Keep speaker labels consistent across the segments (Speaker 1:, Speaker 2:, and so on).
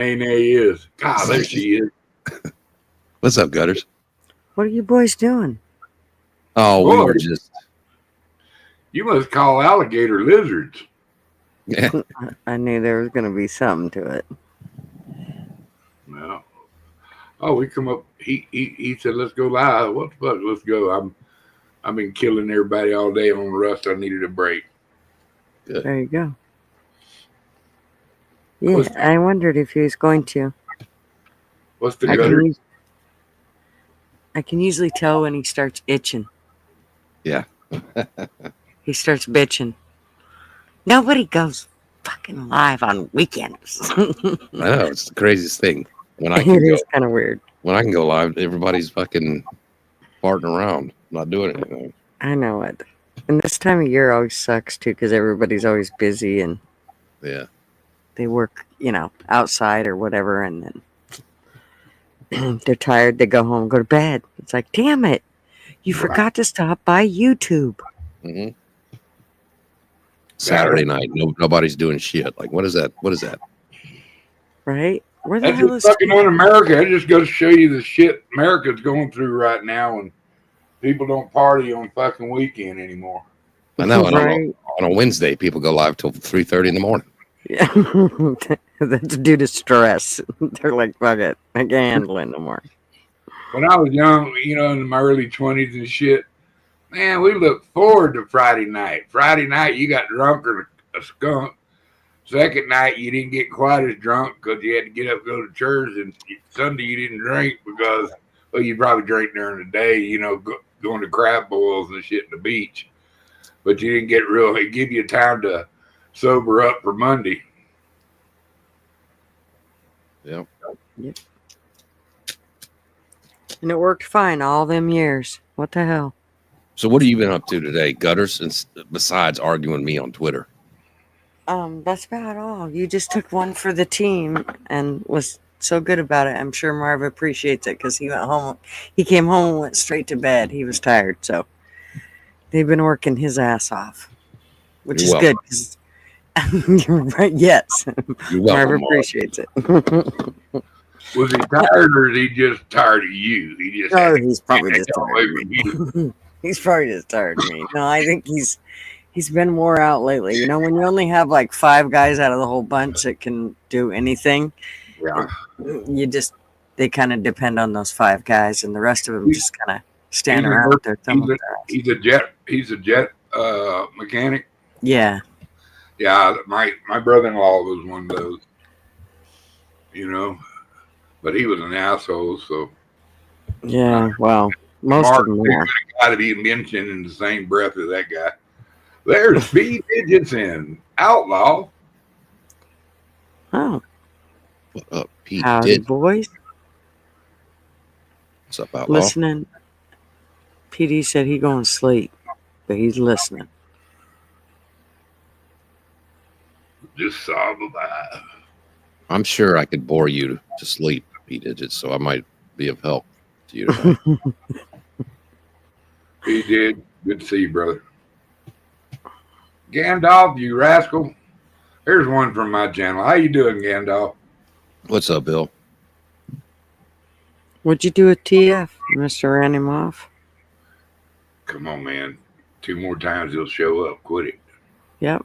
Speaker 1: Nene is. God, there she is.
Speaker 2: What's up, Gutters?
Speaker 3: What are you boys doing?
Speaker 2: Oh, we
Speaker 1: Boy.
Speaker 2: were just
Speaker 1: You must call alligator lizards.
Speaker 2: yeah.
Speaker 3: I knew there was going to be something to it.
Speaker 1: No. Oh, we come up. He said, "Let's go live." What the fuck? Let's go. I've been killing everybody all day on Rust. I needed a break.
Speaker 3: There you go. Yeah, I wondered if he was going to.
Speaker 1: What's the
Speaker 3: I
Speaker 1: gutter?
Speaker 3: can usually tell when he starts itching.
Speaker 2: Yeah.
Speaker 3: He starts bitching. Nobody goes fucking live on weekends.
Speaker 2: I know it's the craziest thing. When I
Speaker 3: It
Speaker 2: can go,
Speaker 3: is kind of weird.
Speaker 2: when I can go live, everybody's fucking farting around, not doing anything.
Speaker 3: I know it. And this time of year always sucks too because everybody's always busy and
Speaker 2: Yeah.
Speaker 3: they work, outside or whatever, and then they're tired. They go home, go to bed. It's like, damn it, you forgot to stop by YouTube.
Speaker 2: hmm Saturday night, nobody's doing shit. Like, what is that? What is that?
Speaker 3: Right? Where the
Speaker 1: That's
Speaker 3: hell
Speaker 1: just
Speaker 3: is
Speaker 1: fucking on America. I just go to show you the shit America's going through right now, and people don't party on fucking weekend anymore.
Speaker 2: I know. And
Speaker 3: Right.
Speaker 2: on a Wednesday, people go live till 3:30 in the morning.
Speaker 3: Yeah. That's due to stress. They're like, fuck it, I can't handle it no more.
Speaker 1: When I was young, in my early 20s and shit, man, we looked forward to Friday night. Friday night, you got drunk or a skunk. Second night, you didn't get quite as drunk because you had to get up and go to church. And Sunday, you didn't drink because, well, you probably drank during the day, going to crab boils and shit at the beach. But you didn't get it give you time to sober up for Monday.
Speaker 2: Yeah.
Speaker 3: And it worked fine all them years. What the hell?
Speaker 2: So, what have you been up to today, Gutters? Besides arguing me on Twitter.
Speaker 3: That's about all. You just took one for the team and was so good about it. I'm sure Marv appreciates it because he went home. He came home and went straight to bed. He was tired, so they've been working his ass off, which is good. You're right. Yes,
Speaker 2: You're welcome,
Speaker 3: Marv
Speaker 2: Marv.
Speaker 3: appreciates it.
Speaker 1: Was he tired or is he just tired of you? He just
Speaker 3: He's probably just tired of me. He's probably just tired of me. No, I think he's been wore out lately. When you only have like 5 guys out of the whole bunch that can do anything,
Speaker 1: Yeah.
Speaker 3: they kind of depend on those 5 guys, and the rest of them just kind of stand around with their thumb up their ass.
Speaker 1: He's a jet mechanic.
Speaker 3: Yeah.
Speaker 1: Yeah, my brother-in-law was one of those, but he was an asshole. So
Speaker 3: Yeah. Well, most
Speaker 1: Mark
Speaker 3: of them are.
Speaker 1: got to be mentioned in the same breath as that guy. There's Speed Digits and Outlaw.
Speaker 3: Oh,
Speaker 2: What up, Pete?
Speaker 3: howdy, boys.
Speaker 2: What's up, Outlaw?
Speaker 3: Listening. PD said he going to sleep, but he's listening.
Speaker 1: Just saw the vibe.
Speaker 2: I'm sure I could bore you to sleep, Pete Digits, so I might be of help to you tonight.
Speaker 1: He did. Good to see you, brother. Gandalf, you rascal. Here's one from my channel. How you doing, Gandalf?
Speaker 2: What's up, Bill?
Speaker 3: What'd you do with TF? You must have ran him off.
Speaker 1: Come on, man. 2 more times he'll show up. Quit it.
Speaker 3: Yep.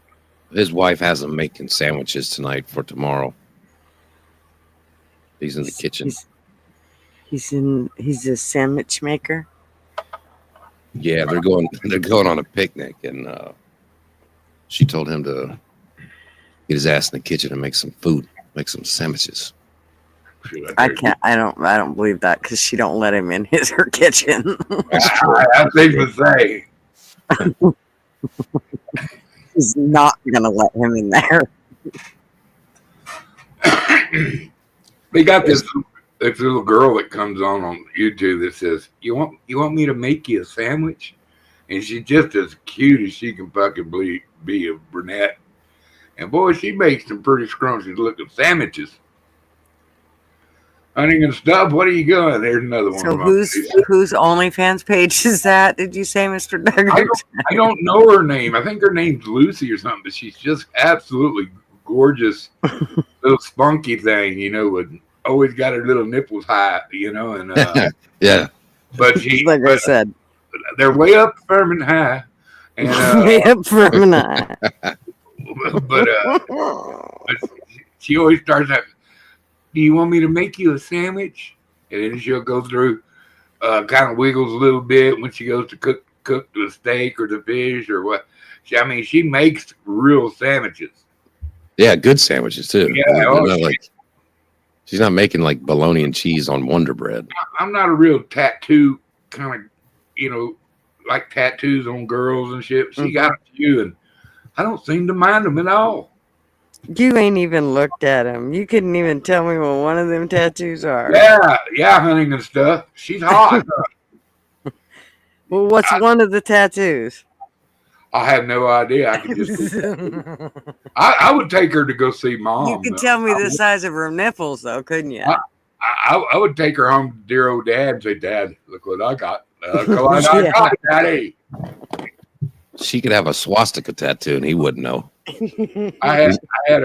Speaker 2: His wife has him making sandwiches tonight for tomorrow. He's in the kitchen.
Speaker 3: He's a sandwich maker.
Speaker 2: Yeah, they're going on a picnic, and she told him to get his ass in the kitchen and make some food, make some sandwiches.
Speaker 3: I don't believe that because she don't let him in her kitchen.
Speaker 2: That's true.
Speaker 1: That's safe to say.
Speaker 3: She's not gonna let him in there.
Speaker 1: They got this little girl that comes on YouTube that says, "You want me to make you a sandwich?" And she's just as cute as she can fucking be a brunette. And boy, she makes some pretty scrumptious looking sandwiches. Hunting and stuff. What are you going? There's another one.
Speaker 3: So whose OnlyFans page is that? Did you say, Mr. Douglas?
Speaker 1: I don't know her name. I think her name's Lucy or something, but she's just absolutely gorgeous little spunky thing, you know, with always got her little nipples high, you know, and
Speaker 2: Yeah.
Speaker 1: but she,
Speaker 3: Like I said,
Speaker 1: they're way up firm and high, and
Speaker 3: way up from an eye.
Speaker 1: but she always starts out, do you want me to make you a sandwich? And then she'll go through, kind of wiggles a little bit when she goes to cook the steak or the fish or what. She makes real sandwiches.
Speaker 2: Yeah, good sandwiches too.
Speaker 1: Yeah,
Speaker 2: She's not making like bologna and cheese on Wonder Bread.
Speaker 1: I'm not a real tattoo kind of, you know, like tattoos on girls and shit. She got a few, and I don't seem to mind them at all.
Speaker 3: You ain't even looked at him. You couldn't even tell me what one of them tattoos are.
Speaker 1: Yeah, hunting and stuff. She's hot.
Speaker 3: Well, what's one of the tattoos?
Speaker 1: I have no idea. I could just. I would take her to go see Mom.
Speaker 3: You could tell me the size of her nipples, though, couldn't you?
Speaker 1: I would take her home to dear old Dad and say, Dad, look what I got. Look what I got, Daddy.
Speaker 2: She could have a swastika tattoo and he wouldn't know.
Speaker 1: I had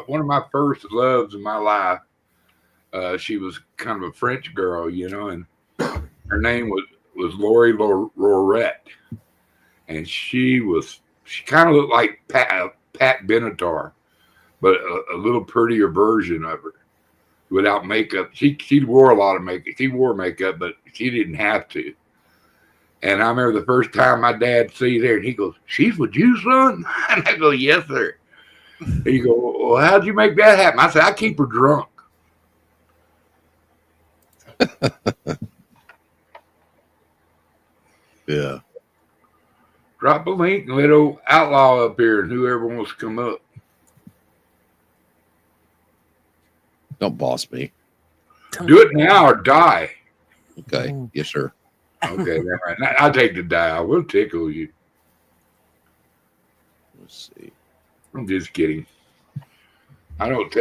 Speaker 1: one of my first loves in my life. She was kind of a French girl, you know, and her name was Lori Lorette, and she kind of looked like Pat Benatar, but a little prettier version of her without makeup. She wore a lot of makeup. She wore makeup, but she didn't have to. And I remember the first time my dad sees her, and he goes, "She's with you, son?" And I go, "Yes, sir." And he go, "Well, how'd you make that happen?" I said, "I keep her drunk."
Speaker 2: Yeah.
Speaker 1: Drop a link and let old Outlaw up here, and whoever wants to come up.
Speaker 2: Don't boss me.
Speaker 1: Do it now or die.
Speaker 2: Okay. Yes, sir.
Speaker 1: Okay, all right. I'll take the die. I will tickle you.
Speaker 2: Let's see.
Speaker 1: I'm just kidding. I don't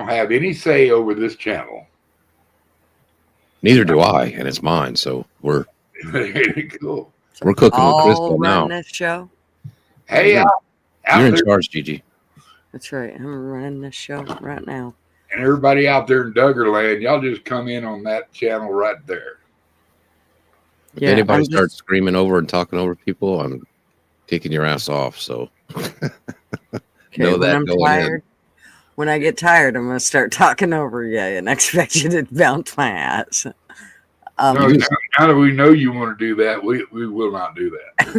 Speaker 1: have any say over this channel.
Speaker 2: Neither do I, and it's mine. So we're
Speaker 1: Cool.
Speaker 2: cooking with
Speaker 3: All
Speaker 2: Crystal
Speaker 3: run
Speaker 2: now.
Speaker 3: this show.
Speaker 1: Hey,
Speaker 2: Yeah.
Speaker 1: out
Speaker 2: You're in
Speaker 1: there,
Speaker 2: charge, Gigi.
Speaker 3: That's right. I'm running this show right now.
Speaker 1: and everybody out there in Duggerland, y'all just come in on that channel right there.
Speaker 2: If anybody starts screaming over and talking over people, I'm kicking your ass off. So know
Speaker 3: when
Speaker 2: that
Speaker 3: I'm
Speaker 2: going
Speaker 3: tired. When I get tired, I'm gonna start talking over you and expect you to bounce my ass.
Speaker 1: No, now that we know you want to do that, we will not do that.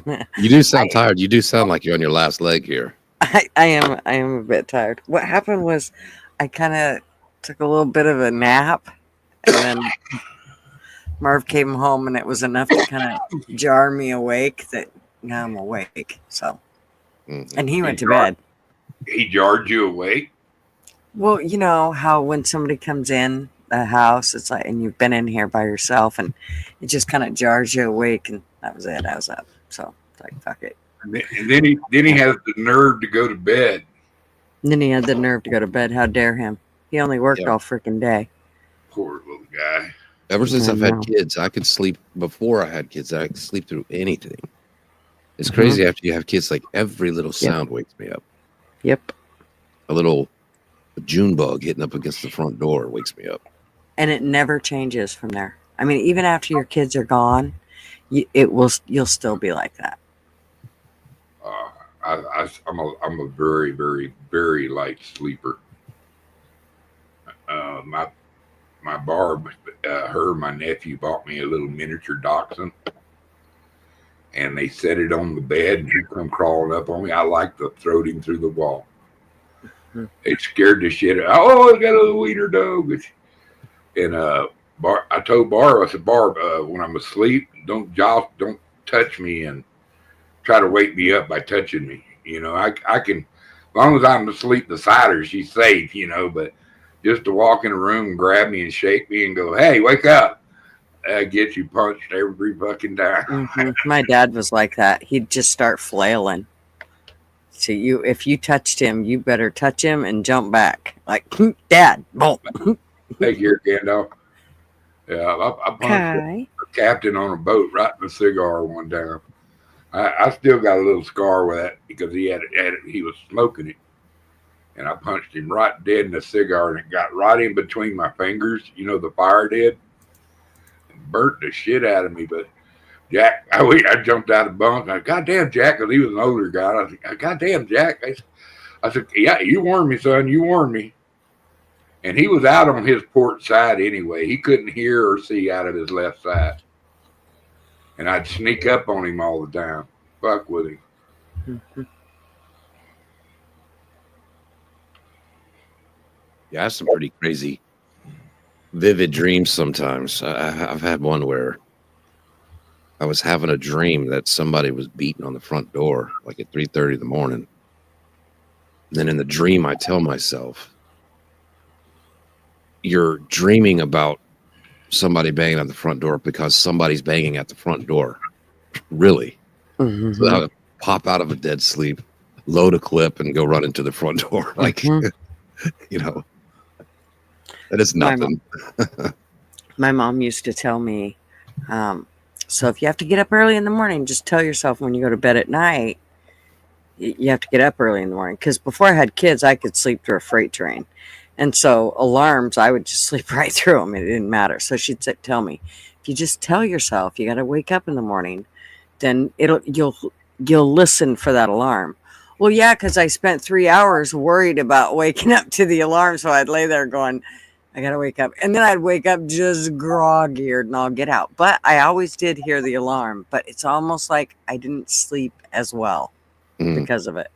Speaker 2: in. You do sound tired. You do sound like you're on your last leg here.
Speaker 3: I am a bit tired. What happened was I kind of took a little bit of a nap, and then Marv came home, and it was enough to kind of jar me awake that now I'm awake. So, and he went to bed.
Speaker 1: He jarred you awake?
Speaker 3: Well, you know how when somebody comes in the house, it's like, and you've been in here by yourself, and it just kind of jars you awake, and that was it. I was up. So, it's like, fuck it.
Speaker 1: And then he has the nerve to go to bed.
Speaker 3: And then he had the nerve to go to bed. How dare him? He only worked all freaking day.
Speaker 1: Poor little guy.
Speaker 2: Ever since
Speaker 3: I
Speaker 2: I've had
Speaker 3: know.
Speaker 2: kids, I could sleep. Before I had kids, I could sleep through anything. It's crazy after you have kids. Like every little sound wakes me up.
Speaker 3: Yep.
Speaker 2: A little June bug hitting up against the front door wakes me up.
Speaker 3: And it never changes from there. I mean, even after your kids are gone, you'll still be like that.
Speaker 1: I'm a very, very, very light sleeper. My Barb, my nephew bought me a little miniature dachshund, and they set it on the bed, and he come crawling up on me. I like to throw him through the wall. It scared the shit out. Oh, I got a little wiener dog. And I told Barb, I said, Barb, when I'm asleep, don't touch me and try to wake me up by touching me. You know, I can, as long as I'm asleep beside her, she's safe, you know, but just to walk in the room and grab me and shake me and go, hey, wake up, get you punched every fucking time.
Speaker 3: My dad was like that. He'd just start flailing. So if you touched him, you better touch him and jump back. Like, Dad, boom.
Speaker 1: Take care, Gandalf. Yeah, I punched a captain on a boat right in the cigar one time. I still got a little scar with that because he was smoking it, and I punched him right dead in the cigar, and it got right in between my fingers. You know, the fire did, and burnt the shit out of me. But Jack, I jumped out of the bunk. I goddamn Jack, because he was an older guy. I was like, goddamn Jack. I said, yeah, you warned me, son. You warned me. And he was out on his port side anyway. He couldn't hear or see out of his left side. And I'd sneak up on him all the time. Fuck with him.
Speaker 2: Yeah, I have some pretty crazy, vivid dreams sometimes. I've had one where I was having a dream that somebody was beating on the front door, like at 3:30 in the morning. And then in the dream, I tell myself, you're dreaming about somebody banging at the front door because somebody's banging at the front door. Really?
Speaker 3: Mm-hmm.
Speaker 2: So I would pop out of a dead sleep, load a clip, and go run into the front door. Like, you know, that is nothing.
Speaker 3: My mom used to tell me, so if you have to get up early in the morning, just tell yourself when you go to bed at night, you have to get up early in the morning. Because before I had kids, I could sleep through a freight train. And so alarms, I would just sleep right through them. It didn't matter. So she'd tell me, if you just tell yourself you got to wake up in the morning, then you'll listen for that alarm. Well, yeah, because I spent 3 hours worried about waking up to the alarm. So I'd lay there going, I got to wake up. And then I'd wake up just grog-eared and I'll get out. But I always did hear the alarm. But it's almost like I didn't sleep as well because of it.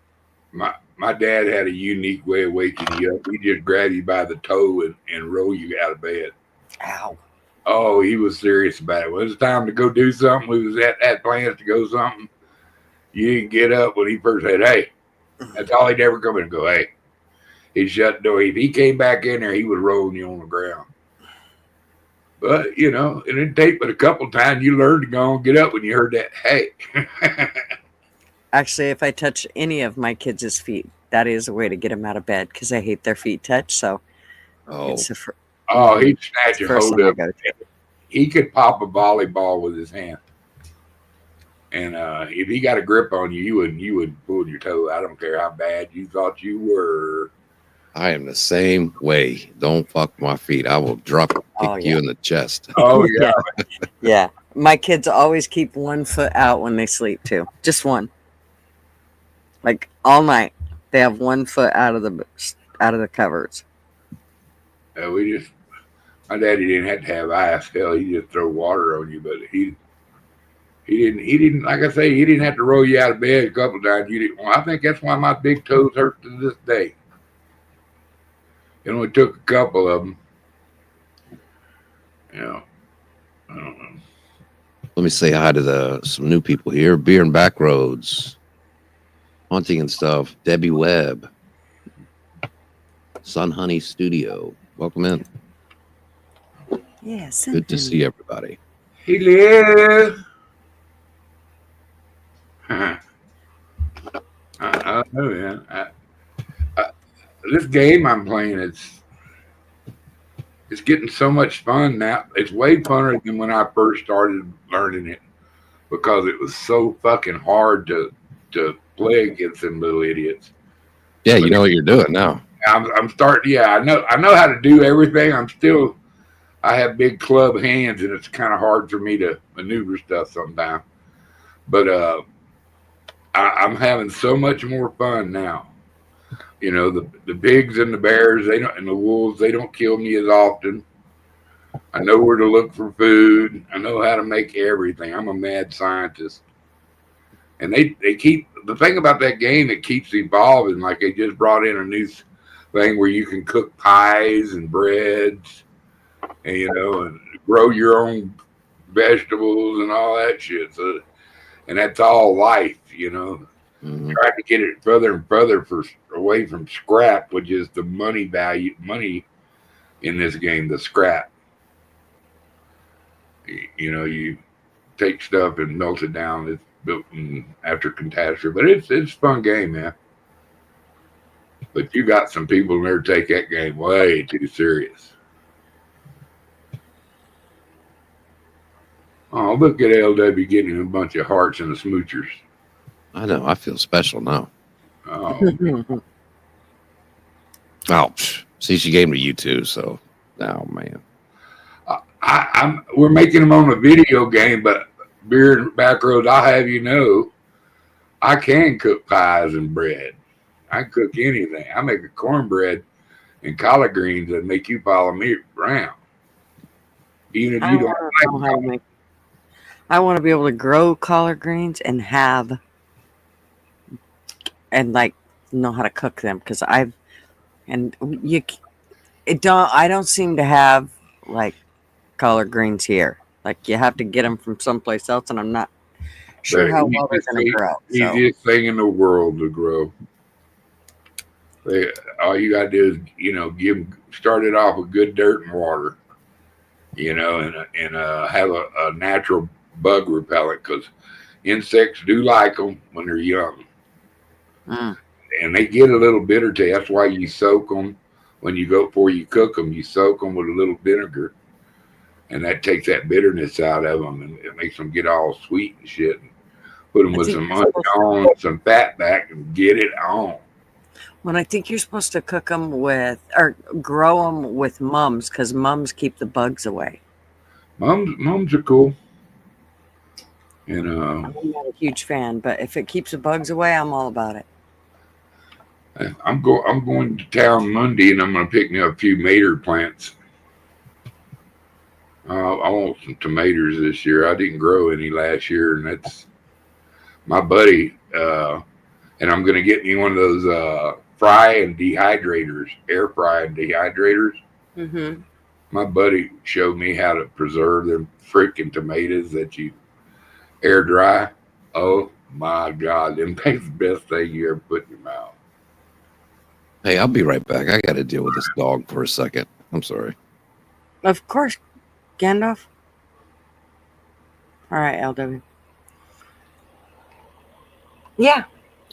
Speaker 1: My dad had a unique way of waking you up. He just grab you by the toe and roll you out of bed.
Speaker 3: Ow.
Speaker 1: Oh, he was serious about it. When it was time to go do something, we was at plans to go something. You didn't get up when he first said, hey. That's all he'd ever come in and go, hey. He'd shut the door. If he came back in there, he was rolling you on the ground. But, you know, it didn't take but a couple times you learned to go and get up when you heard that, hey.
Speaker 3: Actually, if I touch any of my kids' feet, that is a way to get them out of bed because I hate their feet touched. So,
Speaker 1: he'd snatch a hold of it. He could pop a volleyball with his hand. And if he got a grip on you, you would pull your toe. I don't care how bad you thought you were.
Speaker 2: I am the same way. Don't fuck my feet. I will drop kick you in the chest.
Speaker 1: Oh, yeah.
Speaker 3: Yeah. My kids always keep 1 foot out when they sleep, too. Just one. Like all night, they have 1 foot out of the covers.
Speaker 1: My daddy didn't have to have ice. Hell, he just throw water on you, but he didn't. Like I say, he didn't have to roll you out of bed a couple times. You didn't. Well, I think that's why my big toes hurt to this day. It only took a couple of them. You know, I don't know.
Speaker 2: Let me say hi to some new people here. Beer and Back Roads. Haunting and Stuff, Debbie Webb, Sun Honey Studio. Welcome in.
Speaker 3: Yes.
Speaker 2: Good to see everybody.
Speaker 1: Hello. I don't know, man. This game I'm playing, it's getting so much fun now. It's way funner than when I first started learning it because it was so fucking hard to play against them little idiots.
Speaker 2: Yeah, you know what you're doing now.
Speaker 1: I'm starting. Yeah, I know how to do everything. I have big club hands, and it's kind of hard for me to maneuver stuff sometimes. But I'm having so much more fun now. You know, the pigs and the bears, and the wolves, they don't kill me as often. I know where to look for food. I know how to make everything. I'm a mad scientist. And they keep, the thing about that game, it keeps evolving. Like they just brought in a new thing where you can cook pies and breads and, you know, and grow your own vegetables and all that shit. So, and that's all life, you know. Mm-hmm. Trying to get it further and further away from scrap, which is the money in this game, the scrap. You know, you take stuff and melt it down. It's built after catastrophe, but it's a fun game, man. But you got some people there take that game way too serious. Oh, look at LW getting a bunch of hearts and the smoochers.
Speaker 2: I know. I feel special now.
Speaker 1: Oh,
Speaker 2: Oh, see, she gave me you too. So, oh man.
Speaker 1: we're making them on a video game, but beer and back roads, I'll have you know, I can cook pies and bread. I can cook anything. I make a cornbread and collard greens that make you follow me around. Even if
Speaker 3: I
Speaker 1: you don't
Speaker 3: want to know how to
Speaker 1: like
Speaker 3: make. I want to be able to grow collard greens and have and like know how to cook them because I've and you it don't I don't seem to have like collard greens here. Like you have to get them from someplace else, and I'm not sure
Speaker 1: the
Speaker 3: how well they're going to grow. So
Speaker 1: easiest thing in the world to grow. They, all you gotta do is, start it off with good dirt and water, and have a natural bug repellent because insects do like them when they're young,
Speaker 3: mm,
Speaker 1: and they get a little bitter taste. That's why you soak them when you go before you cook them. You soak them with a little vinegar, and that takes that bitterness out of them, and it makes them get all sweet and shit. Put them
Speaker 3: I
Speaker 1: with
Speaker 3: think
Speaker 1: some
Speaker 3: you're
Speaker 1: onion
Speaker 3: supposed to,
Speaker 1: on, some fat back, and get it on.
Speaker 3: when I think you're supposed to cook them with or grow them with mums because mums keep the bugs away.
Speaker 1: Mums are cool, and
Speaker 3: I'm not a huge fan, but if it keeps the bugs away, I'm all about it.
Speaker 1: I'm going to town Monday, and I'm going to pick me up a few mater plants. I want some tomatoes this year. I didn't grow any last year, and that's my buddy. And I'm going to get me one of those fry and dehydrators, air fry and dehydrators.
Speaker 3: Mm-hmm.
Speaker 1: My buddy showed me how to preserve them freaking tomatoes that you air dry. Oh my God, them things the best thing you ever put in your mouth.
Speaker 2: Hey, I'll be right back. I got to deal with this dog for a second. I'm sorry.
Speaker 3: Of course, Gandalf. All right, LW. Yeah.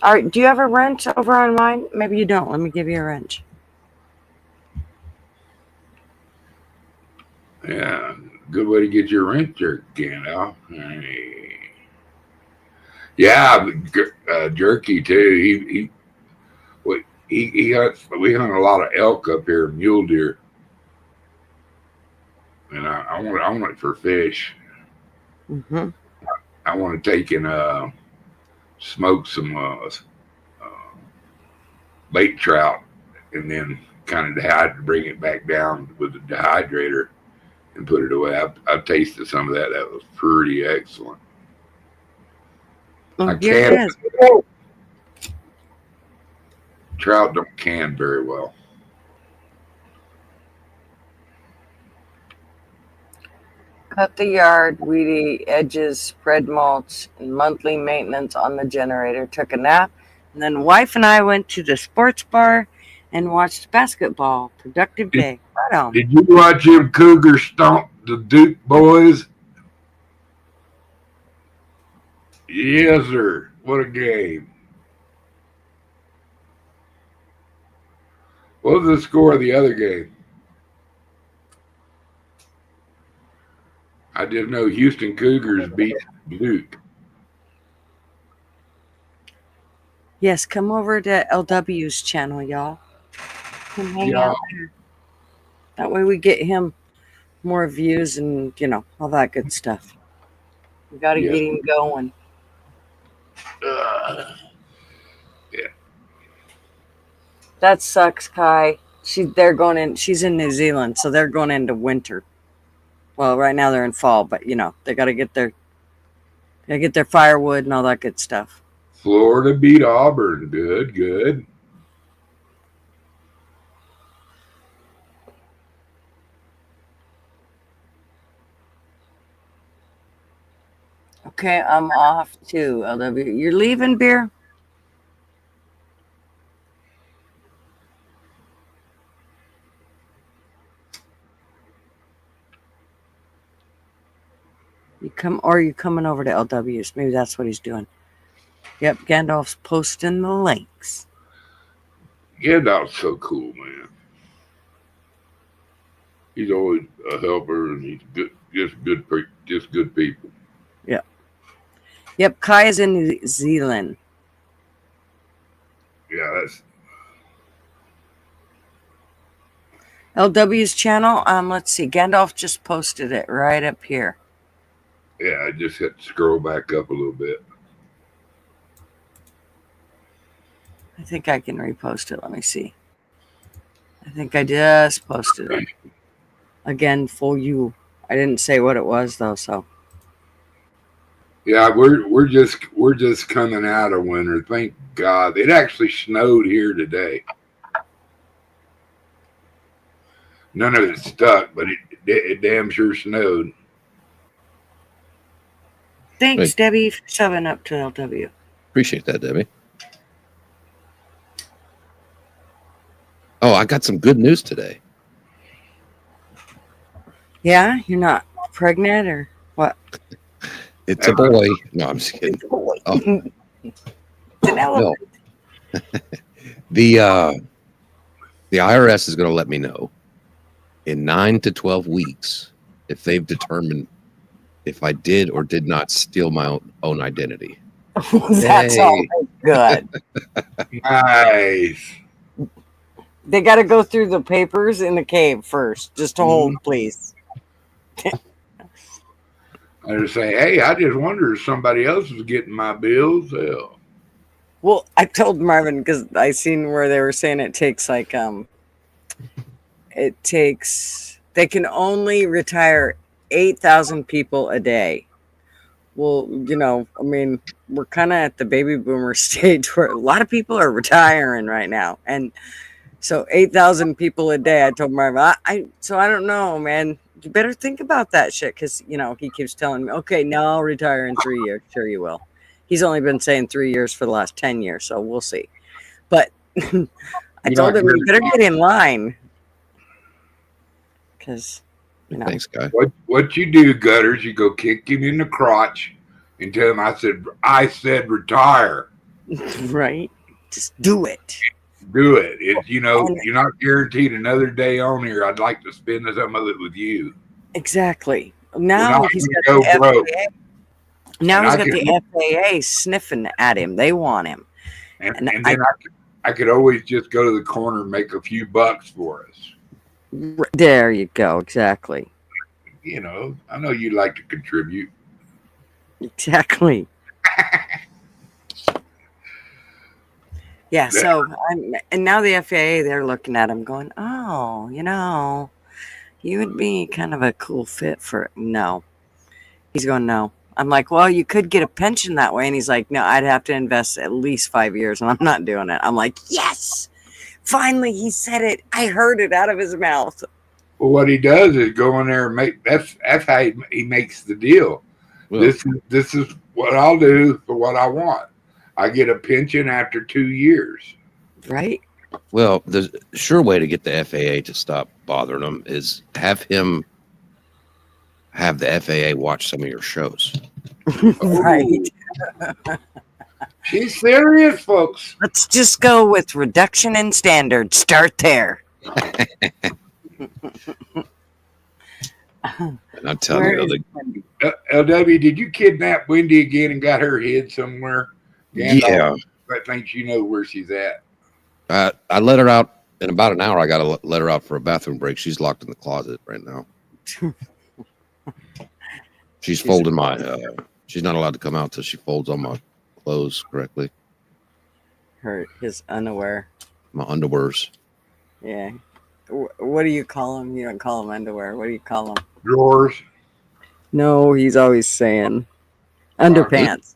Speaker 3: All right. Do you have a wrench over on mine? Maybe you don't. Let me give you a wrench.
Speaker 1: Yeah, good way to get your rent there, Gandalf. Hey. Yeah, Jerky too. He hunts. We hunt a lot of elk up here, mule deer, and I want it for fish.
Speaker 3: Mm-hmm.
Speaker 1: I want to take and smoke some lake trout, and then kind of bring it back down with the dehydrator and put it away. I tasted some of that. That was pretty excellent.
Speaker 3: Oh,
Speaker 1: I
Speaker 3: here
Speaker 1: can't.
Speaker 3: it is.
Speaker 1: Trout don't can very well.
Speaker 3: Cut the yard, weedy edges, spread mulch, and monthly maintenance on the generator. Took a nap, and then wife and I went to the sports bar and watched basketball. Productive day. Right on.
Speaker 1: Did you watch him Cougar stomp the Duke boys? Yes, sir. What a game. What was the score of the other game? I didn't know Houston Cougars beat Duke.
Speaker 3: Yes, come over to LW's channel, y'all. Come hang out there. That way we get him more views and, all that good stuff. We got to
Speaker 1: Yes.
Speaker 3: get him going.
Speaker 1: Yeah.
Speaker 3: That sucks, Kai. She's in New Zealand, so they're going into winter. Well, right now they're in fall, but they got to get their firewood and all that good stuff.
Speaker 1: Florida beat Auburn. Good, good.
Speaker 3: Okay, I'm off too, LW. You're leaving, Beer? Are you coming over to LW's? Maybe that's what he's doing. Yep, Gandalf's posting the links.
Speaker 1: Gandalf's so cool, man. He's always a helper, and he's good, just good people.
Speaker 3: Yep, Kai is in New Zealand. LW's channel. Let's see. Gandalf just posted it right up here.
Speaker 1: Yeah, I just had to scroll back up a little bit.
Speaker 3: I think I can repost it. Let me see. I think I just posted it again for you. I didn't say what it was though, so.
Speaker 1: Yeah, we're just coming out of winter. Thank God. It actually snowed here today. None of it stuck, but it damn sure snowed.
Speaker 3: Thanks,
Speaker 2: Wait.
Speaker 3: Debbie, for subbing up to LW.
Speaker 2: Appreciate that, Debbie. Oh, I got some good news today.
Speaker 3: Yeah, you're not pregnant or what?
Speaker 2: It's a boy. No, I'm just kidding.
Speaker 3: It's a boy.
Speaker 2: Oh.
Speaker 3: It's an elephant.
Speaker 2: No. The IRS is going to let me know in 9 to 12 weeks if they've determined if I did or did not steal my own identity.
Speaker 3: That's
Speaker 2: Yay.
Speaker 3: all good.
Speaker 1: Nice.
Speaker 3: They got to go through the papers in the cave first. Just hold, please.
Speaker 1: I just say, hey, I just wonder if somebody else is getting my bills. Hell.
Speaker 3: Well, I told Marvin because I seen where they were saying it takes they can only retire 8,000 people a day. Well, I mean, we're kind of at the baby boomer stage where a lot of people are retiring right now. And so 8,000 people a day, I told Marvin, so I don't know, man. You better think about that shit because, he keeps telling me, okay, now I'll retire in 3 years. Sure you will. He's only been saying 3 years for the last 10 years, so we'll see. But I told him, you better get in line because,
Speaker 2: Thanks, guy.
Speaker 1: What you do, Gutters, you go kick him in the crotch and tell him I said retire.
Speaker 3: Right? Just do it.
Speaker 1: Do it. You're not guaranteed another day on here. I'd like to spend some of it with you.
Speaker 3: Exactly. Now he's got
Speaker 1: go
Speaker 3: the
Speaker 1: broke.
Speaker 3: FAA. Now he's got the FAA sniffing at him. They want him.
Speaker 1: And then I could always just go to the corner and make a few bucks for us.
Speaker 3: There you go. Exactly.
Speaker 1: I know you like to contribute.
Speaker 3: Exactly. Yeah. So and now the FAA, they're looking at him going, oh, you would be kind of a cool fit for it. No. He's going, no. I'm like, well, you could get a pension that way. And he's like, no, I'd have to invest at least 5 years and I'm not doing it. I'm like, yes, finally he said it. I heard it out of his mouth.
Speaker 1: Well, what he does is go in there and that's how he makes the deal. Well, this is what I'll do for what I want. I get a pension after 2 years.
Speaker 3: Right.
Speaker 2: Well, the sure way to get the FAA to stop bothering him is have the FAA watch some of your shows.
Speaker 3: Right.
Speaker 1: She's serious, folks.
Speaker 3: Let's just go with reduction in standards. Start there.
Speaker 2: And I'm telling you,
Speaker 1: LW, did you kidnap Wendy again and got her hid somewhere?
Speaker 2: Yeah.
Speaker 1: I think you know where she's at.
Speaker 2: I let her out in about an hour. I got to let her out for a bathroom break. She's locked in the closet right now. She's folding she's not allowed to come out till she folds all my clothes correctly.
Speaker 3: His underwear.
Speaker 2: My underwears.
Speaker 3: Yeah. What do you call them? You don't call them underwear. What do you call them?
Speaker 1: Drawers.
Speaker 3: No, he's always saying underpants.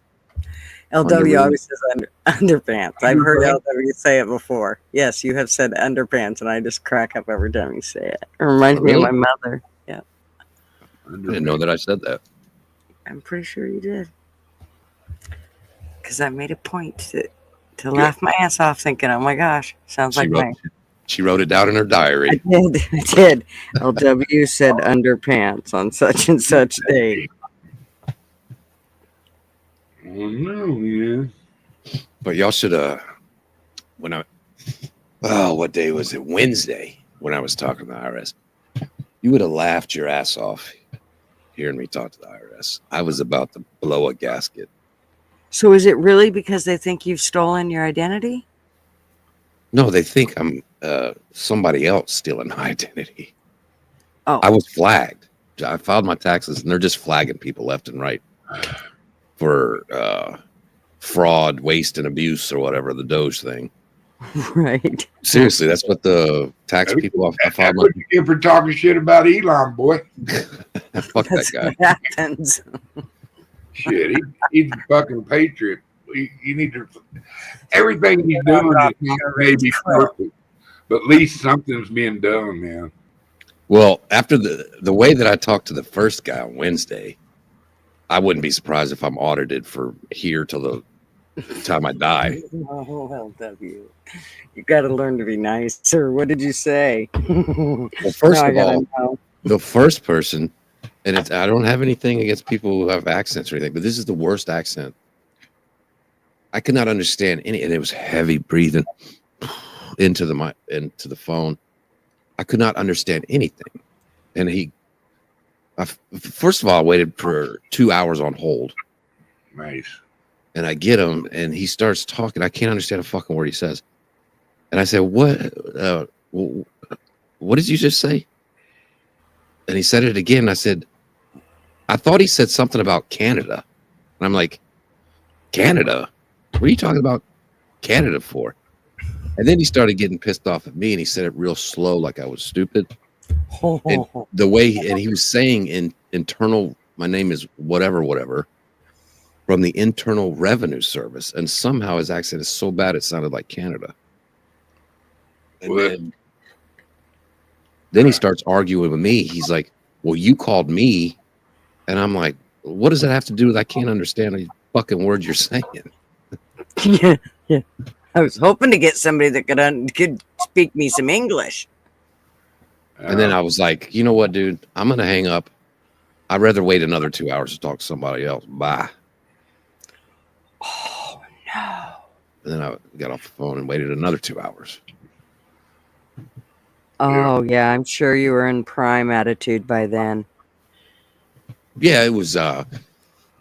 Speaker 3: LW always says underpants. I've heard LW say it before. Yes, you have said underpants, and I just crack up every time you say it. It reminds me of my mother. Yeah.
Speaker 2: I didn't know that I said that.
Speaker 3: I'm pretty sure you did. Because I made a point to laugh my ass off thinking, oh my gosh, sounds like mine.
Speaker 2: She wrote it down in her diary.
Speaker 3: I did. LW said underpants on such and such day.
Speaker 1: Oh no, man.
Speaker 2: But y'all should what day was it? Wednesday when I was talking to the IRS. You would have laughed your ass off hearing me talk to the IRS. I was about to blow a gasket.
Speaker 3: So is it really because they think you've stolen your identity?
Speaker 2: No, they think I'm somebody else stealing my identity.
Speaker 3: Oh,
Speaker 2: I was flagged. I filed my taxes, and they're just flagging people left and right for fraud, waste, and abuse, or whatever, the Doge thing.
Speaker 3: right.
Speaker 2: Seriously, that's what the tax people I
Speaker 1: That's
Speaker 2: filed.
Speaker 1: what you get for talking shit about Elon, boy.
Speaker 2: Fuck
Speaker 3: That's
Speaker 2: that guy.
Speaker 3: what happens.
Speaker 1: Shit, he's a fucking patriot. You need to. Everything he's doing is not maybe perfect, but at least something's being done, man.
Speaker 2: Well, after the way that I talked to the first guy on Wednesday, I wouldn't be surprised if I'm audited for here till the time I die.
Speaker 3: Oh, LW. You got to learn to be nicer. What did you say?
Speaker 2: Well, first
Speaker 3: Now I
Speaker 2: of
Speaker 3: gotta
Speaker 2: all,
Speaker 3: know.
Speaker 2: the first person, and I don't have anything against people who have accents or anything, but this is the worst accent. I could not understand any, and it was heavy breathing into the phone. I could not understand anything, and first of all, I waited for 2 hours on hold,
Speaker 1: Nice.
Speaker 2: and I get him, and he starts talking. I can't understand a fucking word he says, and I said, "What? What did you just say?" And he said it again. I said, "I thought he said something about Canada," and I'm like, "Canada? What are you talking about Canada for?" And then he started getting pissed off at me, and he said it real slow, like I was stupid. And the way, and he was saying in internal, my name is whatever, from the Internal Revenue Service, and somehow his accent is so bad it sounded like Canada. And
Speaker 1: What?
Speaker 2: then he starts arguing with me. He's like, "Well, you called me," and I'm like, "What does that have to do with? I can't understand the fucking words you're saying."
Speaker 3: yeah, yeah. I was hoping to get somebody that could speak me some English.
Speaker 2: And then I was like, "You know what, dude? I'm gonna hang up. I'd rather wait another 2 hours to talk to somebody else. Bye."
Speaker 3: Oh no!
Speaker 2: And then I got off the phone and waited another 2 hours.
Speaker 3: Oh yeah, I'm sure you were in prime attitude by then.
Speaker 2: Yeah, it was. I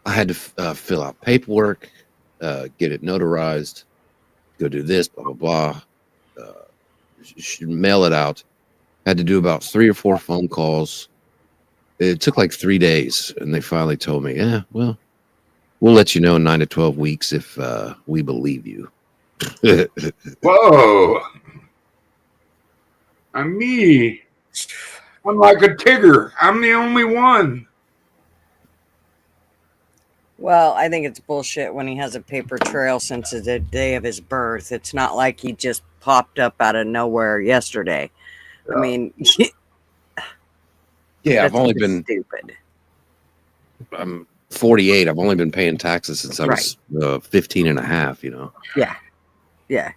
Speaker 2: had to fill out paperwork, get it notarized, go do this, blah blah blah. Mail it out. Had to do about 3 or 4 phone calls. It took like 3 days, and they finally told me, "Yeah, well, we'll let you know in 9 to 12 weeks if we believe you."
Speaker 1: Whoa. I'm like a Tigger. I'm the only one.
Speaker 3: Well, I think it's bullshit when he has a paper trail since the day of his birth. It's not like he just popped up out of nowhere yesterday. I mean,
Speaker 2: Yeah, I've
Speaker 3: that's
Speaker 2: only
Speaker 3: just
Speaker 2: been.
Speaker 3: stupid.
Speaker 2: I'm 48. I've only been paying taxes since I was 15 and a half. You know.
Speaker 3: Yeah.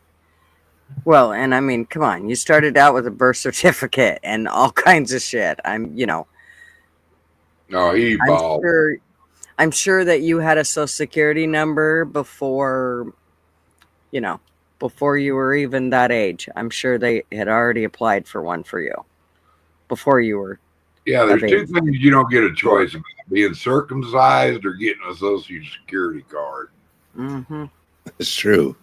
Speaker 3: Well, and I mean, come on. You started out with a birth certificate and all kinds of shit.
Speaker 1: No, he
Speaker 3: I'm
Speaker 1: balled.
Speaker 3: sure that you had a social security number before you were even that age. I'm sure they had already applied for one for you before you were.
Speaker 1: Yeah, there's two things you don't get a choice about: being circumcised or getting a Social Security card.
Speaker 3: Mm-hmm.
Speaker 2: It's true.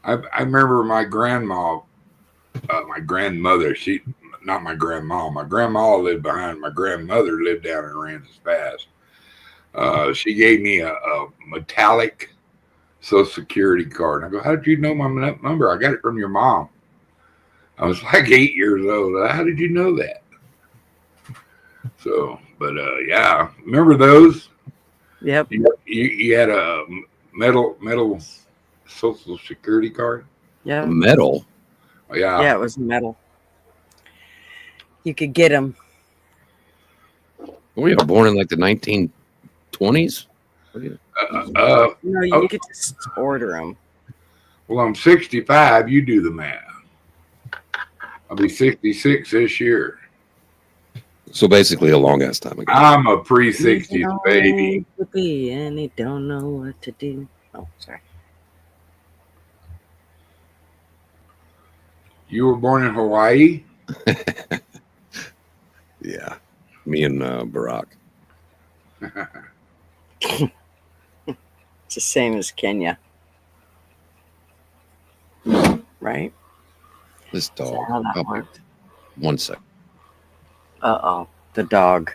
Speaker 1: I remember my grandma, my grandmother. Not my grandma. My grandma lived behind. My grandmother lived down in Aransas Pass. She gave me a metallic Social Security card. And I go, "How did you know my number?" "I got it from your mom." I was like 8 years old. "How did you know that?" So, but yeah, remember those?
Speaker 3: Yep.
Speaker 1: You had a metal Social Security card.
Speaker 3: Yeah.
Speaker 2: Metal.
Speaker 1: Oh, yeah.
Speaker 3: Yeah, it was metal. You could get them.
Speaker 2: We were born in like the 1920s.
Speaker 3: No, you could just order them.
Speaker 1: Well, I'm 65. You do the math. I'll be 66 this year.
Speaker 2: So basically, a long ass time ago.
Speaker 1: I'm a pre-60s baby.
Speaker 3: And he don't know what to do. Oh, sorry.
Speaker 1: You were born in Hawaii?
Speaker 2: Yeah, me and Barack.
Speaker 3: It's the same as Kenya. Right?
Speaker 2: This
Speaker 3: Is that
Speaker 2: dog.
Speaker 3: how that
Speaker 2: Oh,
Speaker 3: worked?
Speaker 2: 1 second.
Speaker 3: Uh-oh. The dog.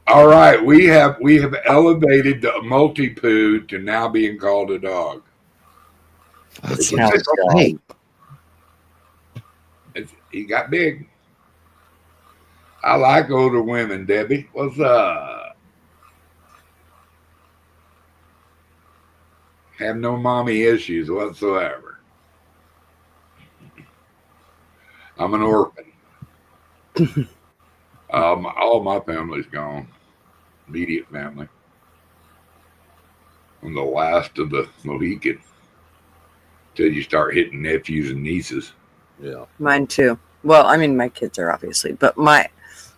Speaker 1: All right, we have elevated the multi-poo to now being called a dog.
Speaker 3: It's
Speaker 2: Fucking
Speaker 3: now a dog.
Speaker 2: hey,
Speaker 1: He got big. I like older women, Debbie. What's up? Have no mommy issues whatsoever. I'm an orphan. All my family's gone. Immediate family. I'm the last of the Mohican. Till you start hitting nephews and nieces.
Speaker 2: yeah.
Speaker 3: Mine too. Well, I mean, my kids are obviously, but my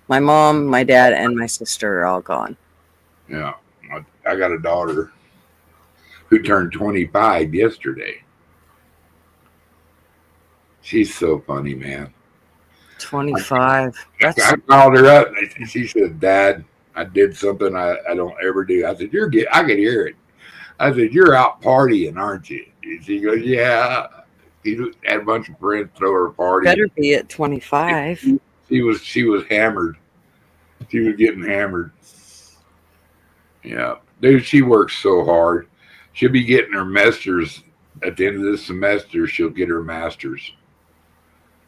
Speaker 3: mom, my dad, and my sister are all gone.
Speaker 1: Yeah. I got a daughter who turned 25 yesterday. She's so funny, man.
Speaker 3: 25. That's
Speaker 1: I called her up and she said, Dad, I did something I don't ever do. I said, I could hear it. I said, you're out partying, aren't you? And she goes, yeah. He had a bunch of friends throw her a party.
Speaker 3: better be at 25.
Speaker 1: She was hammered. She was getting hammered. Yeah. Dude, she works so hard. She'll be getting her master's at the end of this semester. She'll get her master's.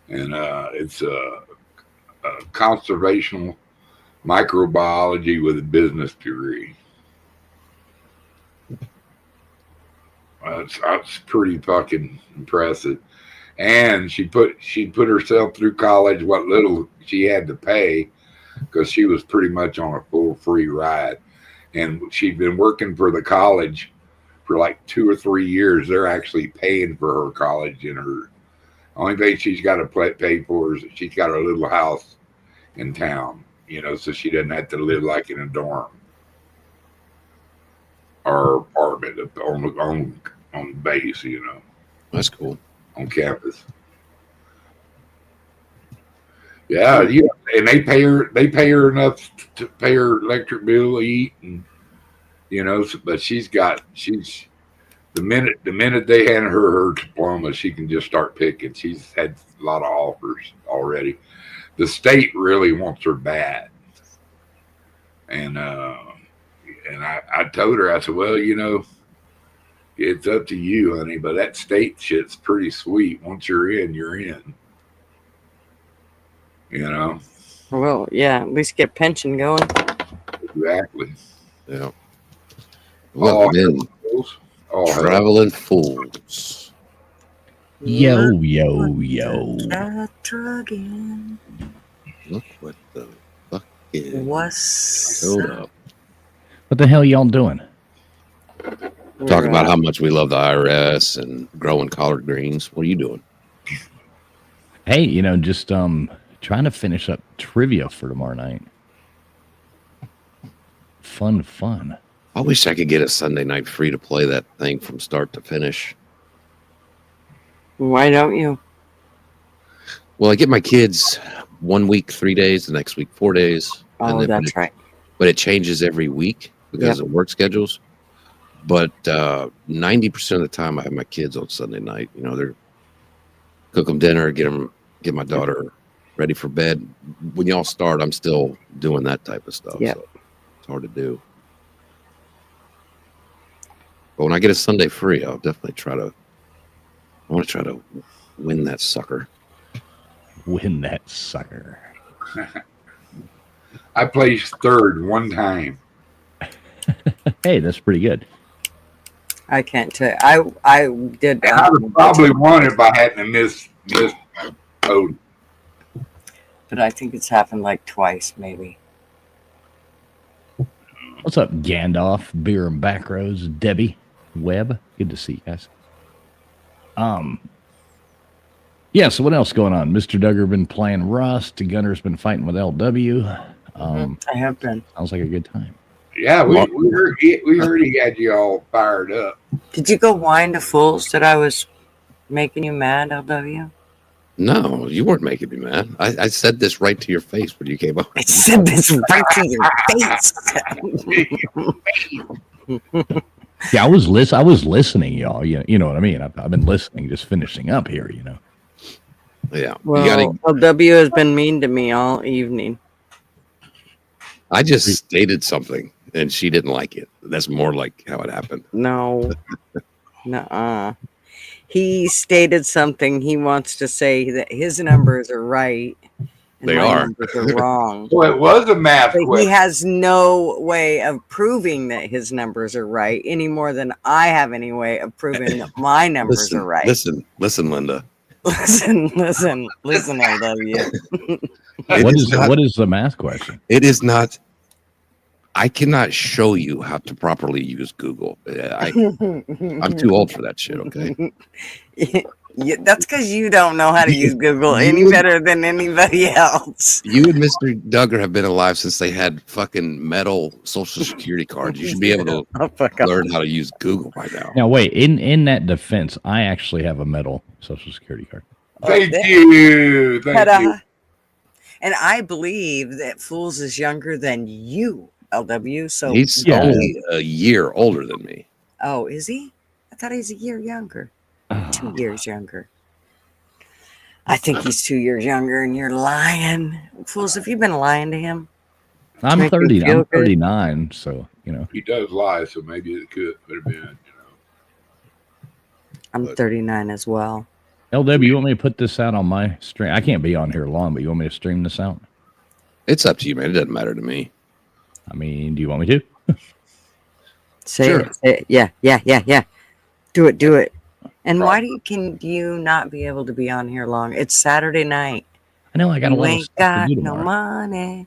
Speaker 1: And it's a conservational microbiology with a business degree. It's pretty fucking impressive. And she put herself through college what little she had to pay because she was pretty much on a full free ride. And she'd been working for the college for like 2 or 3 years. They're actually paying for her college, and her only thing she's got to pay for is she's got a little house in town, so she doesn't have to live like in a dorm or apartment on base,
Speaker 2: That's cool.
Speaker 1: on campus. Yeah, and they pay her enough to pay her electric bill, eat, and but she's the minute they hand her diploma, she can just start picking. She's had a lot of offers already. The state really wants her bad, and I told her, I said, well, it's up to you, honey, but that state shit's pretty sweet. Once you're in, you're in.
Speaker 3: Well, yeah, at least get pension going.
Speaker 1: Exactly.
Speaker 2: Yeah. Well, then, traveling fools.
Speaker 4: Yo.
Speaker 2: Look what the fuck is
Speaker 3: What's
Speaker 2: showed up.
Speaker 4: What the hell y'all doing?
Speaker 2: Talking about how much we love the IRS and growing collard greens. What are you doing?
Speaker 4: Hey, just trying to finish up trivia for tomorrow night. Fun.
Speaker 2: I wish I could get a Sunday night free to play that thing from start to finish.
Speaker 3: Why don't you?
Speaker 2: Well, I get my kids 1 week, 3 days, the next week, 4 days.
Speaker 3: Oh, that's right.
Speaker 2: But it changes every week because of work schedules. But 90% of the time I have my kids on Sunday night. They're cook them dinner, get my daughter ready for bed. When y'all start, I'm still doing that type of stuff.
Speaker 3: Yep.
Speaker 2: So it's hard to do. But when I get a Sunday free, I'll definitely I want to try to win that sucker.
Speaker 4: Win that sucker.
Speaker 1: I placed third one time.
Speaker 4: Hey, that's pretty good.
Speaker 3: I can't tell you. I did.
Speaker 1: And I would have probably won if I hadn't missed code.
Speaker 3: But I think it's happened like twice, maybe.
Speaker 4: What's up, Gandalf, Beer and Back Rows, Debbie, Webb? Good to see you guys. Yeah, so what else going on? Mr. Duggar been playing Rust. Gunner's been fighting with LW.
Speaker 3: I have been.
Speaker 4: Sounds like a good time.
Speaker 1: Yeah, we heard he had you all fired up.
Speaker 3: Did you go whine to fools that I was making you mad, LW?
Speaker 2: No, you weren't making me mad. I said this right to your face when you came up.
Speaker 3: I said this right to your face.
Speaker 4: Yeah, I was listening, y'all. You know what I mean? I've been listening, just finishing up here,
Speaker 2: Yeah.
Speaker 3: Well,
Speaker 2: You gotta,
Speaker 3: LW has been mean to me all evening.
Speaker 2: I just stated something and she didn't like it. That's more like how it happened.
Speaker 3: No. Nuh-uh. He stated something. He wants to say that his numbers are right and
Speaker 2: They
Speaker 3: my
Speaker 2: are.
Speaker 3: numbers are wrong.
Speaker 1: Well, it was a math
Speaker 3: But he
Speaker 1: question.
Speaker 3: has no way of proving that his numbers are right any more than I have any way of proving that my numbers are right.
Speaker 2: Listen, Linda.
Speaker 3: Listen, LW.
Speaker 4: What is the math question?
Speaker 2: It is not. I cannot show you how to properly use Google. I'm too old for that shit. Okay.
Speaker 3: Yeah, that's because you don't know how to use Google any better than anybody else.
Speaker 2: You and Mr. Duggar have been alive since they had fucking metal Social Security cards. You should be able to
Speaker 3: Oh, fuck off.
Speaker 2: learn how to use Google by now.
Speaker 4: Now wait, in that defense, I actually have a metal Social Security card.
Speaker 1: Thank
Speaker 3: Oh,
Speaker 1: you. Thank
Speaker 3: Ta-da.
Speaker 1: you.
Speaker 3: And I believe that Fools is younger than you, LW. So
Speaker 2: He's
Speaker 4: Yeah.
Speaker 2: only a year older than me.
Speaker 3: oh, is he? I thought he's a year younger. 2 years younger. I think he's 2 years younger, and you're lying. Fools, have you been lying to him?
Speaker 4: I'm
Speaker 3: Make you
Speaker 4: 30.
Speaker 3: feel
Speaker 4: I'm
Speaker 3: good.
Speaker 4: 39. So
Speaker 1: He does lie, so maybe it could have been.
Speaker 3: I'm 39 as well.
Speaker 4: LW, you want me to put this out on my stream? I can't be on here long, but you want me to stream this out?
Speaker 2: It's up to you, man. It doesn't matter to me.
Speaker 4: I mean, do you want me to?
Speaker 3: Say
Speaker 2: Sure.
Speaker 3: it. Say it. Yeah. Do it. And why can you not be able to be on here long? It's Saturday night.
Speaker 4: I know I got a
Speaker 3: You
Speaker 4: lot of
Speaker 3: ain't
Speaker 4: stuff to
Speaker 3: got
Speaker 4: do
Speaker 3: no
Speaker 4: tomorrow.
Speaker 3: money.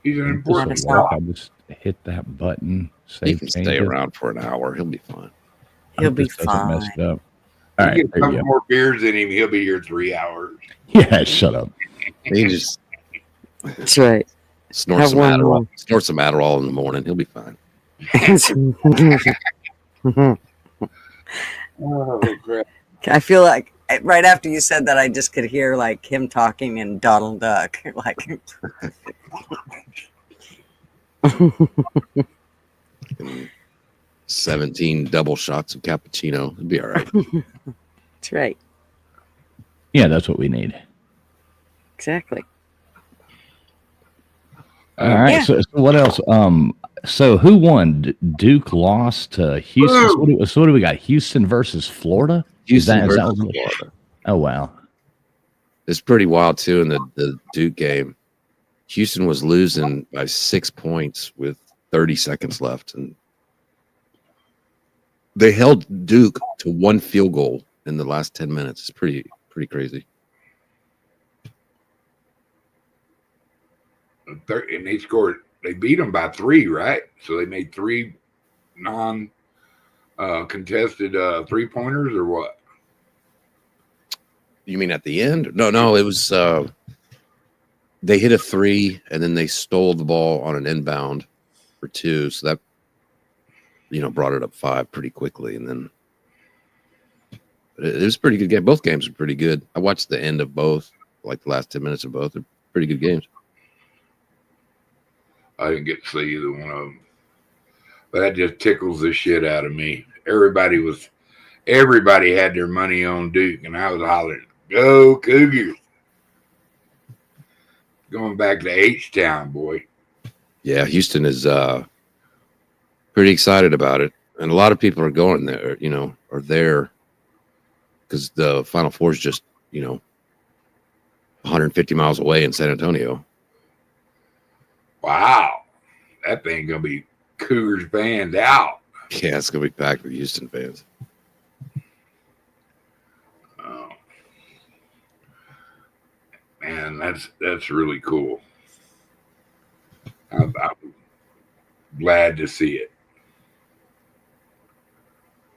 Speaker 1: He's an
Speaker 4: This
Speaker 1: important
Speaker 3: Honest
Speaker 4: will work.
Speaker 1: guy.
Speaker 4: I'll just hit that button.
Speaker 2: He
Speaker 4: Save
Speaker 2: can stay
Speaker 4: changes.
Speaker 2: around for an hour. He'll be fine.
Speaker 4: I
Speaker 3: He'll
Speaker 4: hope
Speaker 3: be
Speaker 4: this doesn't mess
Speaker 3: fine.
Speaker 4: it up. All
Speaker 1: You
Speaker 4: right,
Speaker 1: get a
Speaker 4: there you
Speaker 1: couple
Speaker 4: go.
Speaker 1: more beers in him, he'll be here 3 hours.
Speaker 4: Yeah, shut up.
Speaker 2: He just
Speaker 3: That's right.
Speaker 2: snorts
Speaker 3: Have
Speaker 2: some
Speaker 3: one
Speaker 2: Adderall.
Speaker 3: more.
Speaker 2: Snorts some Adderall in the morning. He'll be fine.
Speaker 1: Oh, crap.
Speaker 3: I feel like right after you said that, I just could hear like him talking in Donald Duck. Like,
Speaker 2: And 17 double shots of cappuccino. It'll be all right.
Speaker 3: that's right.
Speaker 4: Yeah, that's what we need.
Speaker 3: Exactly.
Speaker 4: All right.
Speaker 3: Yeah.
Speaker 4: So what else? So who won? Duke lost to Houston. So what do we got? Houston versus Florida.
Speaker 2: Houston
Speaker 4: Is that
Speaker 2: versus
Speaker 4: what-
Speaker 2: Florida.
Speaker 4: Oh wow.
Speaker 2: It's pretty wild too in the Duke game. Houston was losing by 6 points with 30 seconds left, and they held Duke to one field goal in the last 10 minutes. It's pretty crazy.
Speaker 1: And they beat them by 3, right? So they made 3 contested 3-pointers or what?
Speaker 2: You mean at the end? No, it was they hit a 3 and then they stole the ball on an inbound for 2, so that brought it up 5 pretty quickly, and then it was a pretty good game. Both games were pretty good. I watched the end of both, like the last 10 minutes of both. They're pretty good games.
Speaker 1: I didn't get to see either one of them. But that just tickles the shit out of me. Everybody had their money on Duke, and I was hollering, "Go Cougars!" Going back to H-Town, boy.
Speaker 2: Yeah, Houston is pretty excited about it, and a lot of people are going there. Are there because the Final Four is just 150 miles away in San Antonio.
Speaker 1: Wow. That thing going to be Cougars fans out.
Speaker 2: Yeah, it's gonna be packed with Houston fans.
Speaker 1: Oh. Man, that's really cool. I'm glad to see it.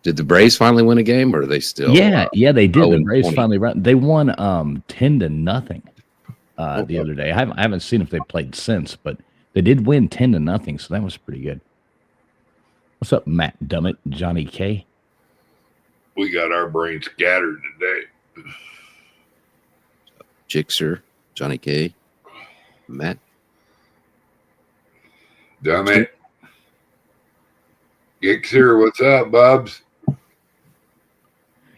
Speaker 2: Did the Braves finally win a game, or are they still?
Speaker 4: Yeah, they did. The
Speaker 2: 0-20.
Speaker 4: Braves finally run. They won 10-0 the
Speaker 2: Okay.
Speaker 4: other day. I haven't seen if they played since, but they did win 10-0, so that was pretty good. What's up, Matt Dummett, Johnny K?
Speaker 1: We got our brains scattered today.
Speaker 2: Jixer, Johnny K, Matt.
Speaker 1: Damn it. Gixer, what's up, Bubs?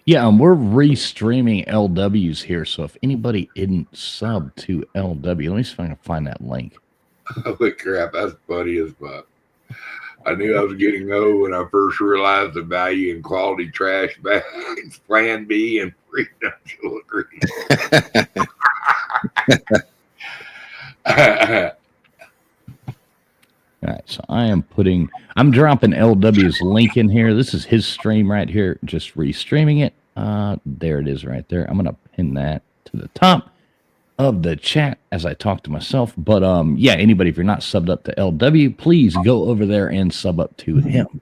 Speaker 4: Yeah, we're restreaming LWs here. So if anybody isn't sub to LW, let me see if I can find that link.
Speaker 1: Holy crap, that's funny as fuck. I knew I was getting old when I first realized the value in quality trash bags, Plan B, and Freedom jewelry.
Speaker 4: All right, so I'm dropping LW's link in here. This is his stream right here, just restreaming it. There it is right there. I'm going to pin that to the top of the chat as I talk to myself. But yeah, anybody, if you're not subbed up to LW, please go over there and sub up to him.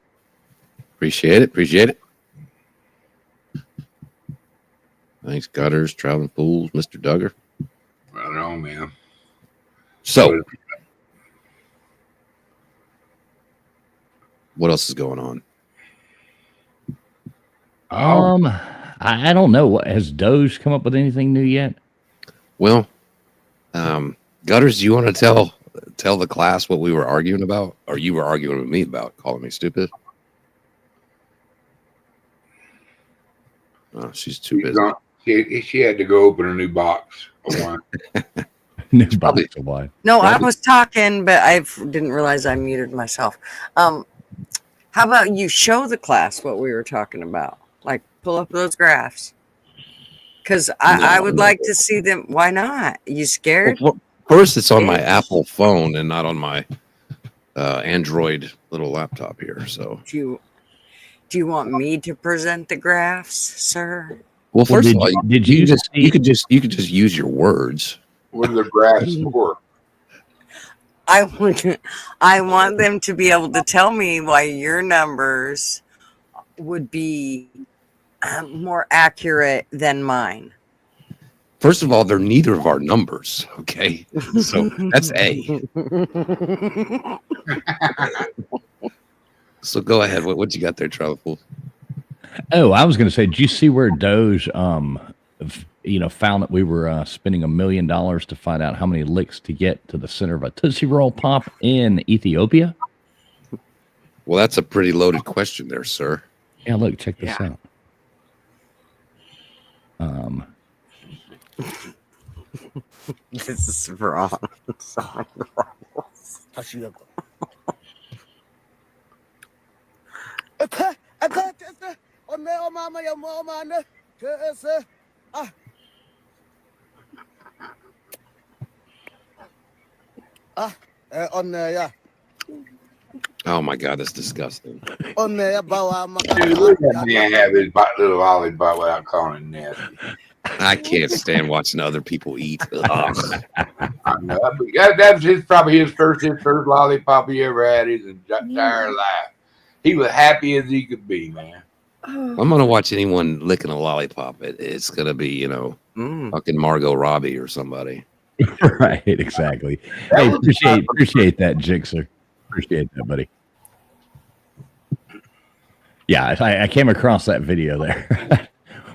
Speaker 2: Appreciate it. Thanks, Gutters, Traveling Fools, Mr. Duggar.
Speaker 1: I don't know, man.
Speaker 2: So, what else is going on?
Speaker 4: I don't know. Has Doge come up with anything new yet?
Speaker 2: Well, Gutters, do you want to tell the class what we were arguing about, or you were arguing with me about, calling me stupid? Oh, she's too busy.
Speaker 1: She had to go open a new box of wine.
Speaker 4: New box of wine.
Speaker 3: No, I was talking, but I didn't realize I muted myself. How about you show the class what we were talking about? Like, pull up those graphs. Because I would like to see them. Why not? You scared?
Speaker 2: Well, first, it's on my Apple phone and not on my Android little laptop here. So,
Speaker 3: Do you want me to present the graphs, sir?
Speaker 2: well, first
Speaker 4: did
Speaker 2: of all, you could just use your words.
Speaker 1: What are the graphs for?
Speaker 3: I want them to be able to tell me why your numbers would be more accurate than mine.
Speaker 2: First of all, they're neither of our numbers. Okay, so that's A. So go ahead. What you got there, Travel?
Speaker 4: Oh, I was going to say, did you see where Doge, found that we were spending $1 million to find out how many licks to get to the center of a Tootsie Roll Pop in Ethiopia?
Speaker 2: Well, that's a pretty loaded question there, sir.
Speaker 4: Yeah, look, check this out.
Speaker 3: This is wrong.
Speaker 2: Oh my God, that's disgusting.
Speaker 1: Dude, look at that man have his little lollipop without calling it nasty.
Speaker 2: I can't stand watching other people eat. Ugh.
Speaker 1: I know. That's probably his first lollipop he ever had his entire life. He was happy as he could be, man.
Speaker 2: I'm gonna watch anyone licking a lollipop. It's gonna be, fucking Margot Robbie or somebody.
Speaker 4: Right, exactly. Hey, appreciate that, Jigsaw. Appreciate that, buddy. Yeah, I came across that video there.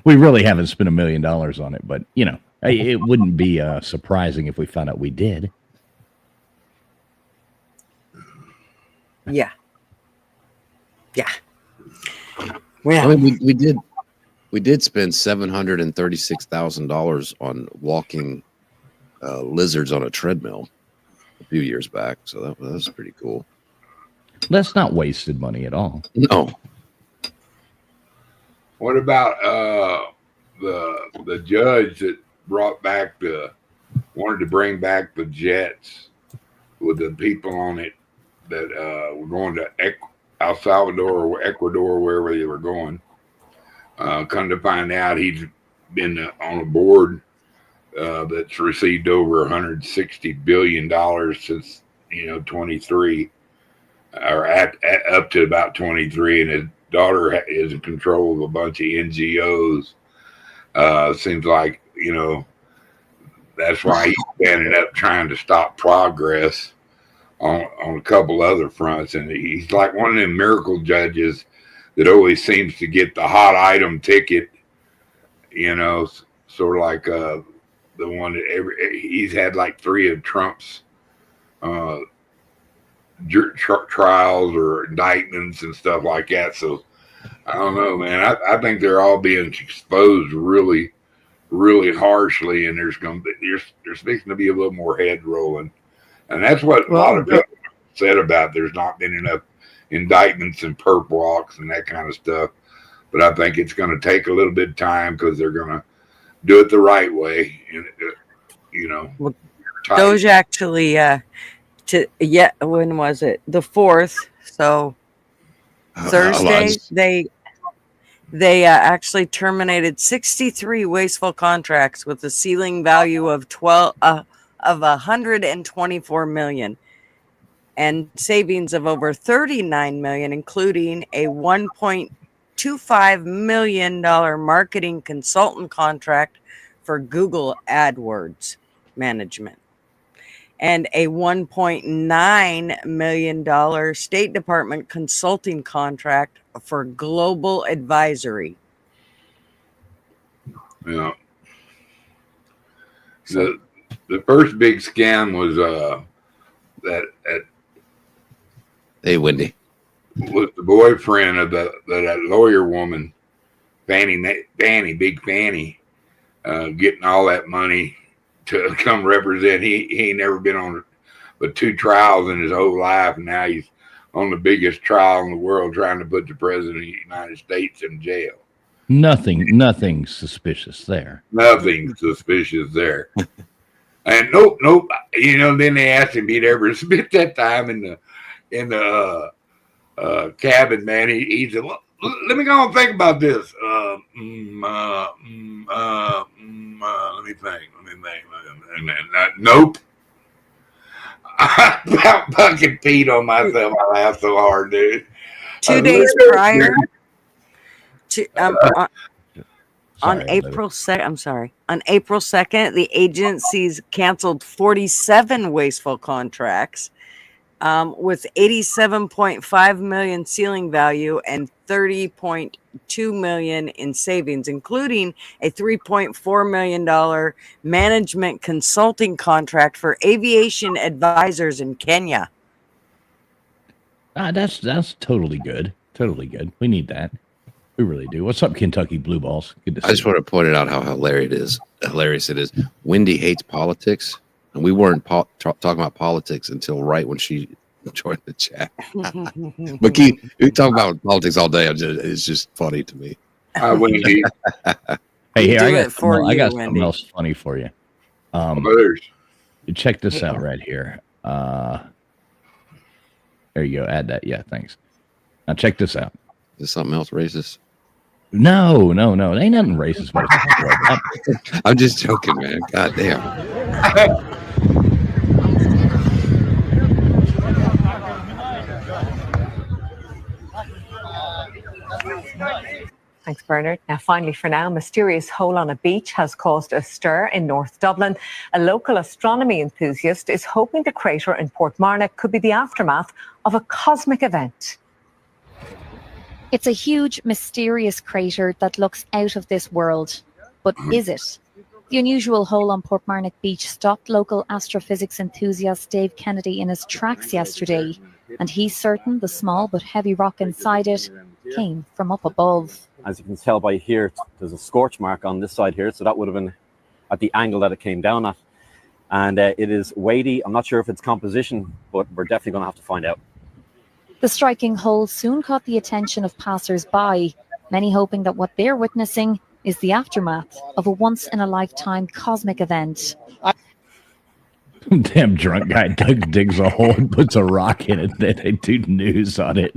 Speaker 4: We really haven't spent $1 million on it, but it wouldn't be surprising if we found out we did.
Speaker 3: Yeah.
Speaker 2: I mean, we did spend $736,000 on walking lizards on a treadmill a few years back, so that was pretty cool.
Speaker 4: That's not wasted money at all.
Speaker 2: No.
Speaker 1: What about the judge that wanted to bring back the jets with the people on it that were going to El Salvador or Ecuador, wherever they were going? Come to find out, he's been on a board that's received over $160 billion since 23, or up to about 23, and his daughter is in control of a bunch of NGOs. Seems like that's why he's standing up trying to stop progress on a couple other fronts, and he's like one of them miracle judges that always seems to get the hot item ticket. Sort of like the one that he's had like 3 of Trump's trials or indictments and stuff like that. So I don't know, man. I think they're all being exposed really, really harshly, and there's fixing to be a little more head rolling, and that's what a lot of people said about. There's not been enough indictments and perp walks and that kind of stuff, but I think it's going to take a little bit of time because they're going to do it the right way, and
Speaker 3: Those actually, when was it? The 4th. So Thursday, they actually terminated 63 wasteful contracts with a ceiling value of 124 million and savings of over 39 million, including a $1.25 million marketing consultant contract for Google AdWords management and a $1.9 million State Department consulting contract for global advisory.
Speaker 1: Yeah. The first big scam was that
Speaker 2: Hey, Wendy.
Speaker 1: was the boyfriend of that lawyer woman, Big Fanny, getting all that money to come represent. He ain't never been on but 2 trials in his whole life, and now he's on the biggest trial in the world trying to put the president of the United States in jail.
Speaker 4: Nothing suspicious there.
Speaker 1: Nothing suspicious there. And nope. Then they asked him if he'd ever spent that time in the cabin, man. He said, well, let me go and think about this. Let me think. Nope. I about fucking peed on myself. I laughed so hard, dude.
Speaker 3: 2 days prior to on April 2nd, the agencies canceled 47 wasteful contracts with 87.5 million ceiling value and 30.2 million in savings, including a $3.4 million management consulting contract for aviation advisors in Kenya.
Speaker 4: That's totally good. Totally good. We need that. We really do. What's up, Kentucky Blue Balls? Good to see
Speaker 2: I just want to point out how hilarious it is. Wendy hates politics, and we weren't talking about politics until right when she joined the chat. But we talk about politics all day. It's just funny to me.
Speaker 1: Wendy.
Speaker 4: Hey, here, I got something else funny for you. Check this out right here. There you go. Add that. Yeah, thanks. Now check this out.
Speaker 2: Is this something else racist?
Speaker 4: No. It ain't nothing racist about it.
Speaker 2: I'm just joking, man. God damn.
Speaker 5: Thanks, Bernard. Now, finally, for now, a mysterious hole on a beach has caused a stir in North Dublin. A local astronomy enthusiast is hoping the crater in Portmarnock could be the aftermath of a cosmic event.
Speaker 6: It's a huge, mysterious crater that looks out of this world. But is it? The unusual hole on Portmarnock Beach stopped local astrophysics enthusiast Dave Kennedy in his tracks yesterday, and he's certain the small but heavy rock inside it came from up above.
Speaker 7: As you can tell by here, there's a scorch mark on this side here, so that would have been at the angle that it came down at. And it is weighty. I'm not sure if it's composition, but we're definitely going to have to find out.
Speaker 6: The striking hole soon caught the attention of passers-by, many hoping that what they're witnessing is the aftermath of a once-in-a-lifetime cosmic event.
Speaker 4: Damn drunk guy digs a hole and puts a rock in it. Then they do news on it.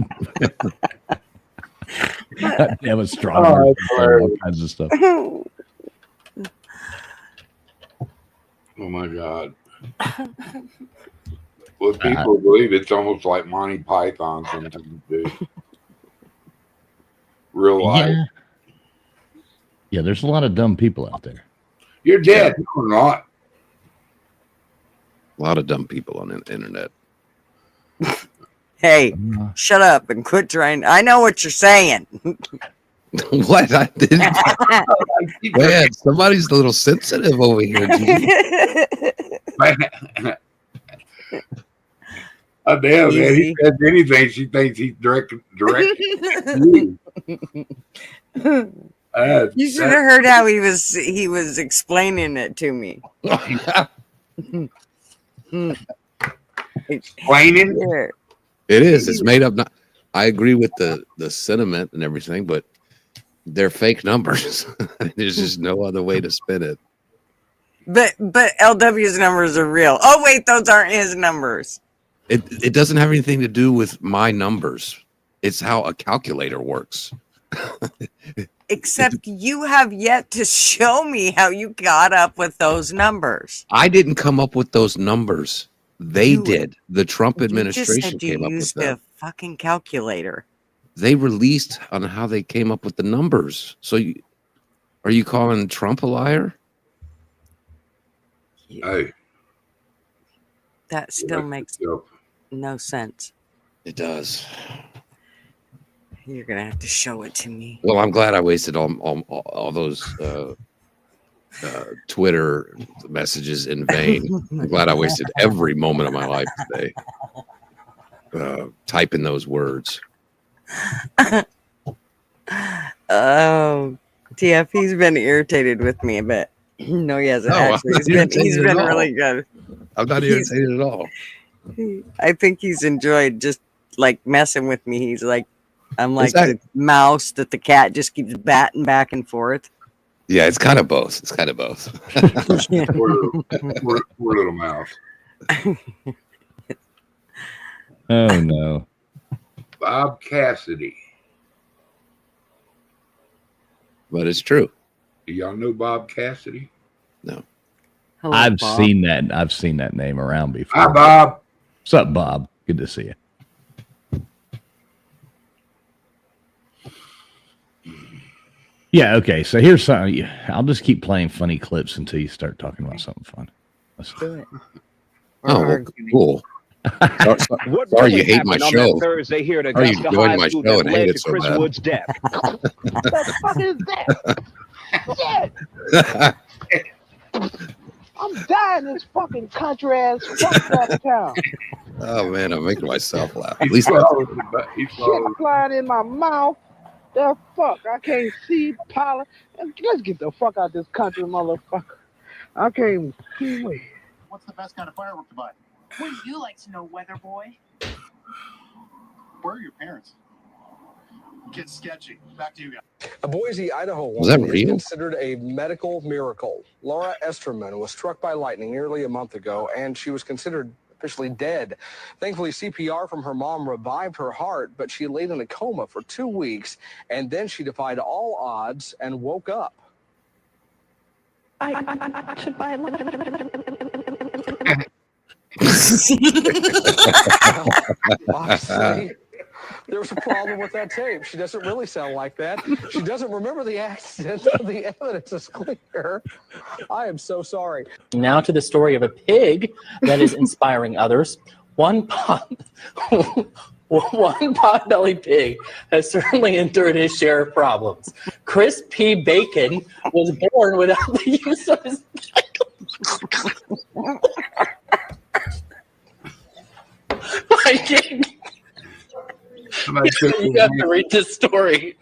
Speaker 4: Damn astronomers, all kinds of stuff.
Speaker 1: Oh my God. Well, people believe it's almost like Monty Python sometimes, dude. Real life.
Speaker 4: Yeah, there's a lot of dumb people out there.
Speaker 1: You're dead. No, I'm not.
Speaker 2: A lot of dumb people on the internet.
Speaker 3: Hey, shut up and quit trying. I know what you're saying.
Speaker 2: What? I didn't. Man, somebody's a little sensitive over here.
Speaker 1: Oh, damn, man. He says anything, she thinks he's direct. You.
Speaker 3: You should have heard how he was explaining it to me.
Speaker 1: Explaining?
Speaker 3: Here.
Speaker 2: It is. It's made up. I agree with the sentiment and everything, but they're fake numbers. There's just no other way to spin it.
Speaker 3: But LW's numbers are real. Oh wait, those aren't his numbers.
Speaker 2: It doesn't have anything to do with my numbers. It's how a calculator works.
Speaker 3: Except you have yet to show me how you got up with those numbers.
Speaker 2: I didn't come up with those numbers. They did. The Trump administration
Speaker 3: you just said you
Speaker 2: came up with
Speaker 3: used
Speaker 2: them.
Speaker 3: a fucking calculator.
Speaker 2: They released on how they came up with the numbers. So, are you calling Trump a liar?
Speaker 1: Hey,
Speaker 3: That still makes no sense.
Speaker 2: It does.
Speaker 3: You're gonna have to show it to me.
Speaker 2: Well, I'm glad I wasted all those Twitter messages in vain. I'm glad I wasted every moment of my life today typing those words.
Speaker 3: Oh, TF, he's been irritated with me a bit. No, he hasn't.
Speaker 2: No, I'm
Speaker 3: Actually,
Speaker 2: not
Speaker 3: he's
Speaker 2: irritated
Speaker 3: been
Speaker 2: at all.
Speaker 3: really good.
Speaker 2: I'm not irritated at all.
Speaker 3: I think he's enjoyed just like messing with me. He's like, I'm like
Speaker 2: that-
Speaker 3: the mouse that the cat just keeps batting back and forth.
Speaker 2: Yeah, it's kind of both. It's kind of both.
Speaker 1: Poor little mouse.
Speaker 4: Oh no.
Speaker 1: Bob Cassidy.
Speaker 2: But it's true.
Speaker 1: Do y'all know Bob Cassidy?
Speaker 2: No.
Speaker 3: Hello,
Speaker 4: I've
Speaker 3: Bob.
Speaker 4: seen that. I've seen that name around before.
Speaker 1: Hi, Bob.
Speaker 4: What's up, Bob? Good to see you. Yeah, okay. So here's something. I'll just keep playing funny clips until you start talking about something fun. Let's
Speaker 3: Do it.
Speaker 2: Oh, well, cool.
Speaker 8: What
Speaker 2: Sorry you
Speaker 8: really
Speaker 2: hate my
Speaker 8: happened on
Speaker 2: show.
Speaker 8: that Thursday here at
Speaker 2: Sorry you
Speaker 8: Augusta
Speaker 2: joined
Speaker 8: High
Speaker 2: my
Speaker 8: School
Speaker 2: show
Speaker 8: that
Speaker 2: and
Speaker 8: led
Speaker 2: hate
Speaker 8: to
Speaker 2: it so
Speaker 8: Chris
Speaker 2: bad.
Speaker 8: Wood's death? What the fuck is that? Shit. I'm dying in this fucking country ass fuck out of town.
Speaker 2: Oh man, I'm making myself laugh. At
Speaker 1: He
Speaker 2: least
Speaker 1: swallowed the- he
Speaker 8: Shit
Speaker 1: swallowed-
Speaker 8: flying in my mouth. The fuck? I can't see pollen. Let's get the fuck out of this country, motherfucker. I can't wait.
Speaker 9: What's the best kind of firework to buy? Wouldn't you like to know, weather boy? Where are your parents? Get sketchy. Back to you guys.
Speaker 10: A Boise, Idaho
Speaker 2: Was that
Speaker 10: woman is
Speaker 2: real?
Speaker 10: considered a medical miracle. Laura Esterman was struck by lightning nearly a month ago, and she was considered officially dead. Thankfully, CPR from her mom revived her heart, but she laid in a coma for 2 weeks, and then she defied all odds and woke up.
Speaker 11: I should buy
Speaker 10: Obviously, there was a problem with that tape. She doesn't really sound like that. She doesn't remember the accident. The evidence is clear. I am so sorry.
Speaker 12: Now to the story of a pig that is inspiring others. One pot-bellied pig has certainly endured his share of problems. Chris P. Bacon was born without the use of his I can't.
Speaker 1: Somebody took
Speaker 12: You have to read this story.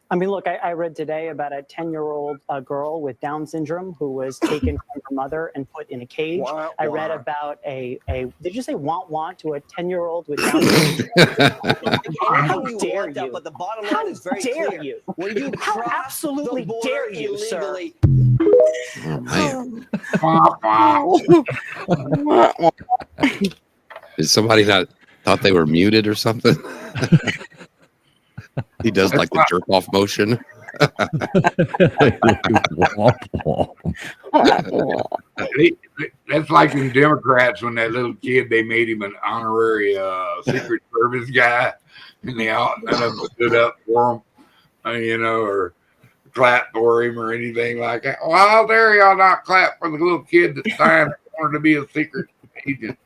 Speaker 13: I mean, look, I read today about a 10-year-old girl with Down syndrome who was taken from her mother and put in a cage. I read about a did you say want to a 10-year-old with Down syndrome? How dare you?
Speaker 14: But the bottom
Speaker 13: How
Speaker 14: line is very
Speaker 13: dare
Speaker 14: clear.
Speaker 13: you?
Speaker 14: When you
Speaker 13: How
Speaker 14: cross
Speaker 13: absolutely
Speaker 14: the border
Speaker 13: dare you, sir?
Speaker 14: illegally,
Speaker 2: Oh man. Did somebody not thought they were muted or something? He does like the jerk off motion.
Speaker 1: That's like in Democrats when that little kid, they made him an honorary Secret Service guy, and they all none of them stood up for him, or clap for him or anything like that. Well, how dare y'all not clap for the little kid that signed wanted to be a secret agent,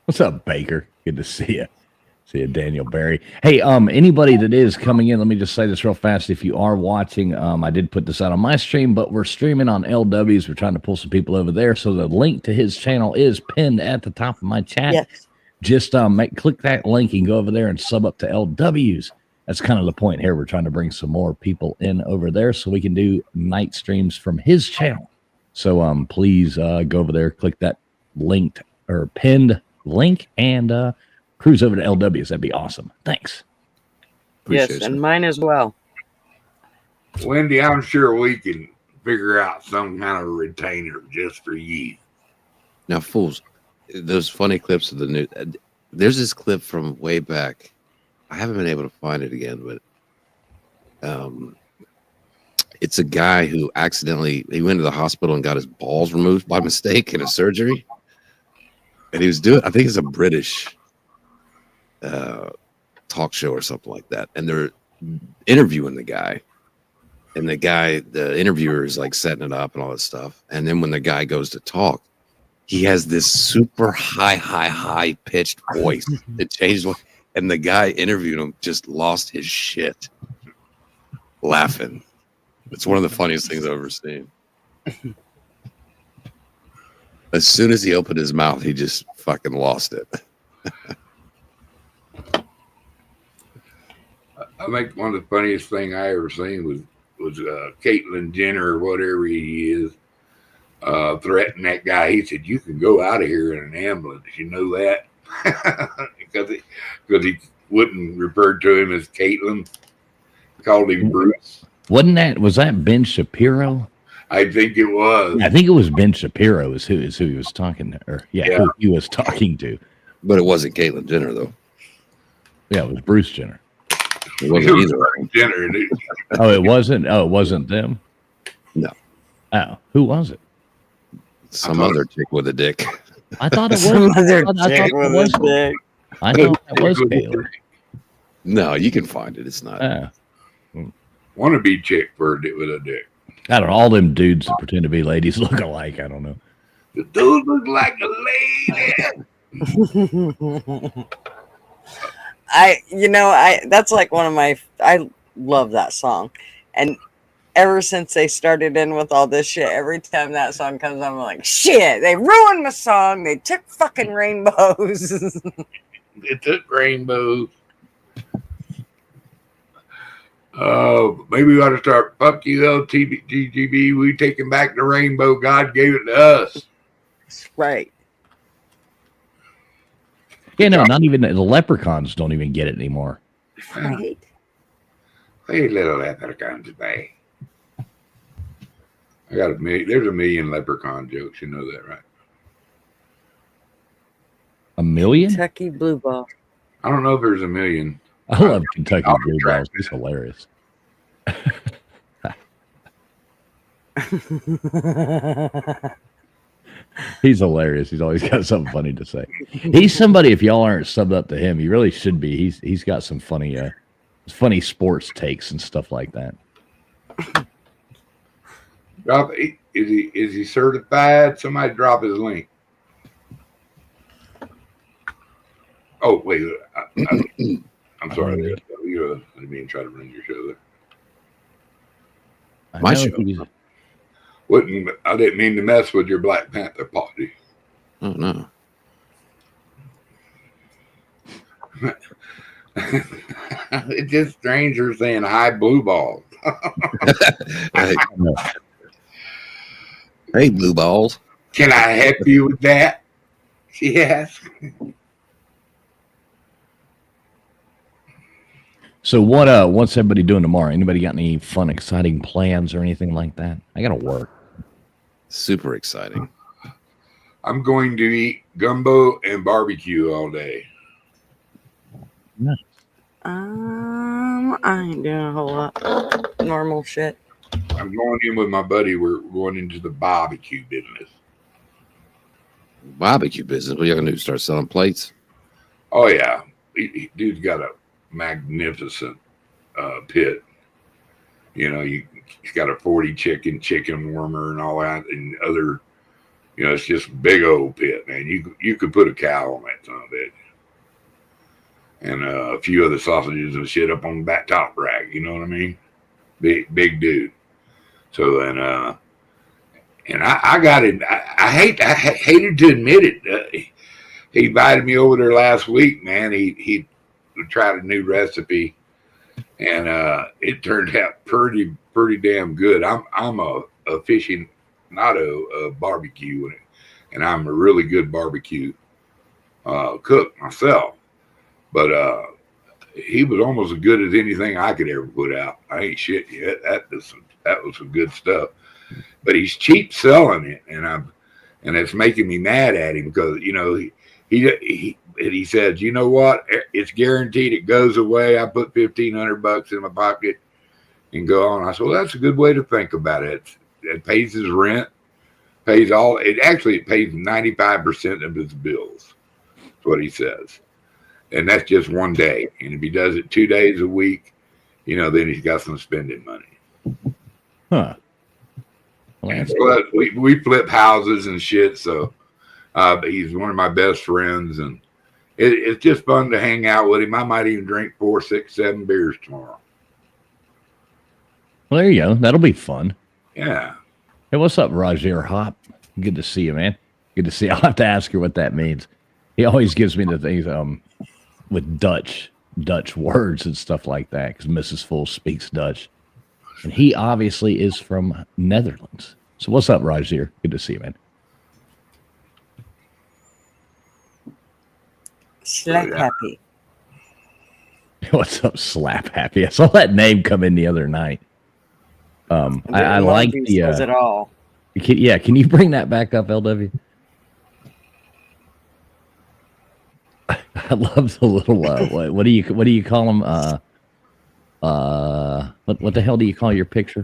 Speaker 4: What's up, Baker? Good to see you. See you, Daniel Barry. Hey, anybody that is coming in, let me just say this real fast. If you are watching, I did put this out on my stream, but we're streaming on LW's. We're trying to pull some people over there. So the link to his channel is pinned at the top of my chat.
Speaker 3: Yes.
Speaker 4: Just click that link and go over there and sub up to LW's. That's kind of the point here. We're trying to bring some more people in over there so we can do night streams from his channel. So please go over there, click that linked or pinned link, and cruise over to LW's. That'd be awesome. Thanks.
Speaker 3: Yes, and mine as well.
Speaker 1: Wendy, I'm sure we can figure out some kind of retainer just for you.
Speaker 2: Now, fools, those funny clips of the news. There's this clip from way back. I haven't been able to find it again, but it's a guy who he went to the hospital and got his balls removed by mistake in a surgery. And he was doing, I think it's a British talk show or something like that. And they're interviewing the guy. And the interviewer is like setting it up and all that stuff. And then when the guy goes to talk, he has this super high pitched voice. It changed. And the guy interviewed him just lost his shit laughing. It's one of the funniest things I've ever seen. As soon as he opened his mouth, he just fucking lost it.
Speaker 1: I think one of the funniest thing I ever seen was Caitlyn Jenner or whatever he is threatened that guy. He said, "You can go out of here in an ambulance." You know that? because he wouldn't refer to him as Caitlyn. Called him Bruce.
Speaker 4: Was that Ben Shapiro?
Speaker 1: I think it was.
Speaker 4: I think it was Ben Shapiro is who he was talking to, or who he was talking to.
Speaker 2: But it wasn't Caitlyn Jenner though.
Speaker 4: Yeah, it was Bruce Jenner.
Speaker 2: It wasn't either.
Speaker 1: Jenner.
Speaker 4: Oh, it wasn't. Oh, it wasn't them.
Speaker 2: No.
Speaker 4: Oh, who was it?
Speaker 2: Some other chick with a dick.
Speaker 4: I thought it was.
Speaker 3: Some other chick
Speaker 4: it
Speaker 3: with
Speaker 4: was.
Speaker 3: a dick.
Speaker 4: I thought it was Caitlyn.
Speaker 2: No, you can find it. It's not.
Speaker 1: Wannabe chick with a dick.
Speaker 4: I don't know. All them dudes that pretend to be ladies look alike. I don't know.
Speaker 1: The dude look like a lady.
Speaker 3: That's like one of my, I love that song. And ever since they started in with all this shit, every time that song comes on, I'm like, shit, they ruined my song. They took fucking rainbows.
Speaker 1: They took rainbows. Maybe we ought to start, fuck you, LTGB. We taking back the rainbow. God gave it to us.
Speaker 3: Right.
Speaker 4: Yeah, no, not even the leprechauns don't even get it anymore.
Speaker 3: Right.
Speaker 1: Hey, little leprechaun today. There's a million leprechaun jokes. You know that, right?
Speaker 4: A million?
Speaker 3: Kentucky Blue Ball.
Speaker 1: I don't know if there's a million.
Speaker 4: I love Kentucky Blue Balls. It's hilarious. He's hilarious. He's always got something funny to say. He's somebody, if y'all aren't subbed up to him, he really should be. He's got some funny sports takes and stuff like that.
Speaker 1: Is he certified? Somebody drop his link. Oh wait, I'm sorry. I didn't mean to try to run your show there.
Speaker 2: My show.
Speaker 1: I didn't mean to mess with your Black Panther party.
Speaker 2: Oh no.
Speaker 1: It's just strangers saying hi, blue balls.
Speaker 2: Hey, blue balls.
Speaker 1: Can I help you with that? She asked.
Speaker 4: So what's everybody doing tomorrow? Anybody got any fun, exciting plans or anything like that? I gotta work.
Speaker 2: Super exciting.
Speaker 1: I'm going to eat gumbo and barbecue all day.
Speaker 3: I ain't doing a whole lot. Normal shit.
Speaker 1: I'm going in with my buddy. We're going into the barbecue business.
Speaker 2: Barbecue business? What are you gonna do? Start selling plates?
Speaker 1: Oh yeah, dude's got a magnificent pit. You know, he's got a 40 chicken warmer and all that, and other. You know, it's just a big old pit, man. You could put a cow on that son of a bitch. and a few other sausages and shit up on the back top rack. You know what I mean? Big dude. So and I got him. I hated to admit it. He invited me over there last week, man. He tried a new recipe, and it turned out pretty damn good. I'm a aficionado of barbecue, and I'm a really good barbecue cook myself. But he was almost as good as anything I could ever put out. I ain't shit yet. That was some good stuff. But he's cheap selling it, and it's making me mad at him because he says, you know what? It's guaranteed it goes away. I put $1,500 in my pocket and go on. I said, well, that's a good way to think about it. It pays his rent, pays 95% of his bills. That's what he says. And that's just one day. And if he does it 2 days a week, then he's got some spending money.
Speaker 4: Huh.
Speaker 1: And so we flip houses and shit. So he's one of my best friends, and it's just fun to hang out with him. I might even drink 4, 6, 7 beers tomorrow.
Speaker 4: Well, there you go. That'll be fun.
Speaker 1: Yeah.
Speaker 4: Hey, what's up, Roger Hop? Good to see you, man. Good to see you. I'll have to ask her what that means. He always gives me the things with Dutch words and stuff like that because Mrs. Full speaks Dutch. And he obviously is from Netherlands. So what's up, Roger? Good to see you, man.
Speaker 3: Slap happy.
Speaker 4: What's up, Slap Happy? I saw that name come in the other night. I like the.
Speaker 3: Says it all.
Speaker 4: Can you bring that back up, LW? I love the little. What do you call them? What the hell do you call your picture?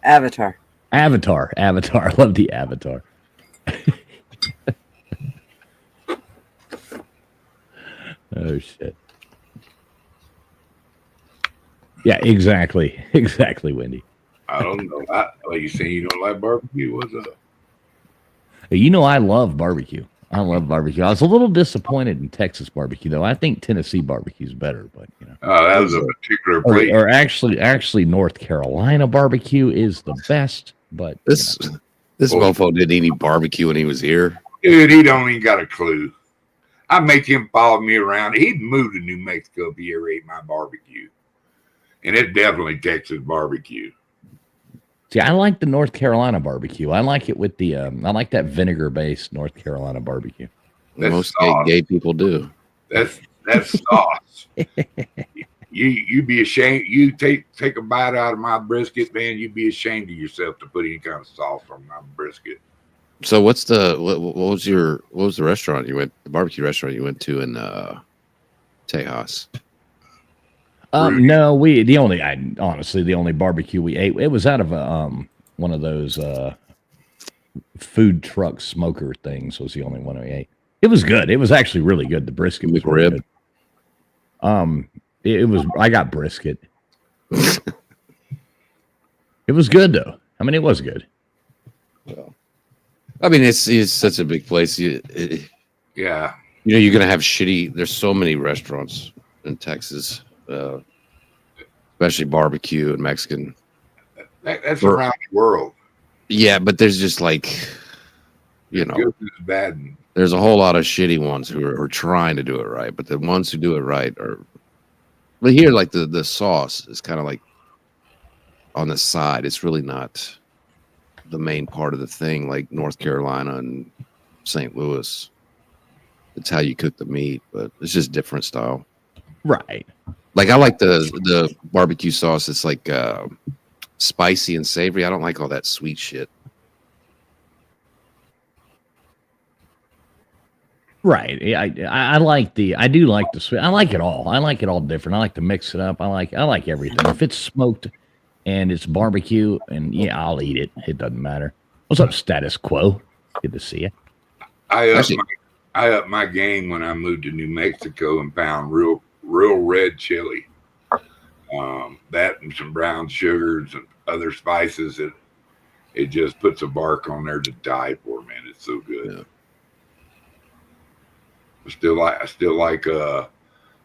Speaker 3: Avatar.
Speaker 4: Avatar. I love the avatar. Oh shit. Yeah, exactly, Wendy.
Speaker 1: I don't know. Like you saying you don't like barbecue? What's up?
Speaker 4: I love barbecue. I was a little disappointed in Texas barbecue, though. I think Tennessee barbecue is better, but
Speaker 1: that was a particular place.
Speaker 4: Or actually, North Carolina barbecue is the best. But
Speaker 2: this mofo didn't eat any barbecue when he was here.
Speaker 1: Dude, he don't even got a clue. I make him follow me around. He'd move to New Mexico if he ever ate my barbecue, and it's definitely Texas barbecue.
Speaker 4: See, I like the North Carolina barbecue. I like it with the I like that vinegar-based North Carolina barbecue.
Speaker 2: Most gay people do.
Speaker 1: That's sauce. You be ashamed. You take a bite out of my brisket, man. You'd be ashamed of yourself to put any kind of sauce on my brisket.
Speaker 2: So what was the restaurant you went? The barbecue restaurant you went to in Tejas?
Speaker 4: No, the only barbecue we ate, it was out of one of those food truck smoker things. Was the only one we ate. It was good. It was actually really good. The brisket was really good. It was. I got brisket. It was good though. I mean, it was good.
Speaker 2: Well, I mean, it's such a big place.
Speaker 1: Yeah.
Speaker 2: You're gonna have shitty. There's so many restaurants in Texas. Especially barbecue and Mexican.
Speaker 1: That's around the world.
Speaker 2: Yeah, but there's just like,
Speaker 1: good and bad.
Speaker 2: There's a whole lot of shitty ones who are trying to do it right, but the ones who do it right are. But here, like the sauce is kind of like on the side. It's really not the main part of the thing, like North Carolina and St. Louis. It's how you cook the meat, but it's just different style.
Speaker 4: Right.
Speaker 2: Like I like the barbecue sauce. It's like spicy and savory. I don't like all that sweet shit.
Speaker 4: Right. I like I do like the sweet. I like it all. I like it all different. I like to mix it up. I like everything. If it's smoked and it's barbecue, and I'll eat it. It doesn't matter. What's up, Status Quo? Good to see you.
Speaker 1: I upped my game when I moved to New Mexico and found real red chili. That and some brown sugars and other spices. It just puts a bark on there to die for, man. It's so good. Yeah. I still like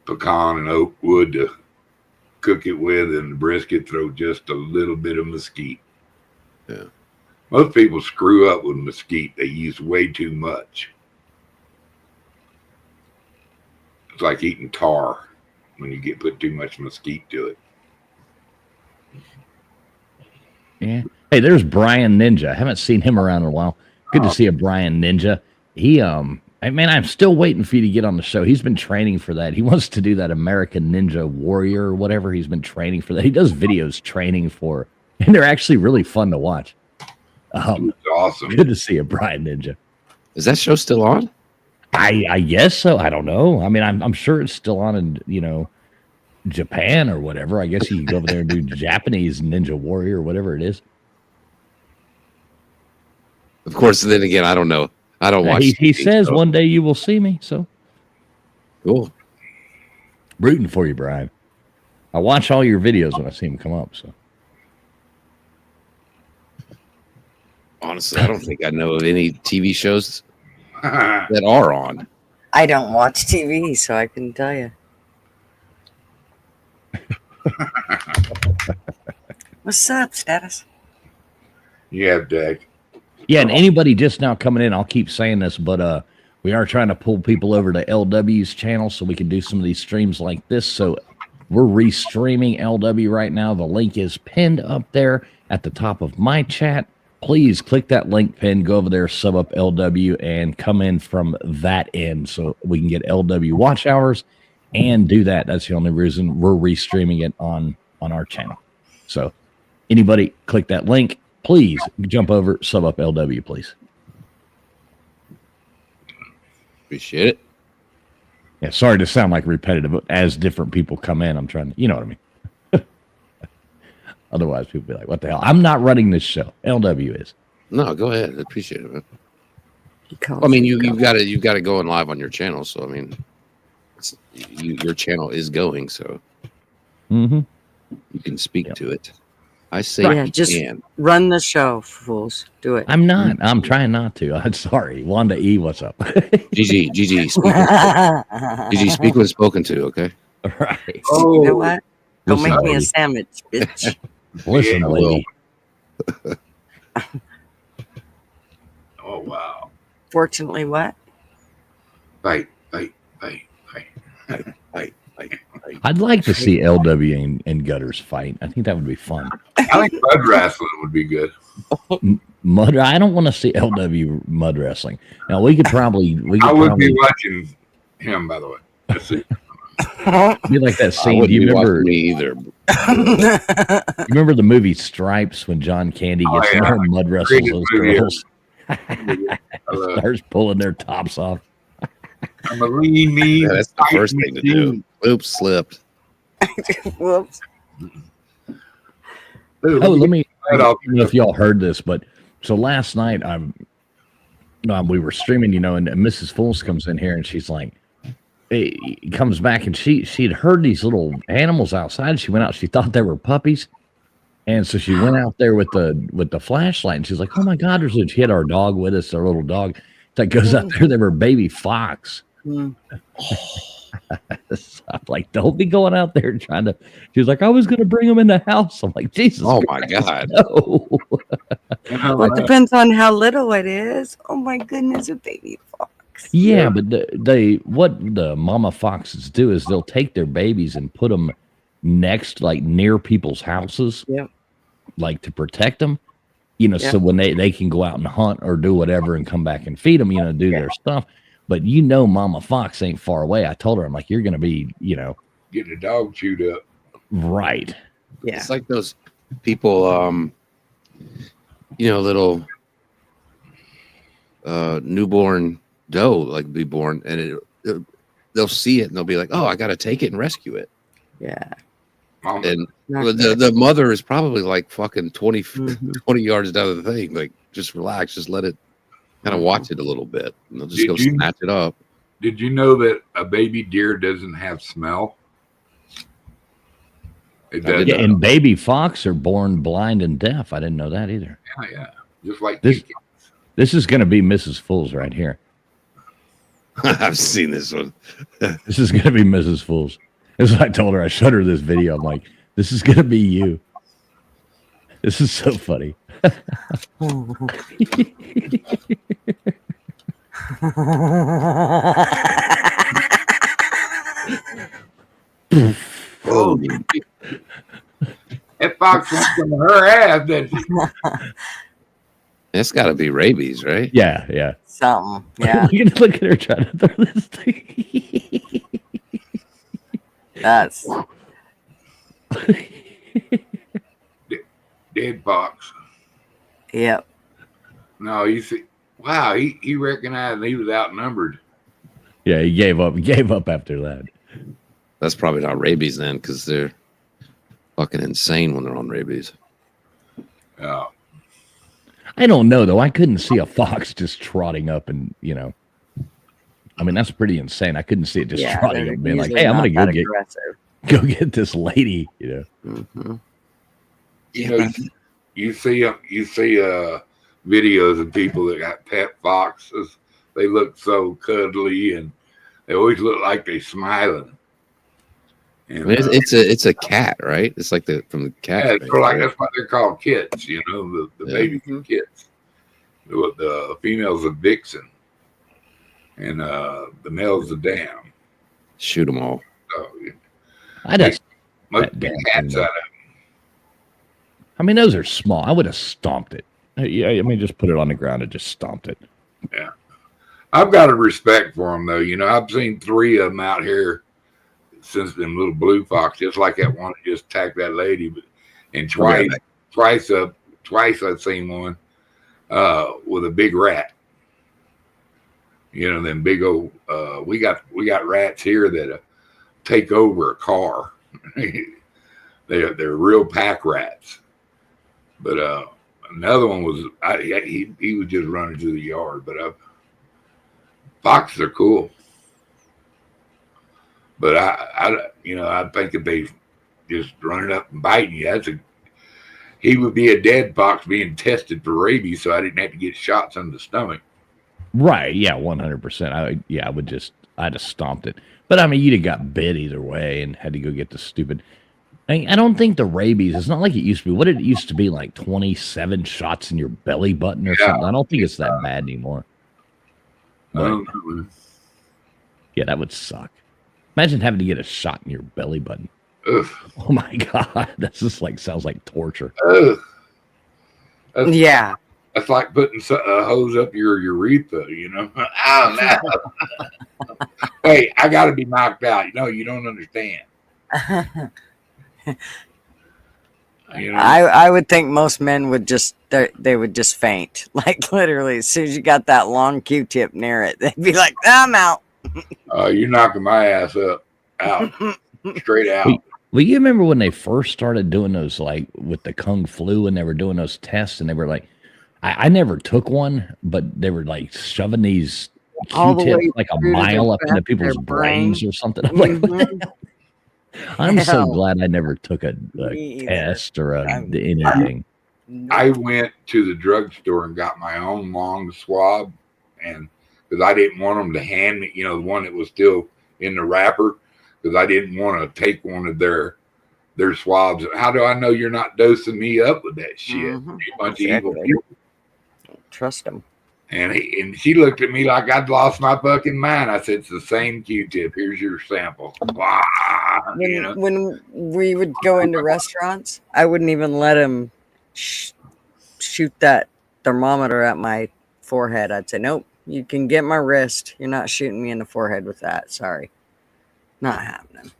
Speaker 1: pecan and oak wood to cook it with, and the brisket, throw just a little bit of mesquite.
Speaker 2: Yeah.
Speaker 1: Most people screw up with mesquite. They use way too much. It's like eating tar when you put too much mesquite to it.
Speaker 4: Yeah. Hey, there's Brian Ninja. I haven't seen him around in a while. Good to see a Brian Ninja. He I'm still waiting for you to get on the show. He's been training for that. He wants to do that American Ninja Warrior or whatever. He's been training for that. He does videos training for, and they're actually really fun to watch.
Speaker 1: It's awesome.
Speaker 4: Good to see a Brian Ninja.
Speaker 2: Is that show still on?
Speaker 4: I guess so. I don't know. I mean, I'm sure it's still on in Japan or whatever. I guess you can go over there and do Japanese Ninja Warrior or whatever it is.
Speaker 2: Of course. Then again, I don't know. I don't watch.
Speaker 4: He says one day you will see me. So
Speaker 2: cool.
Speaker 4: Rooting for you, Brian. I watch all your videos when I see them come up. So
Speaker 2: honestly, I don't think I know of any TV shows that are on.
Speaker 3: I don't watch TV, so I couldn't tell you. What's up, Status?
Speaker 1: Yeah, Dak.
Speaker 4: yeah, and anybody just now coming in, I'll keep saying this, but we are trying to pull people over to LW's channel so we can do some of these streams like this. So we're restreaming LW right now. The link is pinned up there at the top of my chat. Please click that link pin, go over there, sub up LW, and come in from that end so we can get LW watch hours and do that. That's the only reason we're restreaming it on our channel. So anybody click that link, please jump over, sub up LW, please.
Speaker 2: Appreciate it.
Speaker 4: Yeah, sorry to sound like repetitive, but as different people come in, I'm trying to, you know what I mean? Otherwise, people be like, what the hell? I'm not running this show. LW is.
Speaker 2: No, go ahead. I appreciate it, man. I mean, you've got it going live on your channel, so I mean, your channel is going, so you can speak to it. I say you
Speaker 3: just
Speaker 2: can.
Speaker 3: Run the show, fools. Do it.
Speaker 4: I'm not. I'm trying not to. I'm sorry. Wanda E, what's up?
Speaker 2: GG, speak when spoken to, okay?
Speaker 4: Right.
Speaker 3: You know what? Don't
Speaker 4: Listen,
Speaker 3: make me a
Speaker 4: lady.
Speaker 3: sandwich, bitch.
Speaker 4: Listen,
Speaker 1: Yeah,
Speaker 4: lady.
Speaker 1: Oh, wow.
Speaker 3: Fortunately, what?
Speaker 1: Fight.
Speaker 4: I'd like to see LW and Gutters fight. I think that would be fun.
Speaker 1: I think mud wrestling would be good.
Speaker 4: Mud. I don't want to see LW mud wrestling. Now we could probably.
Speaker 1: I would be watching him, by the way. That's it.
Speaker 4: Be like that
Speaker 2: I
Speaker 4: scene. Do
Speaker 2: wouldn't
Speaker 4: you
Speaker 2: be watching
Speaker 4: remember?
Speaker 2: me either.
Speaker 4: You remember the movie Stripes when John Candy gets in there and mud wrestles
Speaker 1: Greatest
Speaker 4: those
Speaker 1: movie ever.
Speaker 4: girls?
Speaker 1: I love it.
Speaker 4: Starts pulling their tops off.
Speaker 1: I'm a lean knee.
Speaker 2: Yeah, that's the first thing to do. Oops, slipped.
Speaker 3: Whoops.
Speaker 4: Oh, let me. I
Speaker 1: Right off.
Speaker 4: don't know if y'all heard this, but so last night we were streaming, and Mrs. Fools comes in here and she's like, hey, comes back and she'd heard these little animals outside. She went out. She thought they were puppies, and so she went out there with the flashlight and she's like, oh my God! She had our dog with us, our little dog that goes out there. They were baby fox. So I'm like, don't be going out there trying to. She's like, I was going to bring them in the house. I'm like, Jesus.
Speaker 2: Oh my
Speaker 4: Christ,
Speaker 2: God.
Speaker 4: no.
Speaker 3: Well, it depends on how little it is. Oh my goodness, a baby fox.
Speaker 4: Yeah, but what the mama foxes do is they'll take their babies and put them near people's houses, like to protect them, so when they can go out and hunt or do whatever and come back and feed them, do their stuff. But mama fox ain't far away. I told her, I'm like, you're going to be,
Speaker 1: Getting a dog chewed up.
Speaker 4: right.
Speaker 3: Yeah.
Speaker 2: It's like those people, little newborn doe, like be born, and they'll see it and they'll be like, oh, I got to take it and rescue it.
Speaker 3: Yeah.
Speaker 2: And the mother is probably like fucking 20 yards down the thing. Like, just relax, just let it kind of watch it a little bit, and they'll just go snatch it up.
Speaker 1: Did you know that a baby deer doesn't have smell? It does.
Speaker 4: Yeah, and baby fox are born blind and deaf. I didn't know that either.
Speaker 1: Yeah. Just like
Speaker 4: This is going to be Mrs. Fools right here.
Speaker 2: I've seen this one.
Speaker 4: This is gonna be Mrs. Fools. As I told her, I showed her this video. I'm like, this is gonna be you. This is so funny.
Speaker 1: Oh, that fox went from her ass, didn't she?
Speaker 2: It's got to be rabies, right?
Speaker 4: Yeah, yeah.
Speaker 3: Something. Yeah.
Speaker 4: Look at her trying to throw this thing.
Speaker 3: That's
Speaker 1: Dead fox.
Speaker 3: yep.
Speaker 1: No, you see, wow, he recognized he was outnumbered.
Speaker 4: Yeah, he gave up. He gave up after that.
Speaker 2: That's probably not rabies then, because they're fucking insane when they're on rabies.
Speaker 1: Oh,
Speaker 4: I don't know though. I couldn't see a fox just trotting up, and I mean that's pretty insane. I couldn't see it just
Speaker 3: Yeah,
Speaker 4: trotting
Speaker 3: they're
Speaker 4: up, being like,
Speaker 3: usually
Speaker 4: "Hey, I'm
Speaker 3: not
Speaker 4: gonna
Speaker 3: that
Speaker 4: go
Speaker 3: aggressive.
Speaker 4: get this lady,"
Speaker 3: Mhm.
Speaker 1: you know, you see videos of people that got pet foxes. They look so cuddly, and they always look like they smiling. And,
Speaker 2: I mean, it's a cat, right? It's like from the cat.
Speaker 1: yeah,
Speaker 2: thing,
Speaker 1: it's like
Speaker 2: right?
Speaker 1: that's what they're called, kits. You know, the
Speaker 2: Yeah.
Speaker 1: baby kits. The female's a vixen, and the male's a dam.
Speaker 2: Shoot them all.
Speaker 1: So
Speaker 4: I just,
Speaker 1: most
Speaker 4: that damn
Speaker 1: cats
Speaker 4: thing,
Speaker 1: out
Speaker 4: I mean, those are small. I would have stomped it. Yeah, I mean, just put it on the ground and just stomped it.
Speaker 1: Yeah, I've got a respect for them though. You know, I've seen 3 of them out here since them little blue fox, just like that one that just attacked that lady. And twice I've seen one with a big rat. You know, them big old. We got rats here that take over a car. They're real pack rats. But another one was he was just running through the yard. But foxes are cool. But I think if they just running up and biting you, he would be a dead fox being tested for rabies, so I didn't have to get shots in the stomach.
Speaker 4: Right? Yeah, 100%. I'd have stomped it. But I mean, you'd have got bit either way and had to go get the stupid. I don't think the rabies. It's not like it used to be. What did it used to be like? 27 shots in your belly button or something. I don't think it's that bad anymore. But, yeah, that would suck. Imagine having to get a shot in your belly button.
Speaker 1: Ugh.
Speaker 4: Oh my god, this is sounds like torture.
Speaker 1: Ugh.
Speaker 3: Yeah.
Speaker 1: That's like putting a hose up your urethra, you know. Oh no! Hey, I got to be knocked out. No, you don't understand. You know?
Speaker 3: I would think most men would they would just faint. Like literally, as soon as you got that long Q-tip near it, they'd be like, "I'm out."
Speaker 1: You're knocking my ass up, out, straight out.
Speaker 4: Well, you remember when they first started doing those, like with the Kung Flu, and they were doing those tests, and they were like, I never took one, but they were like shoving these
Speaker 3: All the
Speaker 4: Q-tips
Speaker 3: way
Speaker 4: like a
Speaker 3: through
Speaker 4: mile up into
Speaker 3: their
Speaker 4: people's
Speaker 3: brain.
Speaker 4: brains or something. I'm like, what the hell? I'm so
Speaker 3: Hell.
Speaker 4: glad I never took a
Speaker 3: Me either.
Speaker 4: test or anything.
Speaker 1: I went to the drugstore and got my own long swab, and because I didn't want them to hand me, the one that was still in the wrapper, because I didn't want to take one of their swabs. How do I know you're not dosing me up with that shit?
Speaker 3: Mhm.
Speaker 1: You bunch of evil
Speaker 3: Exactly.
Speaker 1: people.
Speaker 3: Trust them.
Speaker 1: And she looked at me like I'd lost my fucking mind. I said, "It's the same Q-tip. Here's your sample." Wow.
Speaker 3: When we would go into restaurants, I wouldn't even let him shoot that thermometer at my forehead. I'd say, "Nope, you can get my wrist. You're not shooting me in the forehead with that. Sorry, not happening."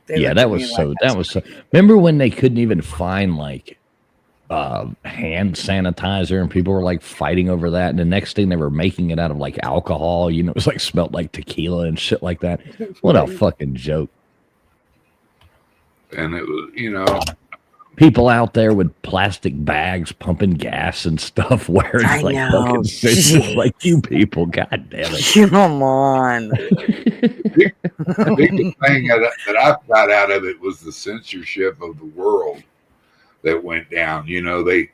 Speaker 3: They
Speaker 4: Yeah,
Speaker 3: looked
Speaker 4: that
Speaker 3: at me
Speaker 4: was
Speaker 3: like
Speaker 4: that was so. Remember when they couldn't even find like hand sanitizer, and people were like fighting over that, and the next thing they were making it out of like alcohol. It was like smelled like tequila and shit like that. What a fucking joke!
Speaker 1: And it was,
Speaker 4: People out there with plastic bags pumping gas and stuff, wearing
Speaker 3: I
Speaker 4: like
Speaker 3: know.
Speaker 4: fucking suits. Like, you people, god damn it!
Speaker 3: Come on.
Speaker 1: the biggest thing that I got out of it was the censorship of the world that went down. They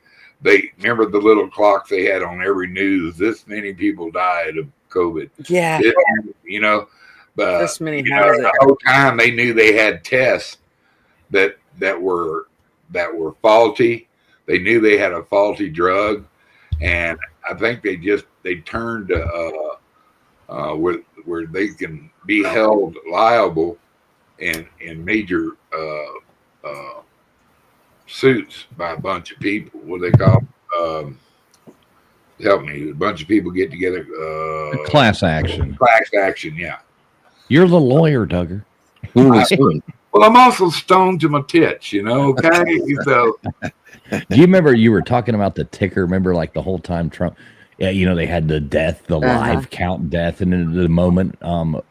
Speaker 1: remember the little clocks they had on every news. This many people died of COVID.
Speaker 3: Yeah.
Speaker 1: You know, but
Speaker 3: This many
Speaker 1: you know,
Speaker 3: has it.
Speaker 1: the whole time they knew they had tests that were faulty. They knew they had a faulty drug, and I think they turned where they can be held liable in major suits by a bunch of people. What do they call help me? A bunch of people get together.
Speaker 4: Class action.
Speaker 1: Class action, yeah.
Speaker 4: You're the lawyer, Duggar.
Speaker 1: Well, I'm also stoned to my tits, you know. Okay, so
Speaker 4: Do you remember you were talking about the ticker? Remember, like the whole time Trump, yeah, you know, they had the live count death, and then the moment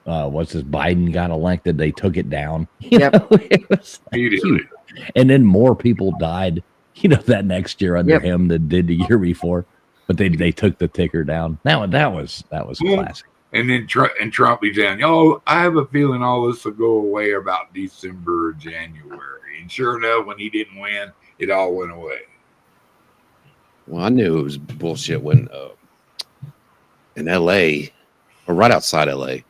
Speaker 4: what's this, Biden got elected, they took it down. You know, it was like huge. And then more people died, you know, that next year under him than did the year before. But they took the ticker down. Now that was classic.
Speaker 1: And then Trump be saying, "Oh, I have a feeling all this will go away about December or January." And sure enough, when he didn't win, it all went away.
Speaker 2: Well, I knew it was bullshit when in L.A. or right outside L.A.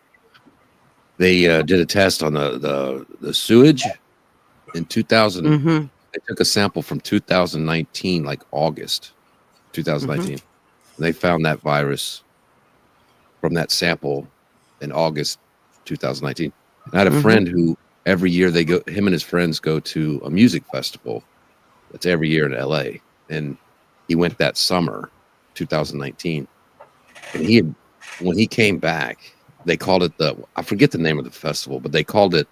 Speaker 2: they did a test on the sewage in 2000.
Speaker 3: Mm-hmm.
Speaker 2: They took a sample from 2019, like August 2019. They found that virus from that sample in August 2019. And I had a friend who every year him and his friends go to a music festival that's every year in LA. And he went that summer, 2019. And when he came back, they called it I forget the name of the festival, but they called it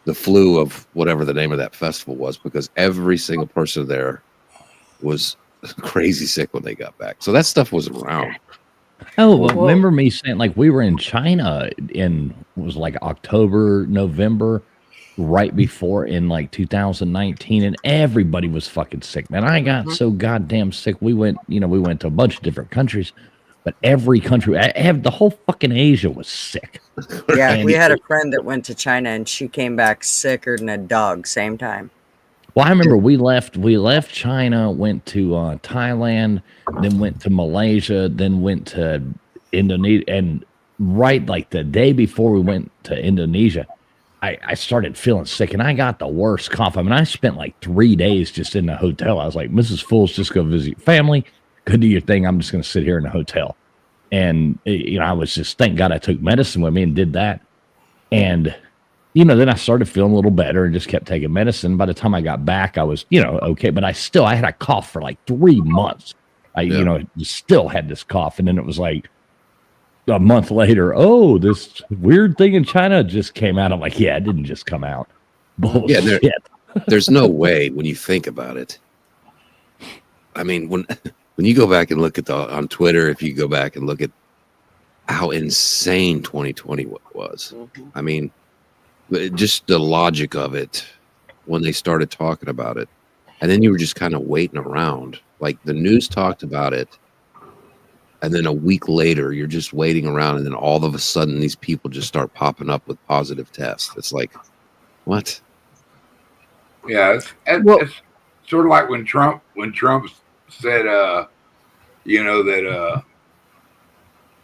Speaker 2: the flu of whatever the name of that festival was, because every single person there was crazy sick when they got back. So that stuff was around.
Speaker 4: Oh, well, remember me saying, like, we were in China was like October, November, right before in like 2019, and everybody was fucking sick, man. I got so goddamn sick. We went to a bunch of different countries, but every country, the whole fucking Asia was sick.
Speaker 3: Yeah,
Speaker 4: And
Speaker 3: we had a friend that went to China and she came back sicker than a dog, same time.
Speaker 4: Well, I remember we left China, went to Thailand, then went to Malaysia, then went to Indonesia, and right like the day before we went to Indonesia, I started feeling sick, and I got the worst cough. I mean, I spent like 3 days just in the hotel. I was like, Mrs. Fools, just go visit your family, go do your thing. I'm just going to sit here in the hotel. And, you know, I was just, thank God I took medicine with me and did that. And, you know, then I started feeling a little better and just kept taking medicine. By the time I got back, I was, you know, okay. But I had a cough for like 3 months. You know, still had this cough. And then it was like a month later, oh, this weird thing in China just came out. I'm like, yeah, it didn't just come out. Bullshit.
Speaker 2: Yeah, there's no way when you think about it. I mean, when you go back and look at on Twitter, if you go back and look at how insane 2020 was, I mean, just the logic of it when they started talking about it, and then you were just kind of waiting around. Like the news talked about it, and then a week later you're just waiting around, and then all of a sudden these people just start popping up with positive tests. It's like, what?
Speaker 1: Yeah, it's sort of like when Trump said, you know, that